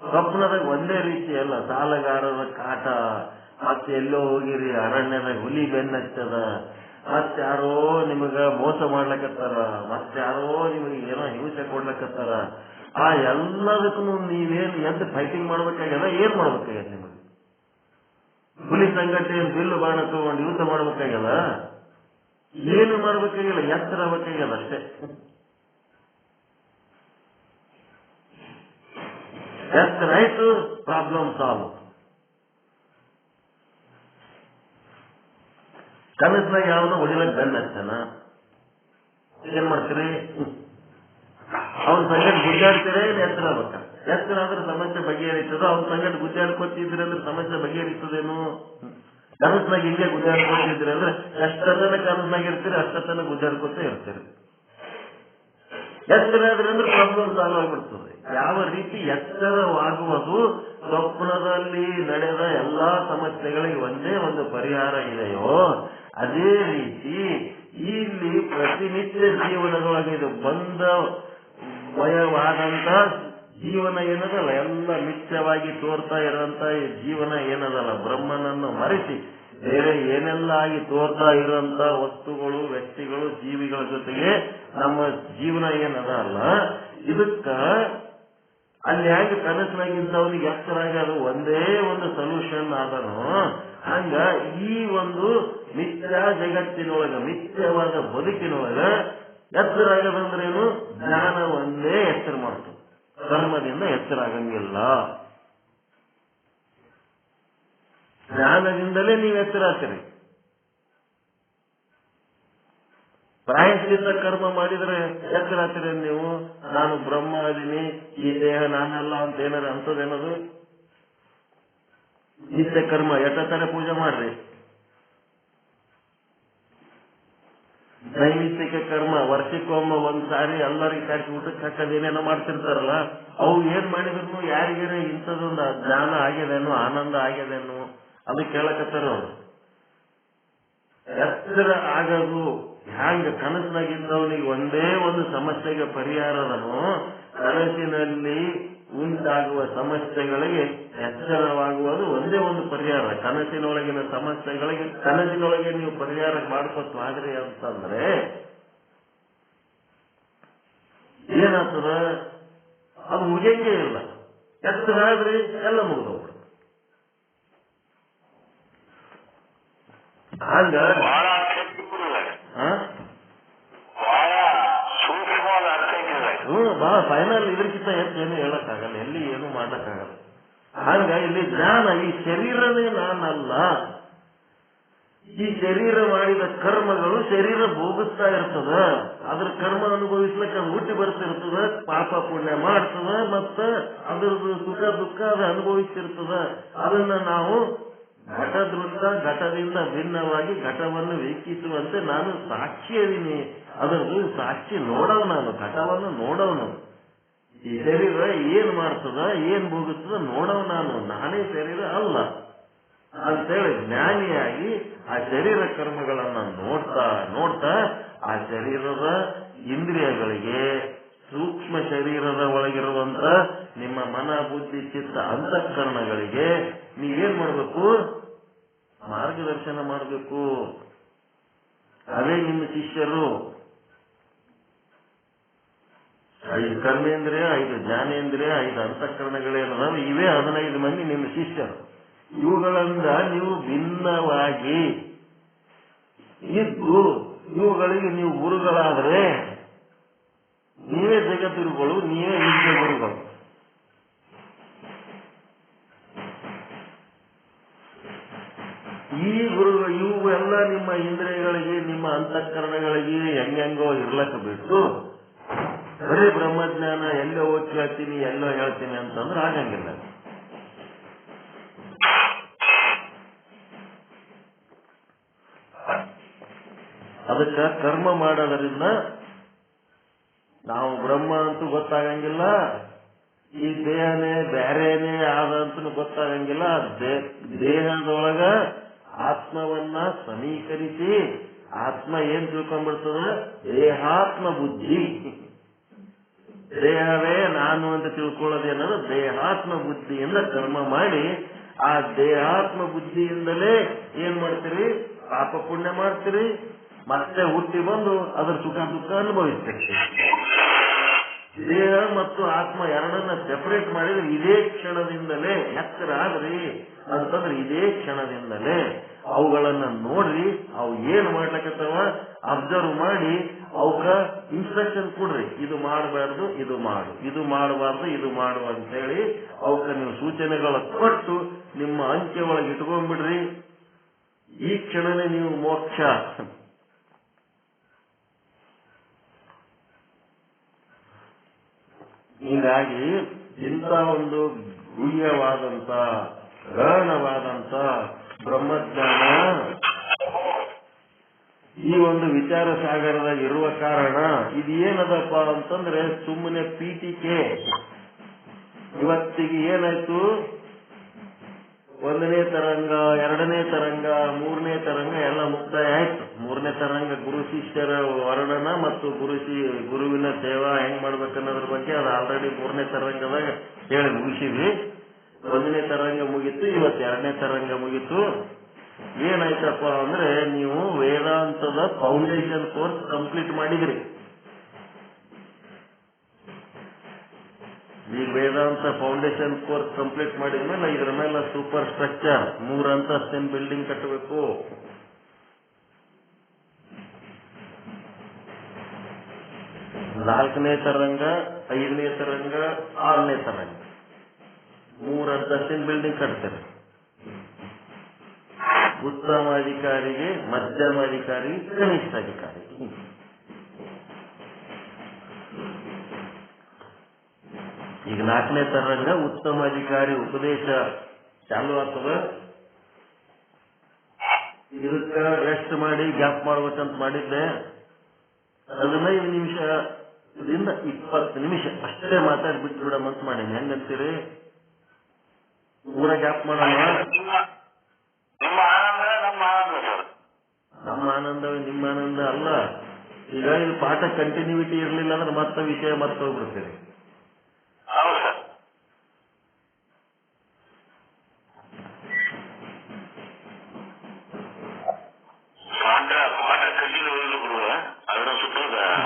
ಸ್ವಪ್ನದಾಗ ಒಂದೇ ರೀತಿ ಅಲ್ಲ. ಸಾಲಗಾರರ ಕಾಟ, ಮತ್ತೆ ಎಲ್ಲೋ ಹೋಗಿರಿ ಅರಣ್ಯದ ಹುಲಿ ಬೆನ್ನಚ್ಚದ, ಮತ್ತಾರೋ ನಿಮಗ ಮೋಸ ಮಾಡ್ಲಕತ್ತಾರ, ಮತ್ತಾರೋ ನಿಮಗೆ ಏನೋ ಹಿಂಸೆ ಕೊಡ್ಲಕತ್ತಾರ. ಆ ಎಲ್ಲದಕ್ಕೂ ನೀವೇನು ಎದ್ದು ಫೈಟಿಂಗ್ ಮಾಡ್ಬೇಕಾಗ್ಯದ? ಏನ್ ಮಾಡ್ಬೇಕಾಗ್ಯದ? ನಿಮಗೆ ಹುಲಿ ಸಂಘಟನೆ ಬಿಲ್ಲು ಬಾಣ ತಗೊಂಡು ಯುದ್ಧ ಮಾಡ್ಬೇಕಾಗ್ಯದ? ಏನು ಮಾಡ್ಬೇಕಾಗಿಲ್ಲ, ಎತ್ತರ ಆಗ್ಬೇಕಾಗ್ಯದ ಅಷ್ಟೇ. ಎತ್ತರ ಆಯ್ತು, ಪ್ರಾಬ್ಲಮ್ ಸಾಲ್ವ್. ಕನಸಿನಾಗ ಯಾವನೋ ಹೊಡಿಲಕ್ ಬೆನ್ನ ಹಚ್ಚಾನ, ಏನ್ ಮಾಡ್ತೀರಿ? ಅವ್ನ ಸಂಗಟ ಗುದ್ದಾಡ್ತೀರ, ಎತ್ತರ ಆಗ್ಬೇಕ. ಎತ್ತರ ಆದ್ರೆ ಸಮಸ್ಯೆ ಬಗೆಹರಿತದ. ಅವ್ನ ಸಂಗಟ ಗುದ್ದಾಡ್ಕೊತಿದ್ರಿ ಅಂದ್ರೆ ಸಮಸ್ಯೆ ಬಗೆಹರಿತದೇನು? ಕನಸಿನಾಗ ಹಿಂಗೆ ಗುದ್ದಾಡ್ಕೊತಿದ್ರಿ ಅಂದ್ರೆ ಎಷ್ಟತನ ಕನಸಿನಾಗ ಇರ್ತೀರಿ, ಅಷ್ಟತನ ಗುದ್ದಾಡ್ಕೊತ ಇರ್ತೀರಿ. ಎತ್ತರ ಆದ್ರೆ ಅಂದ್ರೆ ಪ್ರಾಬ್ಲಮ್ ಸಾಲ್ವ್ ಆಗ್ಬಿಡ್ತದೆ. ಯಾವ ರೀತಿ ಎತ್ತರವಾಗುವುದು ಸ್ವಪ್ನದಲ್ಲಿ ನಡೆದ ಎಲ್ಲಾ ಸಮಸ್ಯೆಗಳಿಗೆ ಒಂದೇ ಒಂದು ಪರಿಹಾರ ಇದೆಯೋ, ಅದೇ ರೀತಿ ಇಲ್ಲಿ ಪ್ರತಿನಿತ್ಯ ಜೀವನದೊಳಗೆ ಇದು ಬಂದ ಮಯವಾದಂತ ಜೀವನ ಏನದಲ್ಲ, ಎಲ್ಲ ನಿತ್ಯವಾಗಿ ತೋರ್ತಾ ಇರುವಂತ ಈ ಜೀವನ ಏನದಲ್ಲ, ಬ್ರಹ್ಮನನ್ನು ಮರೆಸಿ ಬೇರೆ ಏನೆಲ್ಲ ಆಗಿ ತೋರ್ತಾ ಇರುವಂತ ವಸ್ತುಗಳು, ವ್ಯಕ್ತಿಗಳು, ಜೀವಿಗಳ ಜೊತೆಗೆ ನಮ್ಮ ಜೀವನ ಏನದ ಅಲ್ಲ, ಇದಕ್ಕ ಅಲ್ಲಿ ಹೇಗೆ ಕನಸಿನಾಗಿದ್ದವನಿಗೆ ಎತ್ತರಾಗಿ ಅದು ಒಂದೇ ಒಂದು ಸೊಲ್ಯೂಷನ್ ಆದನು, ಹಂಗ ಈ ಒಂದು ಮಿಥ್ಯಾ ಜಗತ್ತಿನೊಳಗ, ಮಿಥ್ಯವಾದ ಬದುಕಿನೊಳಗ ಎತ್ತರಾಗದಂದ್ರೇನು? ಜ್ಞಾನ ಒಂದೇ ಎತ್ತರ ಮಾಡ್ತದೆ, ಕರ್ಮದಿಂದ ಎತ್ತರ ಆಗಂಗಿಲ್ಲ. ಜ್ಞಾನದಿಂದಲೇ ನೀವು ಎತ್ತರ ಆಗ್ತೀರಿ. ಪ್ರಾಯಶ್ಚಿತ್ತ ಕರ್ಮ ಮಾಡಿದ್ರೆ ಎತ್ತರ ಆಗ್ತೀರಿ ನೀವು. ನಾನು ಬ್ರಹ್ಮ ಅದೀನಿ, ಈ ದೇಹ ನಾನಲ್ಲ ಅಂತ ಏನಾರ ಅಂತದೇನದು? ನಿತ್ಯ ಕರ್ಮ ಎಷ್ಟೊತ್ತರ ಪೂಜೆ ಮಾಡ್ರಿ. ನೈಮಿತ್ತಿಕ ಕರ್ಮ ವರ್ಷಕ್ಕೊಮ್ಮ ಒಂದ್ಸಾರಿ ಎಲ್ಲರಿಗೆ ಕಟ್ಟಿ ಊಟಕ್ಕೆ ಹಾಕೋದು ಏನೇನೋ ಮಾಡ್ತಿರ್ತಾರಲ್ಲ, ಅವು ಏನ್ ಮಾಡಿದ್ರು ಯಾರಿಗೇನೋ ಇಂಥದೊಂದು ಜ್ಞಾನ ಆಗ್ಯದೇನು, ಆನಂದ ಆಗ್ಯದೇನು ಅದು ಕೇಳಕತ್ತಾರ ಅವರು. ಎತ್ತರ ಆಗೋದು ಹ್ಯಾಂಗ? ಕನಸಿನಾಗಿದ್ದವನಿಗೆ ಒಂದೇ ಒಂದು ಸಮಸ್ಯೆಗೆ ಪರಿಹಾರದನು, ಕನಸಿನಲ್ಲಿ ಉಂಟಾಗುವ ಸಮಸ್ಯೆಗಳಿಗೆ ಎಚ್ಚರವಾಗುವುದು ಒಂದೇ ಒಂದು ಪರಿಹಾರ. ಕನಸಿನೊಳಗಿನ ಸಮಸ್ಯೆಗಳಿಗೆ ಕನಸಿನೊಳಗೆ ನೀವು ಪರಿಹಾರ ಮಾಡ್ಕೊತ್ವಾದ್ರಿ ಅಂತಂದ್ರೆ ಏನಾಗ್ತದ? ಅದು ಮುಗಿಯಂಗೆ ಇಲ್ಲ. ಎತ್ತರ ಆದ್ರೆ ಎಲ್ಲ ಮುಗಿದೋಗ್ಬಿಡುತ್ತೆ. ಹಂಗ ಬಹಳ ಸೂಕ್ಷ್ಮವಾದ ಅರ್ಥ ಇದೆ. ಬಹಳ ಫೈನಲ್. ಇದಕ್ಕಿಂತ ಏನು ಹೇಳಕ್ಕಾಗಲ್ಲ, ಎಲ್ಲಿ ಏನು ಮಾಡಕ್ಕಾಗಲ್ಲ. ಹಂಗ ಇಲ್ಲಿ ಜ್ಞಾನ, ಈ ಶರೀರನೇ ನಾನಲ್ಲ. ಈ ಶರೀರ ಮಾಡಿದ ಕರ್ಮಗಳು ಶರೀರ ಭೋಗಿಸ್ತಾ ಇರ್ತದ. ಅದ್ರ ಕರ್ಮ ಅನುಭವಿಸ್ಲಿಕ್ಕೆ ಅದು ಹುಟ್ಟಿ ಬರ್ತಿರ್ತದ, ಪಾಪ ಪುಣ್ಯ ಮಾಡ್ತದ, ಮತ್ತ ಅದ್ರದ್ದು ಸುಖ ದುಃಖ ಅದು ಅನುಭವಿಸ್ತಿರ್ತದ. ಅದನ್ನ ನಾವು ಘಟದೃಷ್ಟ, ಘಟದಿಂದ ಭಿನ್ನವಾಗಿ ಘಟವನ್ನು ವೀಕ್ಷಿಸುವಂತೆ ನಾನು ಸಾಕ್ಷಿ ಅದೀನಿ. ಅದರದ್ದು ಸಾಕ್ಷಿ ನೋಡವ್ ನಾನು, ಘಟವನ್ನು ನೋಡವನು. ಈ ಶರೀರ ಏನ್ ಮಾಡ್ತದ, ಏನ್ ಭೋಗಿಸ್ತದ ನೋಡವ್ ನಾನು, ನಾನೇ ಶರೀರ ಅಲ್ಲ ಅಂತೇಳಿ ಜ್ಞಾನಿಯಾಗಿ ಆ ಶರೀರ ಕರ್ಮಗಳನ್ನ ನೋಡ್ತಾ ನೋಡ್ತಾ ಆ ಶರೀರದ ಇಂದ್ರಿಯಗಳಿಗೆ, ಸೂಕ್ಷ್ಮ ಶರೀರದ ಒಳಗಿರುವಂತ ನಿಮ್ಮ ಮನ, ಬುದ್ಧಿ, ಚಿತ್ತ, ಅಂತಃಕರಣಗಳಿಗೆ ನೀವೇನ್ ಮಾಡ್ಬೇಕು? ಮಾರ್ಗದರ್ಶನ ಮಾಡಬೇಕು. ಅದೇ ನಿಮ್ಮ ಶಿಷ್ಯರು. 5 ಕರ್ಮೇಂದ್ರಿಯ, 5 ಜ್ಞಾನೇಂದ್ರಿಯ, 5 ಅಂತಃಕರಣಗಳೇನದಾವ, ಇವೇ 15 ಮಂದಿ ನಿಮ್ಮ ಶಿಷ್ಯರು. ಇವುಗಳಿಂದ ನೀವು ಭಿನ್ನವಾಗಿ ಇದ್ದು ಇವುಗಳಿಗೆ ನೀವು ಗುರುಗಳಾದ್ರೆ ನೀವೇ ಜಗದ್ಗುರುಗಳು, ನೀವೇ ವಿದ್ಯೆ ಗುರುಗಳು. ಈ ಗುರುಗಳು ಇವು ಎಲ್ಲ ನಿಮ್ಮ ಇಂದ್ರಿಯಗಳಿಗೆ, ನಿಮ್ಮ ಅಂತಃಕರಣಗಳಿಗೆ ಹೆಂಗೋ ಇರ್ಲಕ್ಕ ಬಿಟ್ಟು ಬರೀ ಬ್ರಹ್ಮಜ್ಞಾನ ಎಲ್ಲೋ ಓದಿ ಹೇಳ್ತೀನಿ, ಎಲ್ಲೋ ಹೇಳ್ತೀನಿ ಅಂತಂದ್ರೆ ಆಗಂಗಿಲ್ಲ. ಅದಕ್ಕೆ ಕರ್ಮ ಮಾಡೋದರಿಂದ ನಾವು ಬ್ರಹ್ಮ ಅಂತೂ ಗೊತ್ತಾಗಂಗಿಲ್ಲ, ಈ ದೇಹನೇ ಬೇರೆನೇ ಆದಂತೂ ಗೊತ್ತಾಗಂಗಿಲ್ಲ. ದೇಹದೊಳಗ ಆತ್ಮವನ್ನ ಸಮೀಕರಿಸಿ ಆತ್ಮ ಏನ್ ತಿಳ್ಕೊಂಡ್ಬಿಡ್ತದ? ದೇಹಾತ್ಮ ಬುದ್ಧಿ. ದೇಹವೇ ನಾನು ಅಂತ ತಿಳ್ಕೊಳ್ಳೋದೇನದು ದೇಹಾತ್ಮ ಬುದ್ಧಿಯಿಂದ ಕರ್ಮ ಮಾಡಿ ಆ ದೇಹಾತ್ಮ ಬುದ್ಧಿಯಿಂದಲೇ ಏನ್ ಮಾಡ್ತೀರಿ? ಪಾಪ ಪುಣ್ಯ ಮಾಡ್ತೀರಿ, ಮತ್ತೆ ಹುಟ್ಟಿ ಬಂದು ಅದರ ಸುಖ ದುಃಖ ಅನುಭವಿಸ್ತೀರಿ. ದೇಹ ಮತ್ತು ಆತ್ಮ ಎರಡನ್ನ ಸೆಪರೇಟ್ ಮಾಡಿದ್ರೆ ಇದೇ ಕ್ಷಣದಿಂದಲೇ ಎತ್ತರ ಆದ್ರಿ ಅಂತಂದ್ರೆ ಇದೇ ಕ್ಷಣದಿಂದಲೇ ಅವುಗಳನ್ನ ನೋಡ್ರಿ, ಅವು ಏನ್ ಮಾಡ್ಲಕತ್ತವ ಅಬ್ಸರ್ವ್ ಮಾಡಿ ಅವಕ್ಕ ಇನ್ಸ್ಟ್ರಕ್ಷನ್ ಕೊಡ್ರಿ. ಇದು ಮಾಡಬಾರ್ದು, ಇದು ಮಾಡು, ಇದು ಮಾಡಬಾರ್ದು, ಇದು ಮಾಡು ಅಂತ ಹೇಳಿ ಅವಕ್ಕ ನೀವು ಸೂಚನೆಗಳ ಕೊಟ್ಟು ನಿಮ್ಮ ಅಂಕೆ ಒಳಗೆ ಇಟ್ಕೊಂಡ್ಬಿಡ್ರಿ. ಈ ಕ್ಷಣನೇ ನೀವು ಮೋಕ್ಷ. ಹೀಗಾಗಿ ಇಂಥ ಒಂದು ಗುಹ್ಯವಾದಂತ ಗಹನವಾದಂತ ಬ್ರಹ್ಮಜ್ಞಾನ ಈ ಒಂದು ವಿಚಾರ ಸಾಗರದಾಗ ಇರುವ ಕಾರಣ ಇದು ಏನದಪ್ಪ ಅಂತಂದ್ರೆ ಸುಮ್ಮನೆ ಪೀಠಿಕೆ. ಇವತ್ತಿಗೆ ಏನಾಯ್ತು? 1ನೇ ತರಂಗ, 2ನೇ ತರಂಗ, 3ನೇ ತರಂಗ ಎಲ್ಲ ಮುಕ್ತಾಯ ಆಯ್ತು. 3ನೇ ತರಂಗ ಗುರು ಶಿಷ್ಯರ ವರ್ಣನ ಮತ್ತು ಗುರುವಿನ ಸೇವಾ ಹೆಂಗ್ ಮಾಡ್ಬೇಕನ್ನೋದ್ರ ಬಗ್ಗೆ ಅದು ಆಲ್ರೆಡಿ 3ನೇ ತರಂಗದಾಗ ಹೇಳಿ ಮುಗಿಸಿದ್ವಿ. 1ನೇ ತರಂಗ ಮುಗೀತು, ಇವತ್ತು 2ನೇ ತರಂಗ ಮುಗೀತು. ಏನಾಯ್ತಪ್ಪ ಅಂದ್ರೆ ನೀವು ವೇದಾಂತದ ಫೌಂಡೇಶನ್ ಕೋರ್ಸ್ ಕಂಪ್ಲೀಟ್ ಮಾಡಿದ್ರಿ. ಈ ವೇದಾಂತ ಫೌಂಡೇಶನ್ ಕೋರ್ಸ್ ಕಂಪ್ಲೀಟ್ ಮಾಡಿದ್ಮೇಲೆ ಇದ್ರ ಮೇಲೆ ಸೂಪರ್ ಸ್ಟ್ರಕ್ಚರ್ 3 ಅಂತಸ್ತಿನ ಬಿಲ್ಡಿಂಗ್ ಕಟ್ಟಬೇಕು. ನಾಲ್ಕನೇ ತರಂಗ, 5ನೇ ತರಂಗ, 6ನೇ ತರಂಗ 3 ಅಂತಸ್ತಿನ ಬಿಲ್ಡಿಂಗ್ ಕಟ್ತಾರೆ. ಉತ್ತಮಾಧಿಕಾರಿಗೆ, ಮಧ್ಯಮಾಧಿಕಾರಿ, ಕನಿಷ್ಠ ಅಧಿಕಾರಿ. ಈಗ 4ನೇ ತರಂಗ ಉತ್ತಮಾಧಿಕಾರಿ ಉಪದೇಶ ಚಾಲು ಆಗ್ತದ. ಇದಕ್ಕ ರೆಸ್ಟ್ ಮಾಡಿ ಗ್ಯಾಪ್ ಮಾಡ್ಬೇಕಂತ ಮಾಡಿದ್ದೆ. 15 ನಿಮಿಷದಿಂದ 20 ನಿಮಿಷ ಅಷ್ಟೇ ಮಾತಾಡಿ ಬಿಟ್ಟು ಬಿಡಮಂತ ಮಾಡೀನಿ. ಹೆಂಗಂತೀರಿ? ಪೂರ ಗ್ಯಾಪ್ ಮಾಡೋಣ. ನಮ್ಮ ಆನಂದವೇ ನಿಮ್ಮ ಆನಂದ ಅಲ್ಲ. ಈಗ ಇದು ಪಾಠ ಕಂಟಿನ್ಯೂಟಿ ಇರಲಿಲ್ಲ ಅಂದ್ರೆ ಮತ್ತೆ ವಿಷಯ ಮತ್ತೆ ಹೋಗ್ಬಿಡ್ತೀರಿ.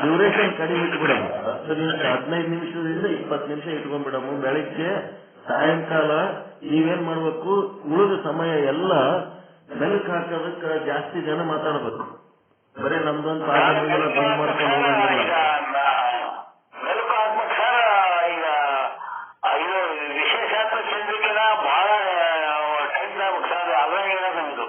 ಡ್ಯೂರೇಷನ್ ಕಡಿಮೆ ಇಟ್ಬಿಡಮ್ಮ. 15 ನಿಮಿಷದಿಂದ 20 ನಿಮಿಷ ಇಟ್ಕೊಂಡ್ಬಿಡಮ್ಮ. ಬೆಳಿಗ್ಗೆ ಸಾಯಂಕಾಲ ನೀವೇನ್ ಮಾಡ್ಬೇಕು? ಉಳಿದ ಸಮಯ ಎಲ್ಲ ಬೆಳಕು ಹಾಕೋದಕ್ಕೆ ಜಾಸ್ತಿ ಜನ ಮಾತಾಡ್ಬೇಕು. ಬರೀ ನಮ್ದೊಂದು ಪಾಠ ಬಂದ್ ಮಾಡ್ಕೊಂಡು ಹೋಗಂಗಿಲ್ಲ. ಬೆಳಕು ಹಾಕ್ಬೇಕು ಸರ್. ಈಗ ಇದು ವಿಶೇಷಾತ್ಮ ಚಂದ್ರಿಕೆನ ಬಹಳ ಟೈಮ್ ಆಗ್ಬೇಕು ಸರ್. ಅದ್ರಾಗ ನಮ್ದು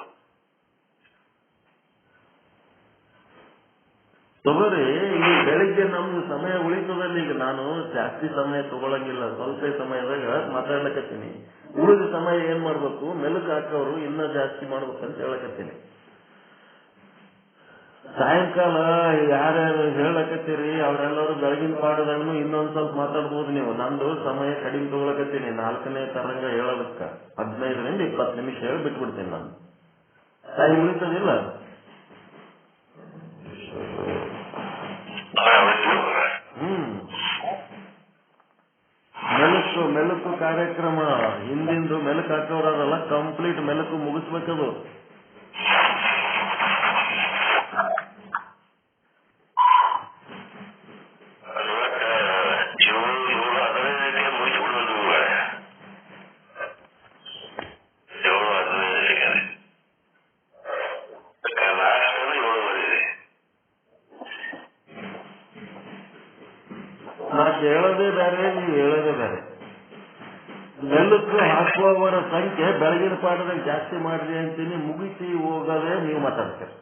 ತಗೋರಿ. ಈ ಬೆಳಿಗ್ಗೆ ನಮ್ದು ಸಮಯ ಉಳಿತದಲ್ಲಿ ಈಗ ನಾನು ಜಾಸ್ತಿ ಸಮಯ ತಗೊಳಂಗಿಲ್ಲ. ಸ್ವಲ್ಪ ಸಮಯದಾಗ ಮಾತಾಡ್ಲಕತ್ತೀನಿ. ಉಳಿದ ಸಮಯ ಏನ್ ಮಾಡ್ಬೇಕು? ಮೆಲುಕು ಹಾಕೋರು ಇನ್ನ ಜಾಸ್ತಿ ಮಾಡ್ಬೇಕಂತ ಹೇಳಕತ್ತೀನಿ. ಸಾಯಂಕಾಲ ಯಾರ್ಯಾರು ಹೇಳಕತ್ತೀರಿ ಅವರೆಲ್ಲರೂ ಬೆಳಗಿನ ಪಾಠದಾಗೂ ಇನ್ನೊಂದ್ ಸ್ವಲ್ಪ ಮಾತಾಡ್ಬೋದು ನೀವು. ನಂದು ಸಮಯ ಕಡಿಮೆ ತಗೊಳಕತ್ತೀನಿ. 4ನೇ ತರಂಗ ಹೇಳೋದಕ್ಕ 15ರಿಂದ 20 ನಿಮಿಷ ಹೇಳಿ ಬಿಟ್ಬಿಡ್ತೀನಿ. ನಾನು ಟೈಮ್ ಉಳಿತದಿಲ್ಲ. ಮೆಲುಕು ಕಾರ್ಯಕ್ರಮ ಹಿಂದಿಂದು ಮೆಲುಕು ಹಾಕೋರಲ್ಲ, ಕಂಪ್ಲೀಟ್ ಮೆಲುಕು ಮುಗಿಸ್ಬೇಕದು. ನಾ ಹೇಳೋದೇ ಬೇರೆ, ನೀವು ಹೇಳೋದೇ ಬೇರೆ. ಮೆಲುಕು ಹಾಕುವವರ ಸಂಖ್ಯೆ ಬೆಳಗಿನ ಪಾಠದಾಗ ಜಾಸ್ತಿ ಮಾಡ್ರಿ ಅಂತೀನಿ. ಮುಗಿಸಿ ಹೋಗದೆ ನೀವು ಮಾತಾಡ್ತೀರಿ.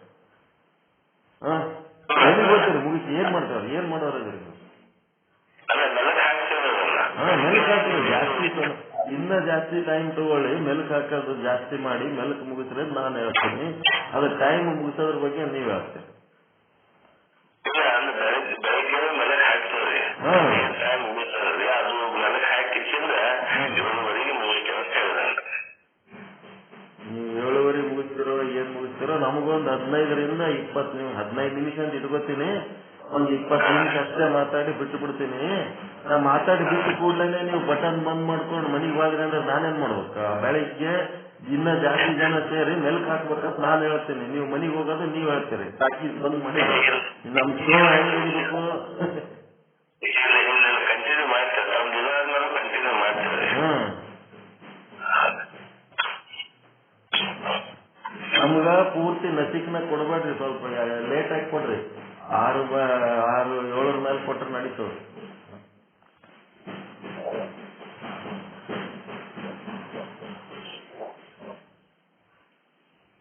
ಗೊತ್ತಿರಿ ಮುಗಿಸಿ ಏನ್ ಮಾಡ್ತಾರೆ? ಏನ್ ಮಾಡೋರು? ಮೆಲುಕು ಹಾಕಿದ್ರೆ ಜಾಸ್ತಿ, ಇನ್ನ ಜಾಸ್ತಿ ಟೈಮ್ ತಗೊಳ್ಳಿ. ಮೆಲುಕು ಹಾಕೋದು ಜಾಸ್ತಿ ಮಾಡಿ ಮೆಲುಕು ಮುಗಿಸ್ರೆ ನಾನು ಹೇಳ್ತೀನಿ. ಅದ್ರ ಟೈಮ್ ಮುಗಿಸೋದ್ರ ಬಗ್ಗೆ ನೀವ್ ಹೇಳ್ತೀರಿ. ನೀವು 7:30 ಮುಗಿಸ್ತಿರೋ ಏನ್ ಮುಗಿಸ್ತಿರೋ, ನಮಗೊಂದು 15ರಿಂದ 20 15 ನಿಮಿಷ ಅಂತ ಇಟ್ಕೋತೀನಿ. ಒಂದು 20 ನಿಮಿಷ ಅಷ್ಟೇ ಮಾತಾಡಿ ಬಿಟ್ಟು ಬಿಡ್ತೀನಿ. ನಾ ಮಾತಾಡಿ ಬಿಟ್ಟು ಕೂಡಲೇ ನೀವು ಬಟನ್ ಬಂದ್ ಮಾಡ್ಕೊಂಡು ಮನೆಗೆ ಹೋದ್ರಿ ಅಂದ್ರೆ ನಾನೇನ್ ಮಾಡ್ಬೇಕ? ಬೆಳಿಗ್ಗೆ ಇನ್ನ ಜಾಸ್ತಿ ಜನ ಸೇರಿ ಮೆಲ್ಕ್ ಹಾಕ್ಬೇಕಂತ ನಾನು ಹೇಳ್ತೀನಿ, ನೀವು ಮನೆಗೆ ಹೋಗೋದು ನೀವ್ ಹೇಳ್ತೀರಿ. ಬಾಕಿ ಬಂದ್ ಮಾಡಿ ನಮ್ ಶೋ ಹೆಂಗ್ ಹಿಡಿಬೇಕು? ಕಂಟಿನ್ಯೂ ಮಾಡ್ತಾರೆ, ಕಂಟಿನ್ಯೂ ಮಾಡ್ತಾರೆ. ನಮ್ಗ ಪೂರ್ತಿ ನಸಿಕ್ನ ಕೊಡ್ಬೇಡ್ರಿ, ಸ್ವಲ್ಪ ಲೇಟ್ ಆಗಿ ಕೊಡ್ರಿ. 6-7 ಮೇಲೆ ಕೊಟ್ರೆ ನಡೀತದೆ.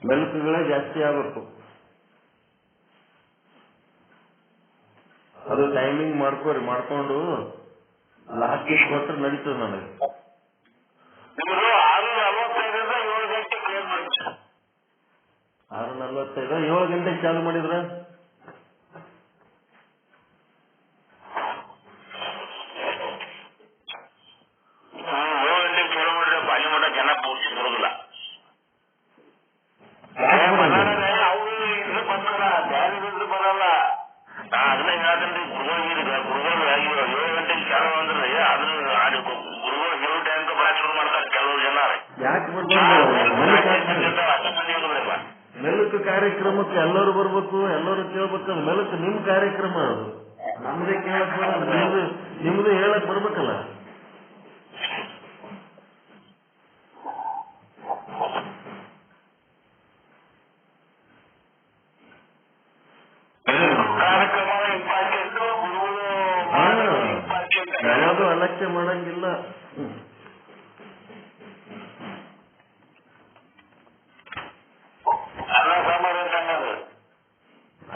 ಮೆಲ್ಕ್ಗಳೇ ಜಾಸ್ತಿ ಆಗ್ಬೇಕು. ಅದು ಟೈಮಿಂಗ್ ಮಾಡ್ಕೋರಿ, ಮಾಡ್ಕೊಂಡು ಲಾಸ್ಟ್ ಕೊಟ್ರೆ ನಡೀತದೆ ನನಗೆ. 6:45 7 ಗಂಟೆಗೆ ಚಾಲು ಮಾಡಿದ್ರ ಜನ ಪೂರ್ತಿ ಬರೋದಿಲ್ಲ. ಬರಲ್ಲ. ಅದನ್ನ ಹೇಳ್ತೀನಿ, ಗುರುಗಳು 7 ಗಂಟೆಗೆ ಚಾಲು ಅಂದ್ರೆ ಅದ್ರ ಗುರುಗಳು ಕೆಲವು ಟೈಮ್ ಬರಕ್ ಶುರು ಮಾಡ್ತಾರೆ ಕೆಲವು ಜನ. ಯಾಕೆ ಮೆಲುಕು ಕಾರ್ಯಕ್ರಮಕ್ಕೆ ಎಲ್ಲರೂ ಬರ್ಬೇಕು, ಎಲ್ಲರೂ ಕೇಳ್ಬೇಕು. ಮೆಲುಕು ನಿಮ್ ಕಾರ್ಯಕ್ರಮ, ಅದು ನಮ್ದೇ ಕೇಳಕ್ ಬರಲ್ಲ, ನಿಮ್ದು ಹೇಳಕ್ ಬರ್ಬೇಕಲ್ಲ. ಯಾವುದು ಅಲಕ್ಷ್ಯ ಮಾಡಂಗಿಲ್ಲ.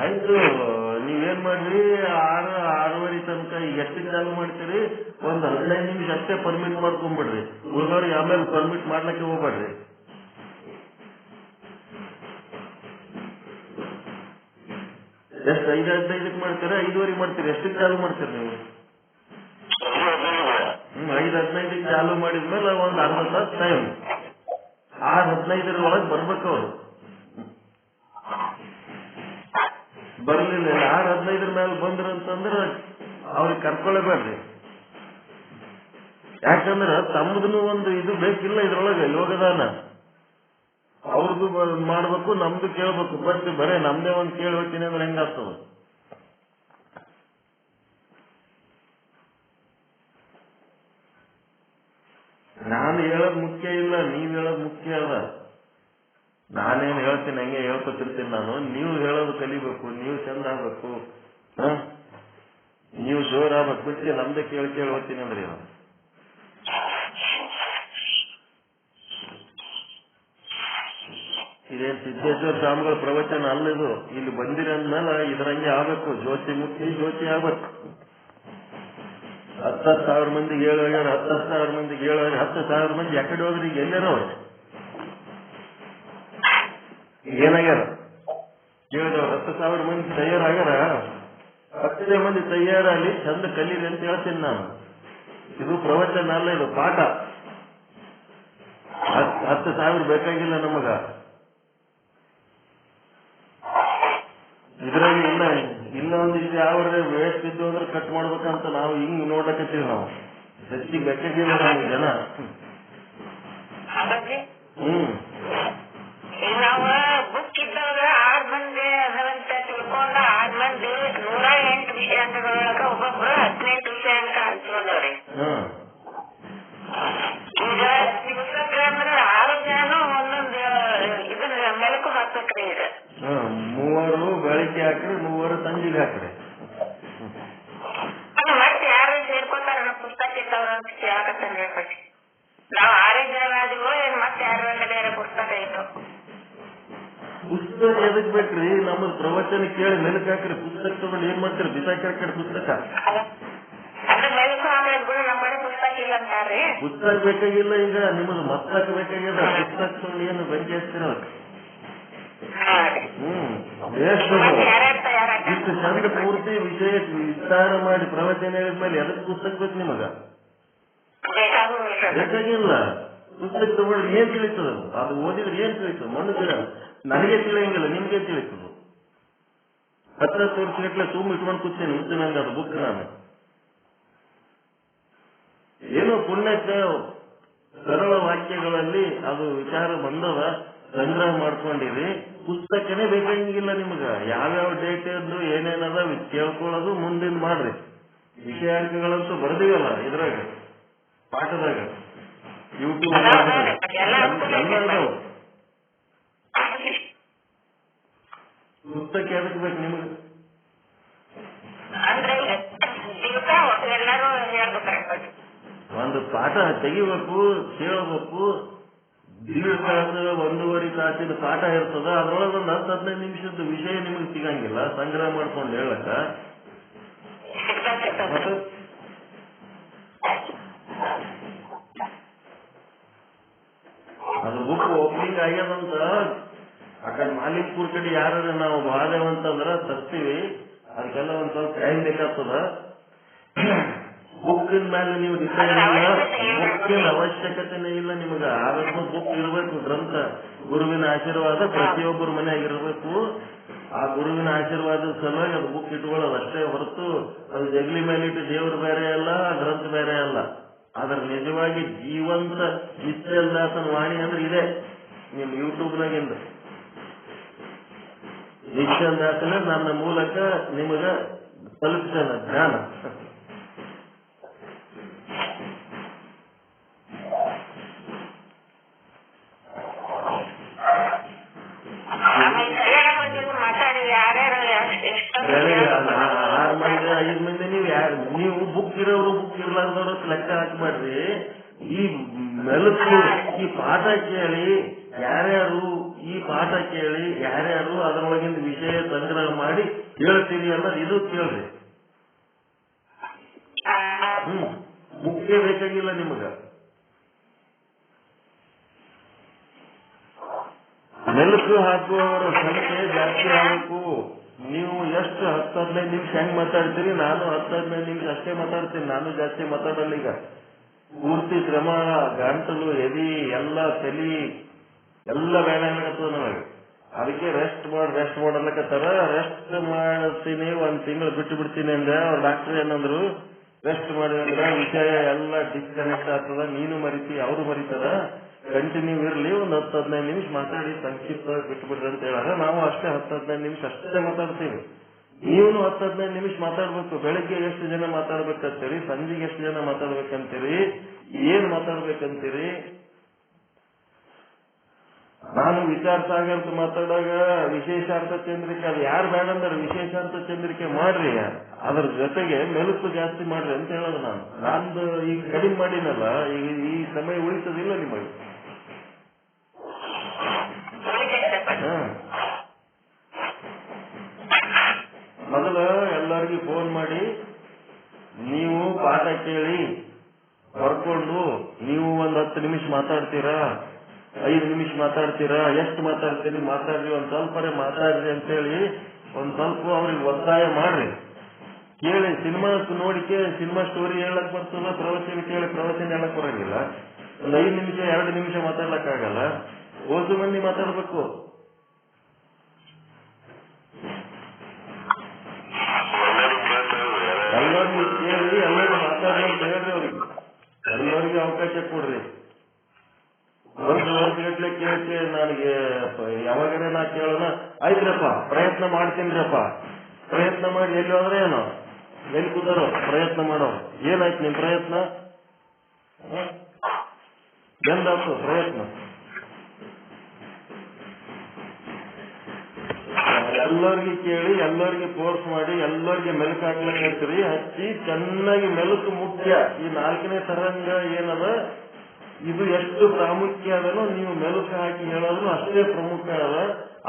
ಆಯ್ತು, ನೀವೇನ್ ಮಾಡ್ರಿ, 6-6:30 ತನಕ ಈಗ ಎಷ್ಟಕ್ಕೆ ಚಾಲು ಮಾಡ್ತೀರಿ? ಒಂದ್ 15 ನಿಮಿಷ ಅಷ್ಟೇ ಪರ್ಮಿಟ್ ಮಾಡ್ಕೊಂಡ್ಬಿಡ್ರಿ. ಉಳಿದವ್ರಿಗೆ ಆಮೇಲೆ ಪರ್ಮಿಟ್ ಮಾಡ್ಲಿಕ್ಕೆ ಹೋಗ್ಬೇಡ್ರಿ. ಎಷ್ಟು 5:15 ಮಾಡ್ತೀರಾ? 5:15 ಮಾಡ್ತೀರಿ? ಎಷ್ಟಕ್ಕೆ ಚಾಲು ಮಾಡ್ತೀರಿ ನೀವು? 5:15 ಚಾಲು ಮಾಡಿದ್ಮೇಲೆ ಒಂದ್ ಅರ್ಧ ತಾಸು ಟೈಮ್. 6:15 ಒಳಗೆ ಬರ್ಬೇಕು ಅವ್ರು. ಬರ್ಲಿಲ್ಲ, 6:15 ಮೇಲೆ ಬಂದ್ರ ಅಂತಂದ್ರ ಅವ್ರಿಗೆ ಕರ್ಕೊಳ್ಳೇಬೇಡ್ರಿ. ಯಾಕಂದ್ರ ತಮ್ಮದನ್ನು ಒಂದು ಇದು ಬೇಕಿಲ್ಲ ಇದ್ರೊಳಗೆ, ಯೋಗದಾನ ಅವ್ರದ್ದು ಮಾಡ್ಬೇಕು, ನಮ್ದು ಕೇಳ್ಬೇಕು. ಬಟ್ ಬರೇ ನಮ್ದೇ ಒಂದ್ ಕೇಳಿ ಹೋಗ್ತೀನಿ ಅಂದ್ರೆ ಹೆಂಗಾಗ್ತದ? ನಾನು ಹೇಳೋದ್ ಮುಖ್ಯ ಇಲ್ಲ, ನೀವ್ ಹೇಳೋದ್ ಮುಖ್ಯ ಅದ. ನಾನೇನ್ ಹೇಳ್ತೀನಿ ಹಂಗೆ ಹೇಳ್ಕೊತಿರ್ತೀನಿ ನಾನು. ನೀವು ಹೇಳೋದು ಕಲಿಬೇಕು, ನೀವು ಚಂದ ಆಗ್ಬೇಕು, ನೀವು ಜೋರಾಗ್ಬೇಕು. ಬಿಟ್ಟು ನಮ್ದೇ ಕೇಳಿ ಹೋಗ್ತೀನಿ ಅಂದ್ರೆ ನಾನು ಇದೇನ್ ಸಿದ್ದೇಶ್ವರ ಸ್ವಾಮಿಗಳ ಪ್ರವಚನ ಅಲ್ಲಿದು. ಇಲ್ಲಿ ಬಂದಿರಂದ್ಮೇಲೆ ಇದ್ರಂಗೆ ಆಗ್ಬೇಕು, ಜ್ಯೋತಿ ಮುಟ್ಟಿ ಜ್ಯೋತಿ ಆಗ್ಬೇಕು. 10,000 ಮಂದಿಗೆ ಹೇಳೋಗ್ಯಾರ, 10,000 ಮಂದಿಗೆ ಹೇಳೋಗ್ಯಾರ. 10,000 ಮಂದಿ ಎಕಡೆ ಹೋದ್ರಿ? ಈಗ ಎಲ್ಲಾರ ಅವ್ರು ಏನಾಗ್ಯಾರ ಹೇಳಿದವ್ರು? 10,000 ಮಂದಿ ತಯಾರಾಗ್ಯಾರ. 10 ಮಂದಿ ತಯಾರಾಗಿ ಚಂದ ಕಲೀರಿ ಅಂತ ಹೇಳ್ತೀನಿ ನಾನು. ಇದು ಪ್ರವಚನ ಅಲ್ಲ, ಇದು ಪಾಠ. 10,000 ಬೇಕಾಗಿಲ್ಲ ನಮಗ. ಇದ್ರಾಗ ಇನ್ನೊಂದಿಷ್ಟು ಯಾವ ವೇಸ್ಟ್ ಇದ್ದು ಅಂದ್ರೆ ಕಟ್ ಮಾಡ್ಬೇಕಂತ ನಾವು ಹಿಂಗ್ ನೋಡ್ಲಕತ್ತೀವಿ. ನಾವು ಹೆಚ್ಚಿಗೆ ಬೇಕಾಗಿಲ್ಲ ನಮ್ಗೆ ಜನ. ನಾವು ಬುಕ್ ಇದ್ದಾಗ 6 ಮಂದಿ ಅದರಂತ ತಿಳ್ಕೊಂಡ 6 ಮಂದಿ 108 ವಿಷಯಾಂಕಗಳೊಳಗ ಒಬ್ಬೊಬ್ರು 18 ವಿಷಯಾಂಕ ಹಂಚ್ಕೊಂಡವ್ರಿ. ಈಗ ದಿವಸಕ್ಕೆ ಅಂದ್ರೆ 6 ಜನ ಒಂದೊಂದು ಇದನ್ನ ಮೆಲುಕು ಹಾಕ್ಬೇಕ್ರಿ. ಈಗ 3 ಬೆಳಿಗ್ಗೆ ಹಾಕ್ರಿ, 3 ಸಂಜೆಗೆ ಹಾಕ್ರಿ. ಮತ್ತೆ ಯಾರು ಸೇರ್ಕೊತಾರ ಪುಸ್ತಕ ಇತ್ತವ್ರ ಅಂತ ಕೇಳಕತ್ತೇನೆ ಹೇಳ್ಬೇಕು. ನಾವು 6 ಜನ ಆದ್ರೂ ಮತ್ತೆ ಯಾರು ಬೇರೆ ಪುಸ್ತಕ ಇತ್ತು. ಪುಸ್ತಕ ಎದಕ್ ಬೇಕ್ರಿ? ನಮ್ಮದ್ ಪ್ರವಚನ ಕೇಳಿ ಮೆಲುಕು ಹಾಕ್ರಿ. ಪುಸ್ತಕ ತಗೊಂಡು ಏನ್ ಮಾಡ್ತೀರಿ? ಬಿಸಾಕಿ ಹಾಕಿ ಪುಸ್ತಕ. ಅಂದ್ರೆ ಮೆಲುಕು ಹಾಕೋದ್ ಬಿಡು, ನಮ್ಮ ಬಳಿ ಪುಸ್ತಕ ಇಲ್ಲ ಅಂತಾರ್ರಿ. ಪುಸ್ತಕ ಬೇಕಾಗಿಲ್ಲ, ಈಗ ನಿಮ್ಮದು ಮತ್ತಕ ಬೇಕಾಗಿಲ್ಲ. ಪುಸ್ತಕ ತಗೊಂಡು ಏನು ಬೆಂಕಿ ಹಚ್ತೀರ? ಇಷ್ಟು ಚಂದ ಪೂರ್ತಿ ವಿಷಯ ವಿಸ್ತಾರ ಮಾಡಿ ಪ್ರವಚನ ಹೇಳಿದ್ಮೇಲೆ ಎದಕ್ ಪುಸ್ತಕ ಬೇಕು ನಿಮಗ? ಬೇಕಾಗಿಲ್ಲ. ಪುಸ್ತಕ ತಗೊಂಡ್ರೆ ಏನ್ ತಿಳಿತದ? ಅದು ಓದಿದ್ರೆ ಏನ್ ತಿಳಿತದ? ಮನುಷ್ಯ ನನಗೆ ತಿಳಿಯಂಗಿಲ್ಲ, ನಿಮ್ಗೆ ತಿಳಿತದ. 10 ವರ್ಷಗಟ್ಲೆ ತುಂಬ ಇಟ್ಕೊಂಡು ಕೂತೀನಿ ಮುಂಚೆ ನಂಗೆ ಅದು ಬುಕ್ ನಾನು ಏನೋ ಪುಣ್ಯಕ್ಕೆ ಸರಳ ವಾಕ್ಯಗಳಲ್ಲಿ ಅದು ವಿಚಾರ ಬಂದದ ಸಂಗ್ರಹ ಮಾಡ್ಕೊಂಡಿರಿ. ಪುಸ್ತಕನೇ ಬೇಕಾಗಿಲ್ಲ ನಿಮ್ಗ. ಯಾವ್ಯಾವ ಡೇಟ್ ಇದ್ದು ಏನೇನದ ಕೇಳ್ಕೊಳ್ಳೋದು ಮುಂದಿನ ಮಾಡ್ರಿ. ವಿಷಯಾಂಕಗಳಂತೂ ಬರ್ದಿವಲ್ಲ ಇದ್ರಾಗ ಪಾಠದಾಗ ಯೂಟ್ಯೂಬ್ ಎಲ್ಲ ಪುಸ್ತಕ ಎದಕ್ ಬೇಕು ನಿಮ್ಗೆ? ಒಂದು ಪಾಠ ತೆಗಿಬೇಕು, ಕೇಳಬೇಕು. ದೀರ್ಘ 1.5 ತಾಸಿನ ಪಾಠ ಇರ್ತದ. ಅದ್ರೊಳಗೆ ಒಂದು 10-15 ನಿಮಿಷದ ವಿಷಯ ನಿಮಗೆ ಸಿಗಂಗಿಲ್ಲ ಸಂಗ್ರಹ ಮಾಡ್ಕೊಂಡು ಹೇಳಕ್ಕ. ಅದು ಬುಕ್ ಓಪನಿಂಗ್ ಆಗ್ಯದಂತ ಆ ಕಡೆ ಮಾಲಿಕ್ಪುರ್ ಕಡೆ ಯಾರು ನಾವು ಬಾದೇವಂತಂದ್ರ ತರ್ತೀವಿ. ಅದಕ್ಕೆಲ್ಲ ಒಂದ್ ಸ್ವಲ್ಪ ಟೈಮ್ ಬೇಕಾಗ್ತದ. ಬುಕ್ಕಿನ ಮೇಲೆ ನೀವು ಡಿಪೆಂಡ್ ಇಲ್ಲ. ಬುಕ್ಕಿನ ಅವಶ್ಯಕತೆನೇ ಇಲ್ಲ ನಿಮ್ಗೆ. ಆದಷ್ಟು ಬುಕ್ ಇರಬೇಕು. ಗ್ರಂಥ ಗುರುವಿನ ಆಶೀರ್ವಾದ ಪ್ರತಿಯೊಬ್ಬರ ಮನೆಯಾಗಿರ್ಬೇಕು. ಆ ಗುರುವಿನ ಆಶೀರ್ವಾದದ ಸಲುವಾಗಿ ಅದು ಬುಕ್ ಇಟ್ಕೊಳ್ಳೋದು ಅಷ್ಟೇ ಹೊರತು ಅದು ಜಗಲಿ ಮೇಲೆ ಇಟ್ಟು ದೇವರು ಬೇರೆ ಅಲ್ಲ, ಗ್ರಂಥ ಬೇರೆ ಅಲ್ಲ. ಆದ್ರೆ ನಿಜವಾಗಿ ಜೀವಂತ ನಿಶ್ಚಲ್ದಾಸನ ವಾಣಿ ಅಂದ್ರೆ ಇದೆ. ನಿಮ್ ಯೂಟ್ಯೂಬ್ನಾಗಿಂದ ನಿಶ್ಚಲ್ದಾಸನ ನನ್ನ ಮೂಲಕ ನಿಮಗ ತಲುಪ್ತಾನ ಜ್ಞಾನ. ಮಂದಿ 5 ಮಂದಿ ನೀವು ಬುಕ್ ಇರೋರು ಬುಕ್ ಇರ್ಲಾರ್ದವ್ರ ಲೆಕ್ಕ ಹಾಕ್ಬೇಡ್ರಿ. ಈ ಮೆಲುಕು ಈ ಪಾಠ ಕೇಳಿ ಯಾರ್ಯಾರು ಅದರೊಳಗಿಂದ ವಿಷಯ ಸಂಗ್ರಹ ಮಾಡಿ ಹೇಳ್ತೀರಿ ಅನ್ನೋದು ಇದು ಕೇಳ್ರಿ. ಬುಕ್ಕೇ ಬೇಕಾಗಿಲ್ಲ ನಿಮಗ. ಮೆಲುಕು ಹಾಕುವವರ ಸಂಖ್ಯೆ ಜಾಸ್ತಿ ಆಗಬೇಕು. ನೀವು ಎಷ್ಟು 10-15 ನಿಮಿಷ ಹೆಂಗ್ ಮಾತಾಡ್ತೀರಿ, ನಾನು 10-15 ನಿಮಿಷ ಅಷ್ಟೇ ಮಾತಾಡ್ತೀನಿ. ನಾನು ಜಾಸ್ತಿ ಮಾತಾಡಲ್ಲ. ಈಗ ಪೂರ್ತಿ ಶ್ರಮ, ಗಂಟಲು, ಎದಿ ಎಲ್ಲ ತಲಿ ಎಲ್ಲ ಬೇಡ ಆಗತ್ತದ ನನಗೆ. ಅದಕ್ಕೆ ರೆಸ್ಟ್ ಮಾಡಲಕತ್ತಾರ. ರೆಸ್ಟ್ ಮಾಡ್ತೀನಿ, 1 ತಿಂಗಳು ಬಿಟ್ಟು ಬಿಡ್ತೀನಿ ಅಂದೆ. ಅವ್ರ ಡಾಕ್ಟರ್ ಏನಂದ್ರು, ರೆಸ್ಟ್ ಮಾಡಿದ್ರೆ ವಿಷಯ ಎಲ್ಲ ಡಿಸ್ಕನೆಕ್ಟ್ ಆಗ್ತದ, ನೀನು ಮರಿತಿ, ಅವರು ಮರಿತಾರ. ಕಂಟಿನ್ಯೂ ಇರ್ಲಿ, ಒಂದು 10-15 ನಿಮಿಷ ಮಾತಾಡಿ ಸಂಕ್ಷಿಪ್ತವಾಗಿ ಬಿಟ್ಬಿಡ್ರಿ ಅಂತ ಹೇಳಾರ. ನಾವು ಅಷ್ಟೇ 10-15 ನಿಮಿಷ ಅಷ್ಟೇ ಮಾತಾಡ್ತೀವಿ. ನೀವು 10-15 ನಿಮಿಷ ಮಾತಾಡ್ಬೇಕು. ಬೆಳಿಗ್ಗೆ ಎಷ್ಟು ಜನ ಮಾತಾಡ್ಬೇಕಂತೀರಿ, ಸಂಜೆಗೆ ಎಷ್ಟು ಜನ ಮಾತಾಡ್ಬೇಕಂತೀರಿ, ಏನ್ ಮಾತಾಡ್ಬೇಕಂತೀರಿ? ನಾನು ವಿಚಾರಸಾಗರ ಮಾತಾಡಾಗ ವಿಶೇಷಾರ್ಥ ಚಂದ್ರಿಕೆ, ಅದು ಯಾರು ಬೇಡ ಅಂದ್ರೆ ವಿಶೇಷಾರ್ಥ ಚಂದ್ರಿಕೆ ಮಾಡ್ರಿ. ಅದ್ರ ಜೊತೆಗೆ ಮೆಲುಕು ಜಾಸ್ತಿ ಮಾಡ್ರಿ ಅಂತ ಹೇಳೋದು. ನಂದು ಈಗ ಕಡಿಮೆ ಮಾಡಿನಲ್ಲ, ಈಗ ಈ ಸಮಯ ಉಳಿತದಿಲ್ಲ ನಿಮಗೆ. ಮೊದಲು ಎಲ್ಲರಿಗೂ ಫೋನ್ ಮಾಡಿ ನೀವು ಪಾಠ ಕೇಳಿ ಬರ್ಕೊಂಡು ನೀವು 10 ನಿಮಿಷ ಮಾತಾಡ್ತೀರಾ, 5 ನಿಮಿಷ ಮಾತಾಡ್ತೀರಾ, ಎಷ್ಟು ಮಾತಾಡ್ತೀರಿ ಮಾತಾಡ್ರಿ, ಒಂದ್ ಸ್ವಲ್ಪ ಮಾತಾಡ್ರಿ ಅಂತೇಳಿ ಒಂದ್ ಸ್ವಲ್ಪ ಅವ್ರಿಗೆ ಒತ್ತಾಯ ಮಾಡ್ರಿ. ಕೇಳಿ ಸಿನಿಮಾ ನೋಡಿಕೆ ಸಿನಿಮಾ ಸ್ಟೋರಿ ಹೇಳಕ್ ಬರ್ತದ, ಪ್ರವಚನ ಕೇಳಿ ಪ್ರವಚನ ಹೇಳಕ್ ಬರಂಗಿಲ್ಲ. ಒಂದ್ 5 ನಿಮಿಷ 2 ನಿಮಿಷ ಮಾತಾಡ್ಲಕ್ಕಾಗಲ್ಲ. ಓಸು ಮಂದಿ ಮಾತಾಡ್ಬೇಕು. ಎಲ್ಲರಿಗೂ ಕೇಳಿ ಎಲ್ಲರೂ ಮಾತಾಡ್ರಿ ಅಂತ ಹೇಳ್ರಿ. ಅವ್ರಿಗೆ ಎಲ್ಲರಿಗೂ ಅವಕಾಶ ಕೊಡ್ರಿ. ವರ್ಷಗಟ್ಲೆ ಕೇಳ್ತಿ ನನಗೆ ಯಾವಾಗನೇ ನಾ ಕೇಳೋಣ, ಆಯ್ತ್ರಪ್ಪ ಪ್ರಯತ್ನ ಮಾಡ್ತೀನಿರಪ್ಪ. ಪ್ರಯತ್ನ ಮಾಡಿ ಎಲ್ಲಿ ಹೋದ್ರೆ ಏನೋ, ಎಲ್ಲಿ ಕೂತಾರೋ ಪ್ರಯತ್ನ ಮಾಡೋ. ಏನಾಯ್ತು ನಿಮ್ ಪ್ರಯತ್ನ? ಎಂದಾಯ್ತು ಪ್ರಯತ್ನ? ಎಲ್ಲರಿಗೂ ಕೇಳಿ ಎಲ್ಲರಿಗೆ ಫೋರ್ಸ್ ಮಾಡಿ ಎಲ್ಲರಿಗೆ ಮೆಲುಕು ಹಾಕ್ಲಿಕ್ಕೆ ಹೇಳ್ತೀರಿ. ಹಚ್ಚಿ ಚೆನ್ನಾಗಿ ಮೆಲುಕು ಮುಖ್ಯ. ಈ 4ನೇ ತರಂಗ ಏನದ ಇದು ಎಷ್ಟು ಪ್ರಾಮುಖ್ಯ ಅದನ್ನು ನೀವು ಮೆಲುಕು ಹಾಕಿ ಹೇಳೋದು ಅಷ್ಟೇ ಪ್ರಮುಖ ಅದ.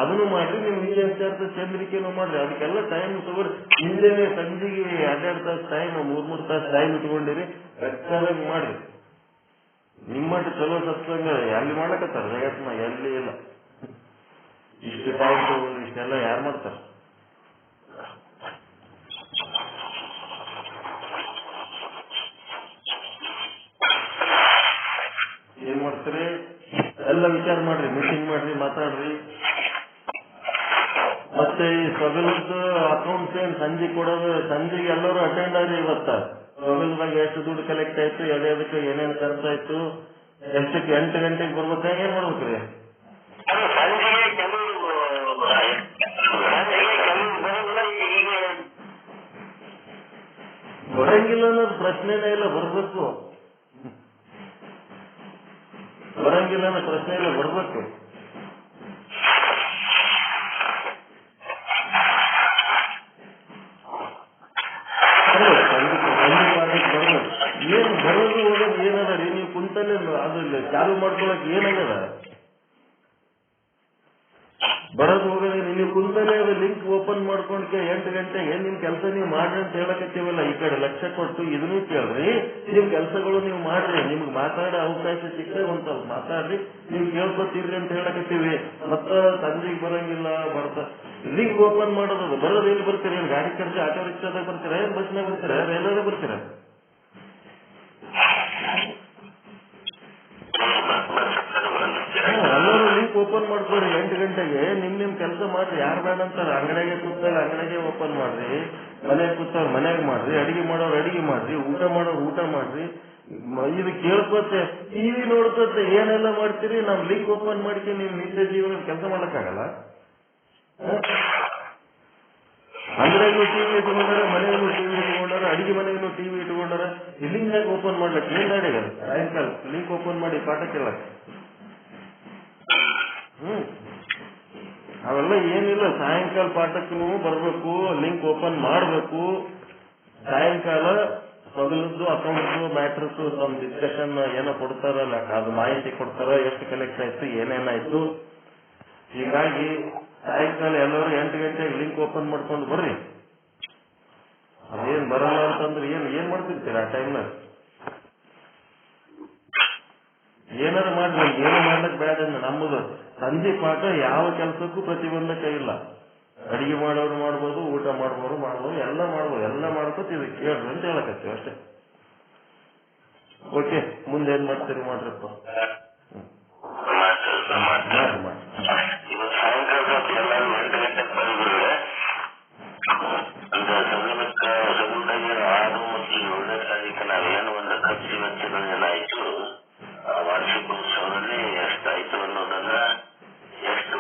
ಅದನ್ನು ಮಾಡ್ರಿ. ನೀವು ವಿಶೇಷಾರ್ಥ ಚಂದ್ರಿಕೆನೂ ಮಾಡ್ರಿ. ಅದಕ್ಕೆಲ್ಲ ಟೈಮ್ ತಗೋರಿ. ಹಿಂದೆನೆ ಸಂಜೆಗೆ 2 ತಾಸು ಟೈಮ್, 3 ತಾಸು ಟೈಮ್ ಇಟ್ಕೊಂಡಿರಿ. ಕರೆಕ್ಟಾಗಿ ಮಾಡ್ರಿ. ನಿಮ್ಮಟ್ಟು ಚಲೋ ಸತ್ಸಂಗ ಎಲ್ಲಿ ಮಾಡ್ಲಕತ್ತಾರ ಜಗತ್ನಾಗ? ಎಲ್ಲಿ ಇಲ್ಲ. ಇಷ್ಟು ಟೈಮ್ ತಗೊಂಡು ಇಷ್ಟೆಲ್ಲ ಯಾರು ಮಾಡ್ತಾರ? ಏನ್ ಮಾಡ್ತೀರಿ? ಎಲ್ಲ ವಿಚಾರ ಮಾಡ್ರಿ, ಮೀಟಿಂಗ್ ಮಾಡ್ರಿ, ಮಾತಾಡ್ರಿ. ಮತ್ತೆ ಈ ಸೊಗಲದ್ದು ಅಕೌಂಟ್ಸ್ ಏನ್ ಸಂಜೆ ಕೊಡೋದು, ಸಂಜೆಗೆ ಎಲ್ಲರೂ ಅಟೆಂಡ್ ಆಗಿ ಇವತ್ತ ಸೊಗಲದಾಗ ಎಷ್ಟು ದುಡ್ಡು ಕಲೆಕ್ಟ್ ಆಯ್ತು, ಎದಕ್ಕೆ ಏನೇನು ಖರ್ಚಾಯ್ತು, ಎಷ್ಟಕ್ಕೆ 8 ಗಂಟೆಗೆ ಬರ್ಬೇಕಾ ಏನ್ ಮಾಡ್ಬೇಕ್ರಿ? ಸಂಜೆಗೆ ಕೆಲವು ಬರಂಗಿಲ್ಲ ಅನ್ನೋದು ಪ್ರಶ್ನೆನೇ ಇಲ್ಲ, ಬರ್ಬೇಕು. ಬರಂಗಿಲ್ಲ ಅನ್ನೋ ಪ್ರಶ್ನೆ ಇಲ್ಲ, ಬರ್ಬೇಕು. ಏನ್ ಬರೋದು ಹೋಗೋದು ಏನದ ರೀ? ನೀವು ಕುಂತಲ್ಲೇ ಅದ್ರಲ್ಲಿ ಚಾಲು ಮಾಡ್ಕೊಳಕ್ ಏನಾಗದ? ಬರೋದು ಹೋಗೋದು ನೀವು ಕುಂತಲ್ಲೇ ಅದು ಲಿಂಕ್ ಓಪನ್ ಮಾಡ್ಕೊಂಡ್ಕೆ 8 ಗಂಟೆಗೆ ನಿಮ್ ಕೆಲಸ ನೀವು ಮಾಡ್ರಿ ಅಂತ ಹೇಳಕತ್ತೀವಲ್ಲ. ಈ ಕಡೆ ಲಕ್ಷ್ಯ ಕೊಟ್ಟು ಇದನ್ನೂ ಕೇಳ್ರಿ, ನಿಮ್ ಕೆಲಸಗಳು ನೀವು ಮಾಡ್ರಿ, ನಿಮ್ಗೆ ಮಾತಾಡೋ ಅವಕಾಶ ಸಿಕ್ಕರೆ ಒಂದ್ ಸ್ವಲ್ಪ ಮಾತಾಡ್ರಿ, ನೀವು ಕೇಳ್ಕೊತೀರಿ ಅಂತ ಹೇಳಕತ್ತೀವಿ. ಮತ್ತ ಸಂಜೆಗೆ ಬರಂಗಿಲ್ಲ, ಬರ್ತಾ ಲಿಂಕ್ ಓಪನ್ ಮಾಡೋದು. ಬರೋದು ಎಲ್ಲಿ ಬರ್ತೀರಿ? ಏನ್ ಗಾಡಿ ಕರ್ಸಿ ಆಟೋ ರಿಕ್ಷಾದಾಗ ಬರ್ತೀರಾ, ಏನ್ ಬಸ್ನಾಗ ಬರ್ತೀರಾ, ರೈಲ್ವೆದಾಗ ಬರ್ತೀರಾ? ಎಲ್ಲರೂ ಲಿಂಕ್ ಓಪನ್ ಮಾಡ್ಕೊಡ್ರಿ 8 ಗಂಟೆಗೆ. ನಿಮ್ ಕೆಲಸ ಮಾಡ್ರಿ, ಯಾರು ಬೇಡ ಅಂತಾರ. ಅಂಗಡಿಗೆ ಕೂತಾಗ ಅಂಗಡಿಗೆ ಓಪನ್ ಮಾಡ್ರಿ, ಮನೆಗೆ ಕೂತಾಗ ಮನೆಯಾಗ ಮಾಡ್ರಿ, ಅಡಿಗೆ ಮಾಡೋರು ಅಡಿಗೆ ಮಾಡ್ರಿ, ಊಟ ಮಾಡೋರು ಊಟ ಮಾಡ್ರಿ. ಇದು ಕೇಳ್ಕೊತೆ ಟಿವಿ ನೋಡ್ಕೊತೆ ಏನೆಲ್ಲ ಮಾಡ್ತೀರಿ. ನಾವ್ ಲಿಂಕ್ ಓಪನ್ ಮಾಡ್ಕೊಂಡು ನೀವು ನಿತ್ಯ ಜೀವನ ಕೆಲಸ ಮಾಡಕ್ಕಾಗಲ್ಲ. ಅಂಗಡಿಗೂ ಟಿವಿ ಇಟ್ಕೊಂಡಾರ, ಮನೆಗೂ ಟಿವಿ ಇಟ್ಕೊಂಡಾರ, ಅಡಿಗೆ ಮನೆಗೂ ಟಿವಿ ಇಟ್ಕೊಂಡಾರ. ಲಿಂಕ್ ಓಪನ್ ಮಾಡ್ಲಕ್ ಏನ್ ಗಾಡಿಗ ಸಾಯಂಕಾಲ ಲಿಂಕ್ ಓಪನ್ ಮಾಡಿ ಪಾಠ ಕೇಳಕ್. ಅವೆಲ್ಲ ಏನಿಲ್ಲ. ಸಾಯಂಕಾಲ ಪಾಠಕ್ಕೂ ಬರ್ಬೇಕು, ಲಿಂಕ್ ಓಪನ್ ಮಾಡ್ಬೇಕು. ಸಾಯಂಕಾಲ ಸೊಗಲದ್ದು ಅಕೌಂಟ್ಸ್ ಮ್ಯಾಟ್ರಸ್ ಒಂದು ಡಿಸ್ಕಷನ್ ಏನೋ ಕೊಡ್ತಾರಲ್ಲ, ಅದು ಮಾಹಿತಿ ಕೊಡ್ತಾರ, ಎಷ್ಟು ಕಲೆಕ್ಟ್ ಆಯ್ತು, ಏನೇನಾಯ್ತು. ಹೀಗಾಗಿ ಸಾಯಂಕಾಲ ಎಲ್ಲರೂ 8 ಗಂಟೆಗೆ ಲಿಂಕ್ ಓಪನ್ ಮಾಡ್ಕೊಂಡು ಬರ್ರಿ. ಅದೇನ್ ಬರಲ್ಲ ಅಂತಂದ್ರೆ ಏನ್ ಮಾಡ್ತಿರ್ತೀರ ಆ ಟೈಮ್ನಾಗ? ಏನಾರು ಮಾಡ್ರಿ, ಏನು ಮಾಡ್ಲಕ್ ಬೇಡ. ನಮ್ಮದು ಸಂಜೆ ಪಾಠ ಯಾವ ಕೆಲಸಕ್ಕೂ ಪ್ರತಿಬಂಧಕ ಇಲ್ಲ. ಅಡಿಗೆ ಮಾಡೋರು ಮಾಡ್ಬೋದು, ಊಟ ಮಾಡ್ಬೋದು, ಎಲ್ಲ ಮಾಡ್ಬೋದು, ಎಲ್ಲ ಮಾಡ್ಕೊತ ಇದು ಕೇಳ್ರಿ ಅಂತ ಹೇಳಕತ್ತೀವಿ ಅಷ್ಟೇ. ಓಕೆ, ಮುಂದೆ ಏನ್ ಮಾಡ್ತೀರಿ ಮಾಡ್ರಪ್ಪ. ನಾವೇನು ಒಂದು ಖರ್ಚು ವೆಚ್ಚಗಳೇನಾಯ್ತು, ವಾರ್ಷಿಕೋತ್ಸವದಲ್ಲಿ ಎಷ್ಟಾಯ್ತು ಅನ್ನೋದನ್ನ, ಎಷ್ಟು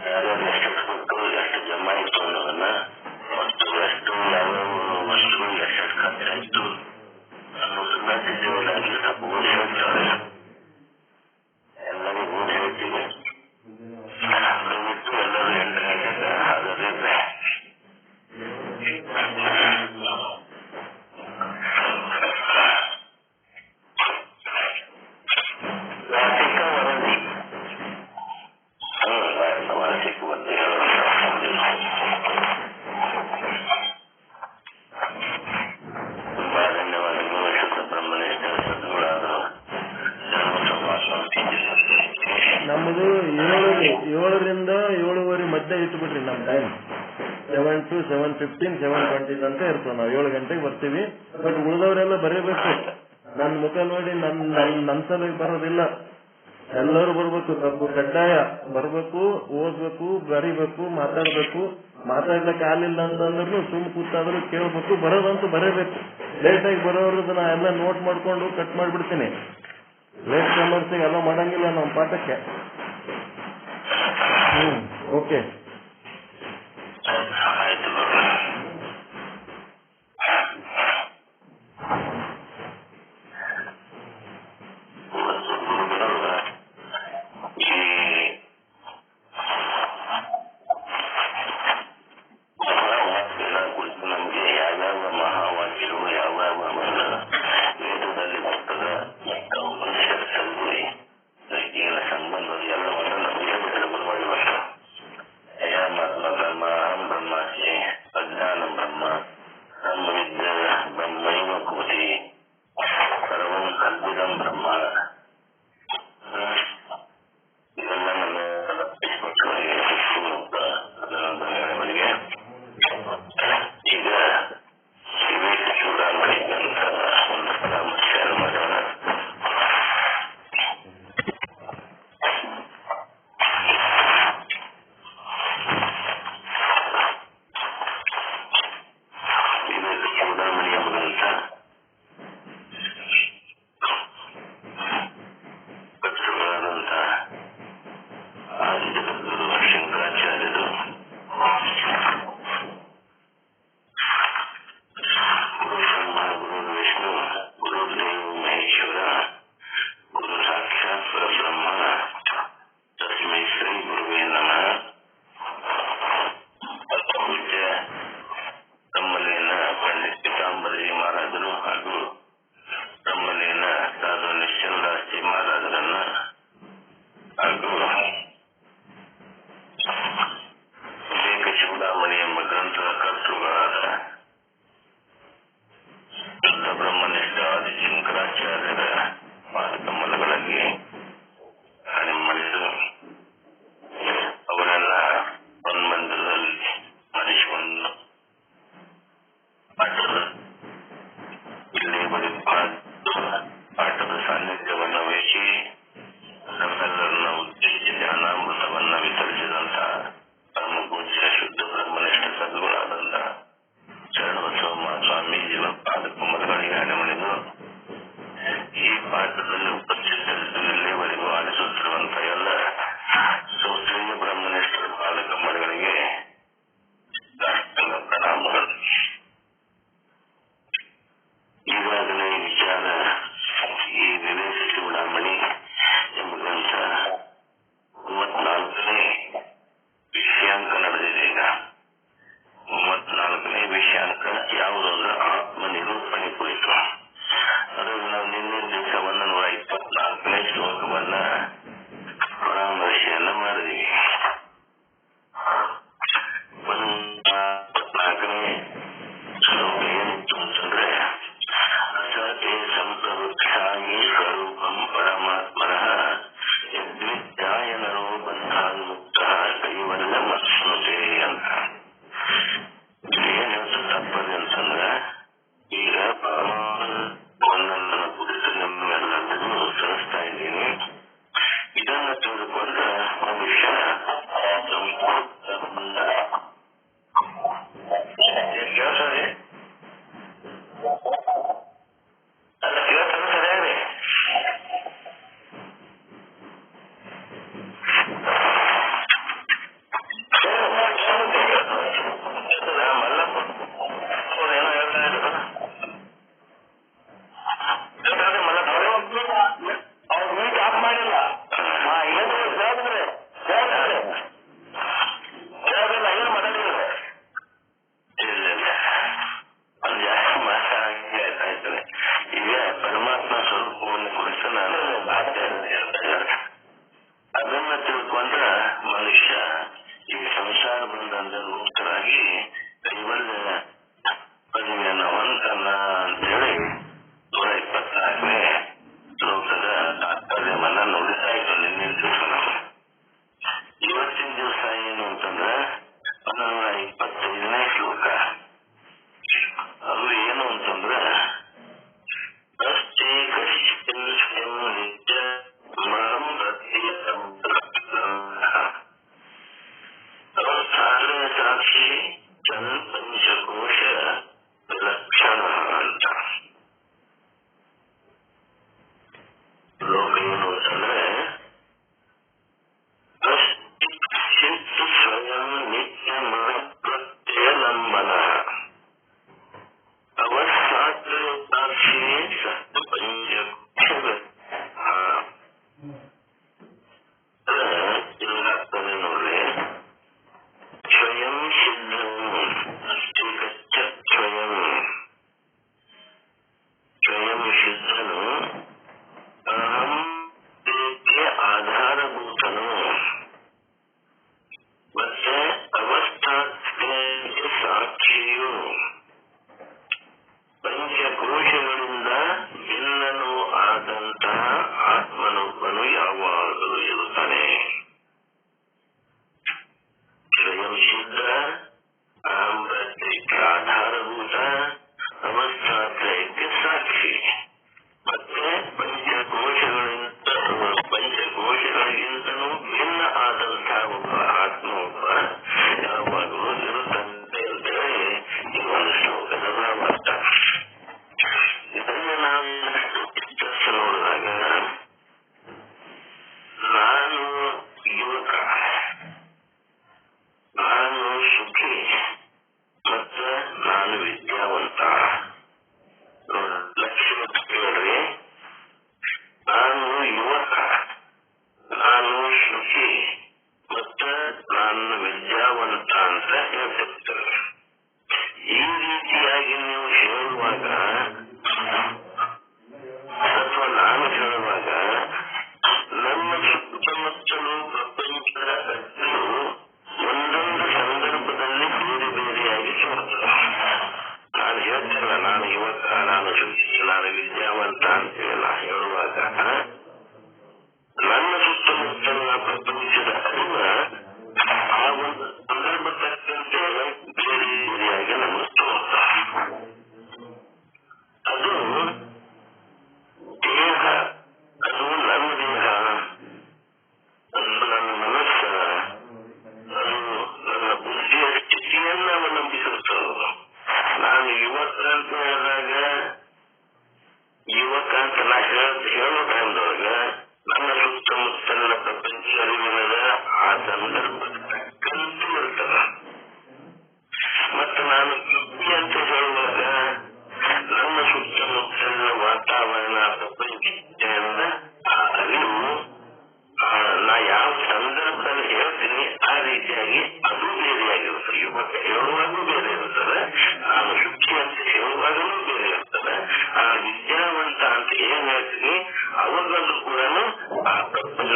ಯಾರ್ಯಾರು ಎಷ್ಟು ಕೊಟ್ಟು ಎಷ್ಟು ಜಮಾ ಆಯ್ತು ಅನ್ನೋದನ್ನ, ಮತ್ತು ಎಷ್ಟು ಯಾವ್ಯಾವ ವಸ್ತುಗಳು ಎಷ್ಟು ಖರ್ಚಾಯ್ತು ಅನ್ನೋದನ್ನ ಡಿಟೇಲಾಗಿ ಸ್ವಲ್ಪ ಓದಿ ಹೇಳ್ತಾರೆ. ಎಲ್ಲರೂ ಓದಿ ಹೇಳ್ತೀವಿ. ದಯವಿಟ್ಟು ಎಲ್ಲರೂ 8 ಗಂಟೆಗೆ ಹಾಜರಿರ್ರಿ. ನಮ್ಮದು 7ರಿಂದ 7:30 ಮಧ್ಯೆ ಇಟ್ಬಿಡ್ರಿ. ನಮ್ ಟೈಮ್ 7 to 7:15, 7:20 ತನಕ ಇರ್ತವೆ. ನಾವು 7 ಗಂಟೆಗೆ ಬರ್ತೀವಿ. ಬಟ್ ಉಳಿದವರೆಲ್ಲ ಬರೀಬೇಕು. ನನ್ನ ಮುಖ ನೋಡಿ ನನ್ನ ಸಲುವಾಗಿ ಬರೋದಿಲ್ಲ. ಎಲ್ಲರೂ ಬರ್ಬೇಕು, ತಪ್ಪು ಕಡ್ಡಾಯ ಬರ್ಬೇಕು, ಓದ್ಬೇಕು, ಬರಿಬೇಕು, ಮಾತಾಡ್ಬೇಕು. ಮಾತಾಡ್ಲಿಕ್ಕೆ ಆಗ್ಲಿಲ್ಲ ಅಂತಂದ್ರೂ ಸುಮ್ ಕೂತಾದ್ರೂ ಕೇಳ್ಬೇಕು. ಬರೋದಂತೂ ಬರೀಬೇಕು. ಲೇಟಾಗಿ ಬರೋರದ್ದು ನಾ ಎಲ್ಲ ನೋಟ್ ಮಾಡ್ಕೊಂಡು ಕಟ್ ಮಾಡ್ಬಿಡ್ತೀನಿ. ಲೇಟ್ ಕಮರ್ಸಿಗೆ ಎಲ್ಲ ಮಾಡಂಗಿಲ್ಲ ನಮ್ಮ ಪಾಠಕ್ಕೆ. ಓಕೆ. ಇದನ್ನು ಇಲ್ಲಿವರೆಗೂ ಆಲಿಸುತ್ತಿರುವಂತ ಎಲ್ಲ ಸೌತ್ರೀಯ ಬ್ರಹ್ಮನಿಷ್ಠ ಪಾಲಕ ಮಂಡಳಿಗೆ ಪ್ರಣಾಮಗಳು. ಈಗಾಗಲೇ ವಿಚಾರ ಈ ವಿವೇಕ ಚೂಡಾಮಣಿ ಎಂಬ ಗ್ರಂಥ 34ನೇ ವಿಷಯಾಂಕ ನಡೆದಿದೆ. ಈಗ 34ನೇ ವಿಷಯಾಂಕ ಯಾವುದಂದ್ರೆ ಆತ್ಮ ನಿರೂಪಣೆ ಕುರಿತು. ಅದನ್ನು ನಾವು ನಿನ್ನೆ ದಿವಸ 124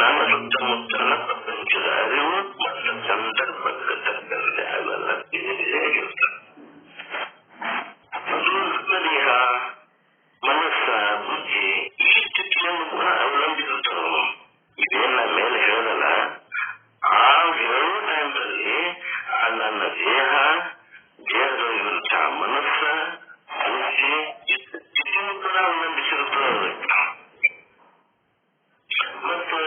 ನಮ್ಮ ಸುತ್ತಮುತ್ತಲ ಪ್ರಪಂಚದ ಅರಿವು ಮತ್ತು ಸಂದರ್ಭಕ್ಕೆ ತಕ್ಕಂತೆ ಅವೆಲ್ಲ ಆಗಿರ್ತದೆ. ಅದು ದೇಹ, ಮನಸ್ಸ, ಬುದ್ಧಿ ಈ ಸ್ಥಿತಿಯನ್ನು ಕೂಡ ಅವಲಂಬಿಸುತ್ತವೆ. ಇದೇನ ಮೇಲೆ ಹೇಳಲ್ಲ, ಆ ಹೇಳುವ ಟೈಮಲ್ಲಿ ನನ್ನ ದೇಹದಲ್ಲಿರುವಂತಹ ಮನಸ್ಸ, ಬುದ್ಧಿ ಸ್ಥಿತಿಯನ್ನು ಕೂಡ ಅವಲಂಬಿಸಿರುತ್ತದೆ. ಮತ್ತು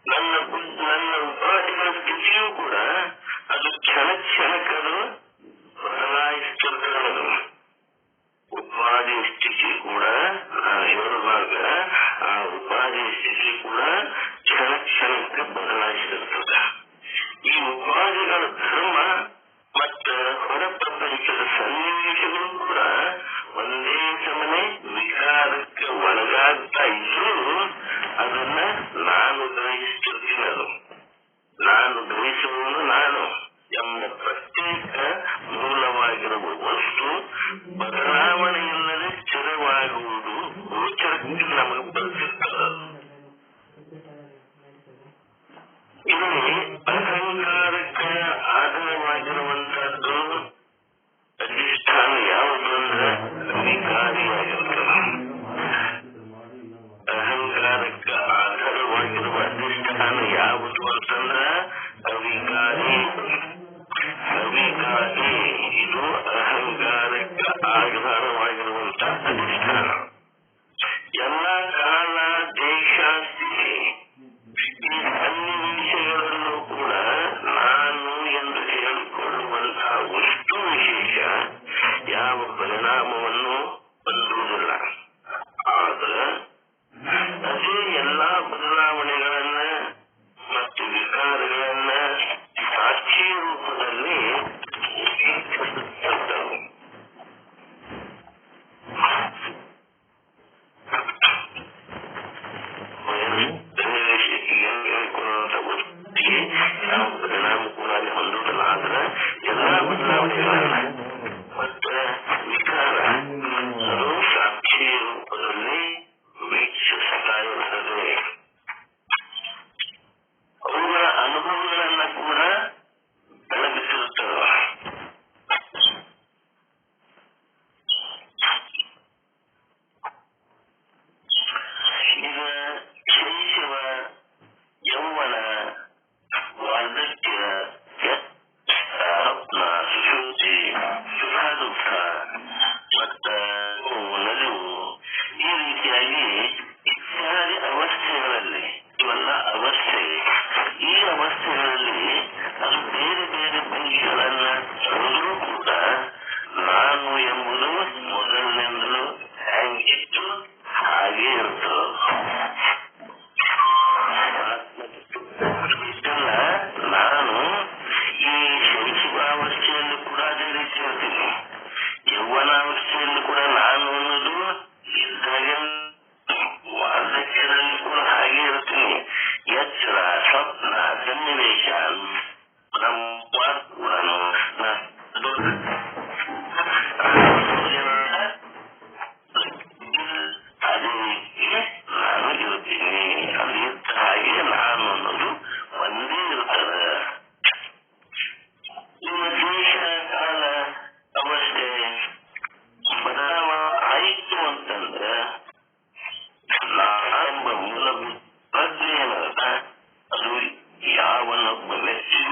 ನನ್ನ ಉಪಾಧಿಗಳ ಸ್ಥಿತಿಯೂ ಕೂಡ ಅದು ಕ್ಷಣಕ್ಕದು ಬದಲಾಯಿಸುತ್ತಿರುತ್ತದೆ. ಉಪಾಧಿ ಸ್ಥಿತಿ ಕೂಡ ನಾನು ಹೇಳುವಾಗ ಆ ಉಪಾಧಿ ಸ್ಥಿತಿ ಕೂಡ ಕ್ಷಣಕ್ಕೆ ಬದಲಾಯಿಸಿರುತ್ತದೆ. ಈ ಉಪಾಧಿಗಳ ಧರ್ಮ ಮತ್ತು ಹೊರ ಪ್ರಪಂಚದ ಸನ್ನಿವೇಶಗಳು ಕೂಡ ಒಂದೇ ಸಮನೆ ವಿಕಾರಕ್ಕೆ ಒಳಗಾಗ್ತಾ ಇದ್ರೂ ಅದನ್ನ ನಾನು ಗ್ರಹಿಸುತ್ತಿರ್ತೀನಿ. ಅದು ನಾನು ಗ್ರಹಿಸುವುದು ನಾನು ಎಂಬ ಪ್ರತ್ಯೇಕ ಮೂಲವಾಗಿರುವ ವಸ್ತು ಬದಲಾವಣೆಯಿಲ್ಲದೆ ಸ್ಥಿರವಾಗುವುದು ಗೋಚರಕ್ಕೆ ನಮಗೆ ಬರುತ್ತಿರ್ತದೆ. ಇಲ್ಲಿ ಅಹಂಕಾರಕ್ಕೆ ಆಧಾರವಾಗಿರುವಂತಹದ್ದು ಅಧಿಷ್ಠಾನ ಯಾವುದು ಅಂದ್ರೆ ವಿಕಾರಿಯಾಗಿರ್ತದೆ. ಅಹಂಕಾರಕ್ಕೆ ಆಧಾರವಾಗಿರುವ ಅಧಿಷ್ಠಾನ ಯಾವುದು ಅಂತಂದ್ರೆ ಅವಿಕಾರಿ. ಇದು ಅಹಂಕಾರಕ್ಕೆ ಆಧಾರವಾಗಿರುವಂತಹ ಅಧಿಷ್ಠಾನ. ಎಲ್ಲ ಕಾಲ, ದೇಶ, ಸ್ಥಿತಿ ಈ ಸನ್ನಿವೇಶಗಳಲ್ಲೂ ಕೂಡ ನಾನು ಎಂದು ಹೇಳಿಕೊಳ್ಳುವಂತಹ ವಸ್ತು ವಿಶೇಷ ಯಾವ ಪರಿಣಾಮವನ್ನು ಹೊಂದುವುದಿಲ್ಲ. ಆದ್ರೆ ಅದೇ ಎಲ್ಲಾ ಬದಲಾವಣೆಗಳನ್ನ ಮತ್ತು ವಿಕಾರಗಳನ್ನ ಸಾಕ್ಷಿ ರೂಪದಲ್ಲಿ ವೀಕ್ಷಿಸುತ್ತಿದ್ದವು. ಹೇಳಿಕೊಳ್ಳುವಂತ ವಸ್ತುವಿಗೆ ಯಾವ ಪರಿಣಾಮ ಕೂಡ ಅಲ್ಲಿ ಹೊಂದುವುದಿಲ್ಲ. ಆದ್ರೆ ಎಲ್ಲಾ ಬದಲಾವಣೆಗಳನ್ನ ಮತ್ತು ವಿಕಾರ ಅದು ಸಾಕ್ಷಿ ರೂಪದಲ್ಲಿ ವೀಕ್ಷಿಸ್ತಾ ಇರುತ್ತದೆ. ಅವುಗಳ ಅನುಭವಗಳನ್ನ ಕೂಡ ಬೆಳಗಿಸಿರುತ್ತವೆ. ಈಗ ಶೈಶವ, ಯೌವನ, ವಾರ್ಧಕ್ಯ, ಸ್ವಪ್ನ, ಸುಷುಪ್ತಿ, ಸುಖ ದುಃಖ ಮತ್ತ ನಲಿವು ಈ ರೀತಿಯಾಗಿ ಇತ್ಯಾದಿ ಅವಸ್ಥೆಗಳಲ್ಲಿ, ಇವೆಲ್ಲ ಅವಸ್ಥೆ, ಈ ಅವಸ್ಥೆಗಳಲ್ಲಿ ಅದು ಬೇರೆ ಬೇರೆ ಭಂಗಿಗಳನ್ನ ತಂದರೂ ಕೂಡ ನಾನು ಎಂಬುದು ಮೊದಲಿನಿಂದಲೂ ಹೆಂಗಿತ್ತು ಹಾಗೆ ಇರ್ತದೆ. ನಾನು ಈ ಶೈಶವಾವಸ್ಥೆಯಲ್ಲಿ ಕೂಡ ಅದೇ ರೀತಿ ಇರ್ತೀನಿ. ಯೌವನಾವಸ್ಥೆಯಲ್ಲಿ ಕೂಡ ನಾನು ಅನ್ನೋದು ಇದ್ದಾಗ, ವಾರ್ಧಕ್ಯದಲ್ಲಿ ಕೂಡ ಹಾಗೆ ಇರ್ತೀನಿ. ಎಚ್ಚರ, ಸ್ವಪ್ನ, ಸನ್ನಿವೇಶ ನಮ್ಮ ಕೂಡ ಅದೇ ರೀತಿ ನಾನು ಇರ್ತೀನಿ. ಅದು ಇದ್ದ ಹಾಗೆ ನಾನು ಅನ್ನೋದು ಒಂದೇ ಇರ್ತದೆ. ನಿಮ್ಮ ದೇಶ, ಕಾಲ, ಅವಸ್ಥೆ ಬದಲಾವಣೆ ಆಯಿತು ಅಂತಂದ್ರೆ ನಾನೆಂಬ ಮೂಲಭೂತ ಪ್ರಜ್ಞೆ ಏನದ ಅದು ಯಾವನೊಬ್ಬ ವ್ಯಕ್ತಿಗೂ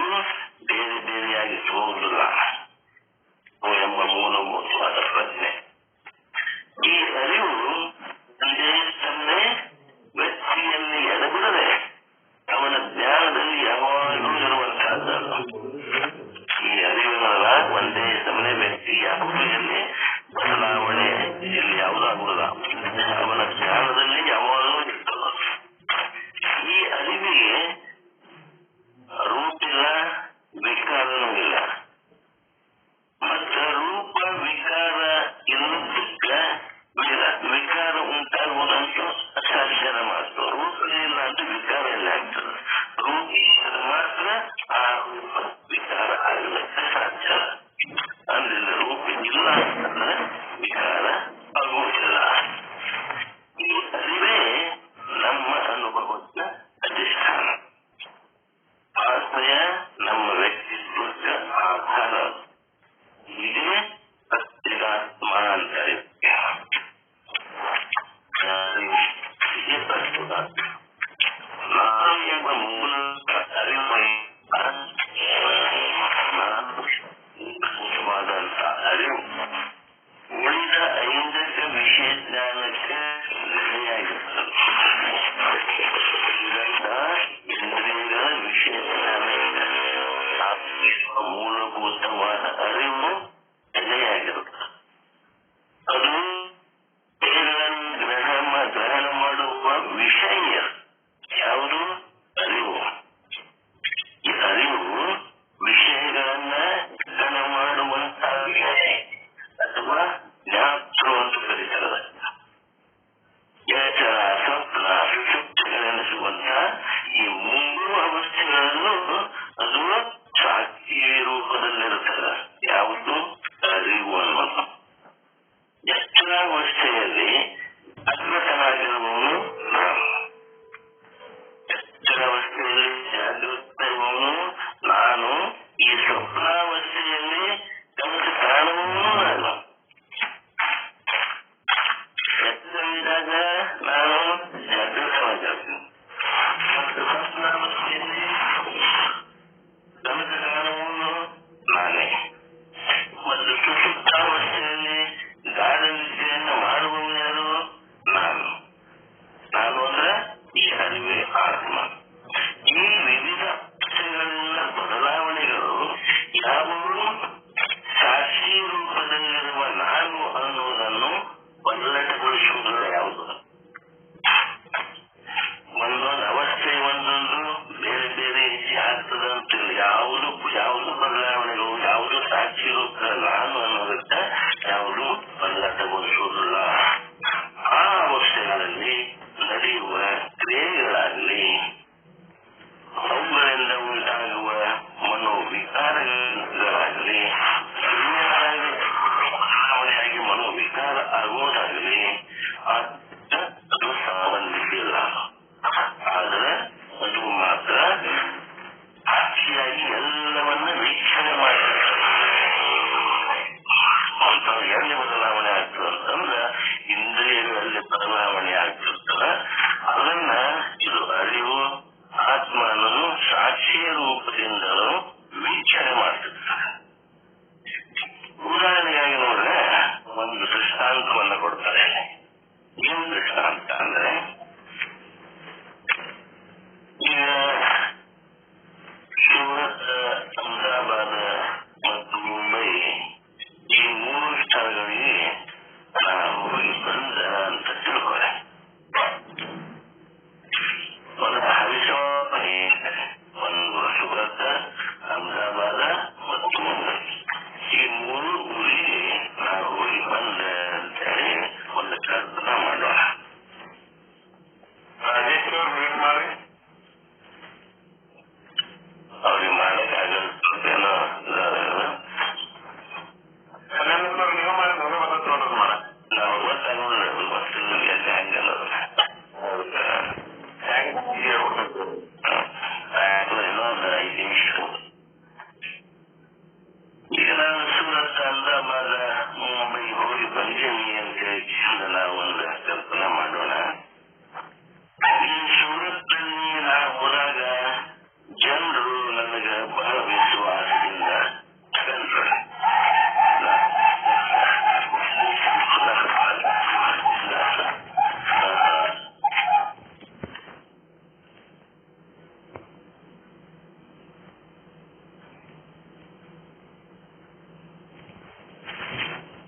ಮಾಡ್ರಿ.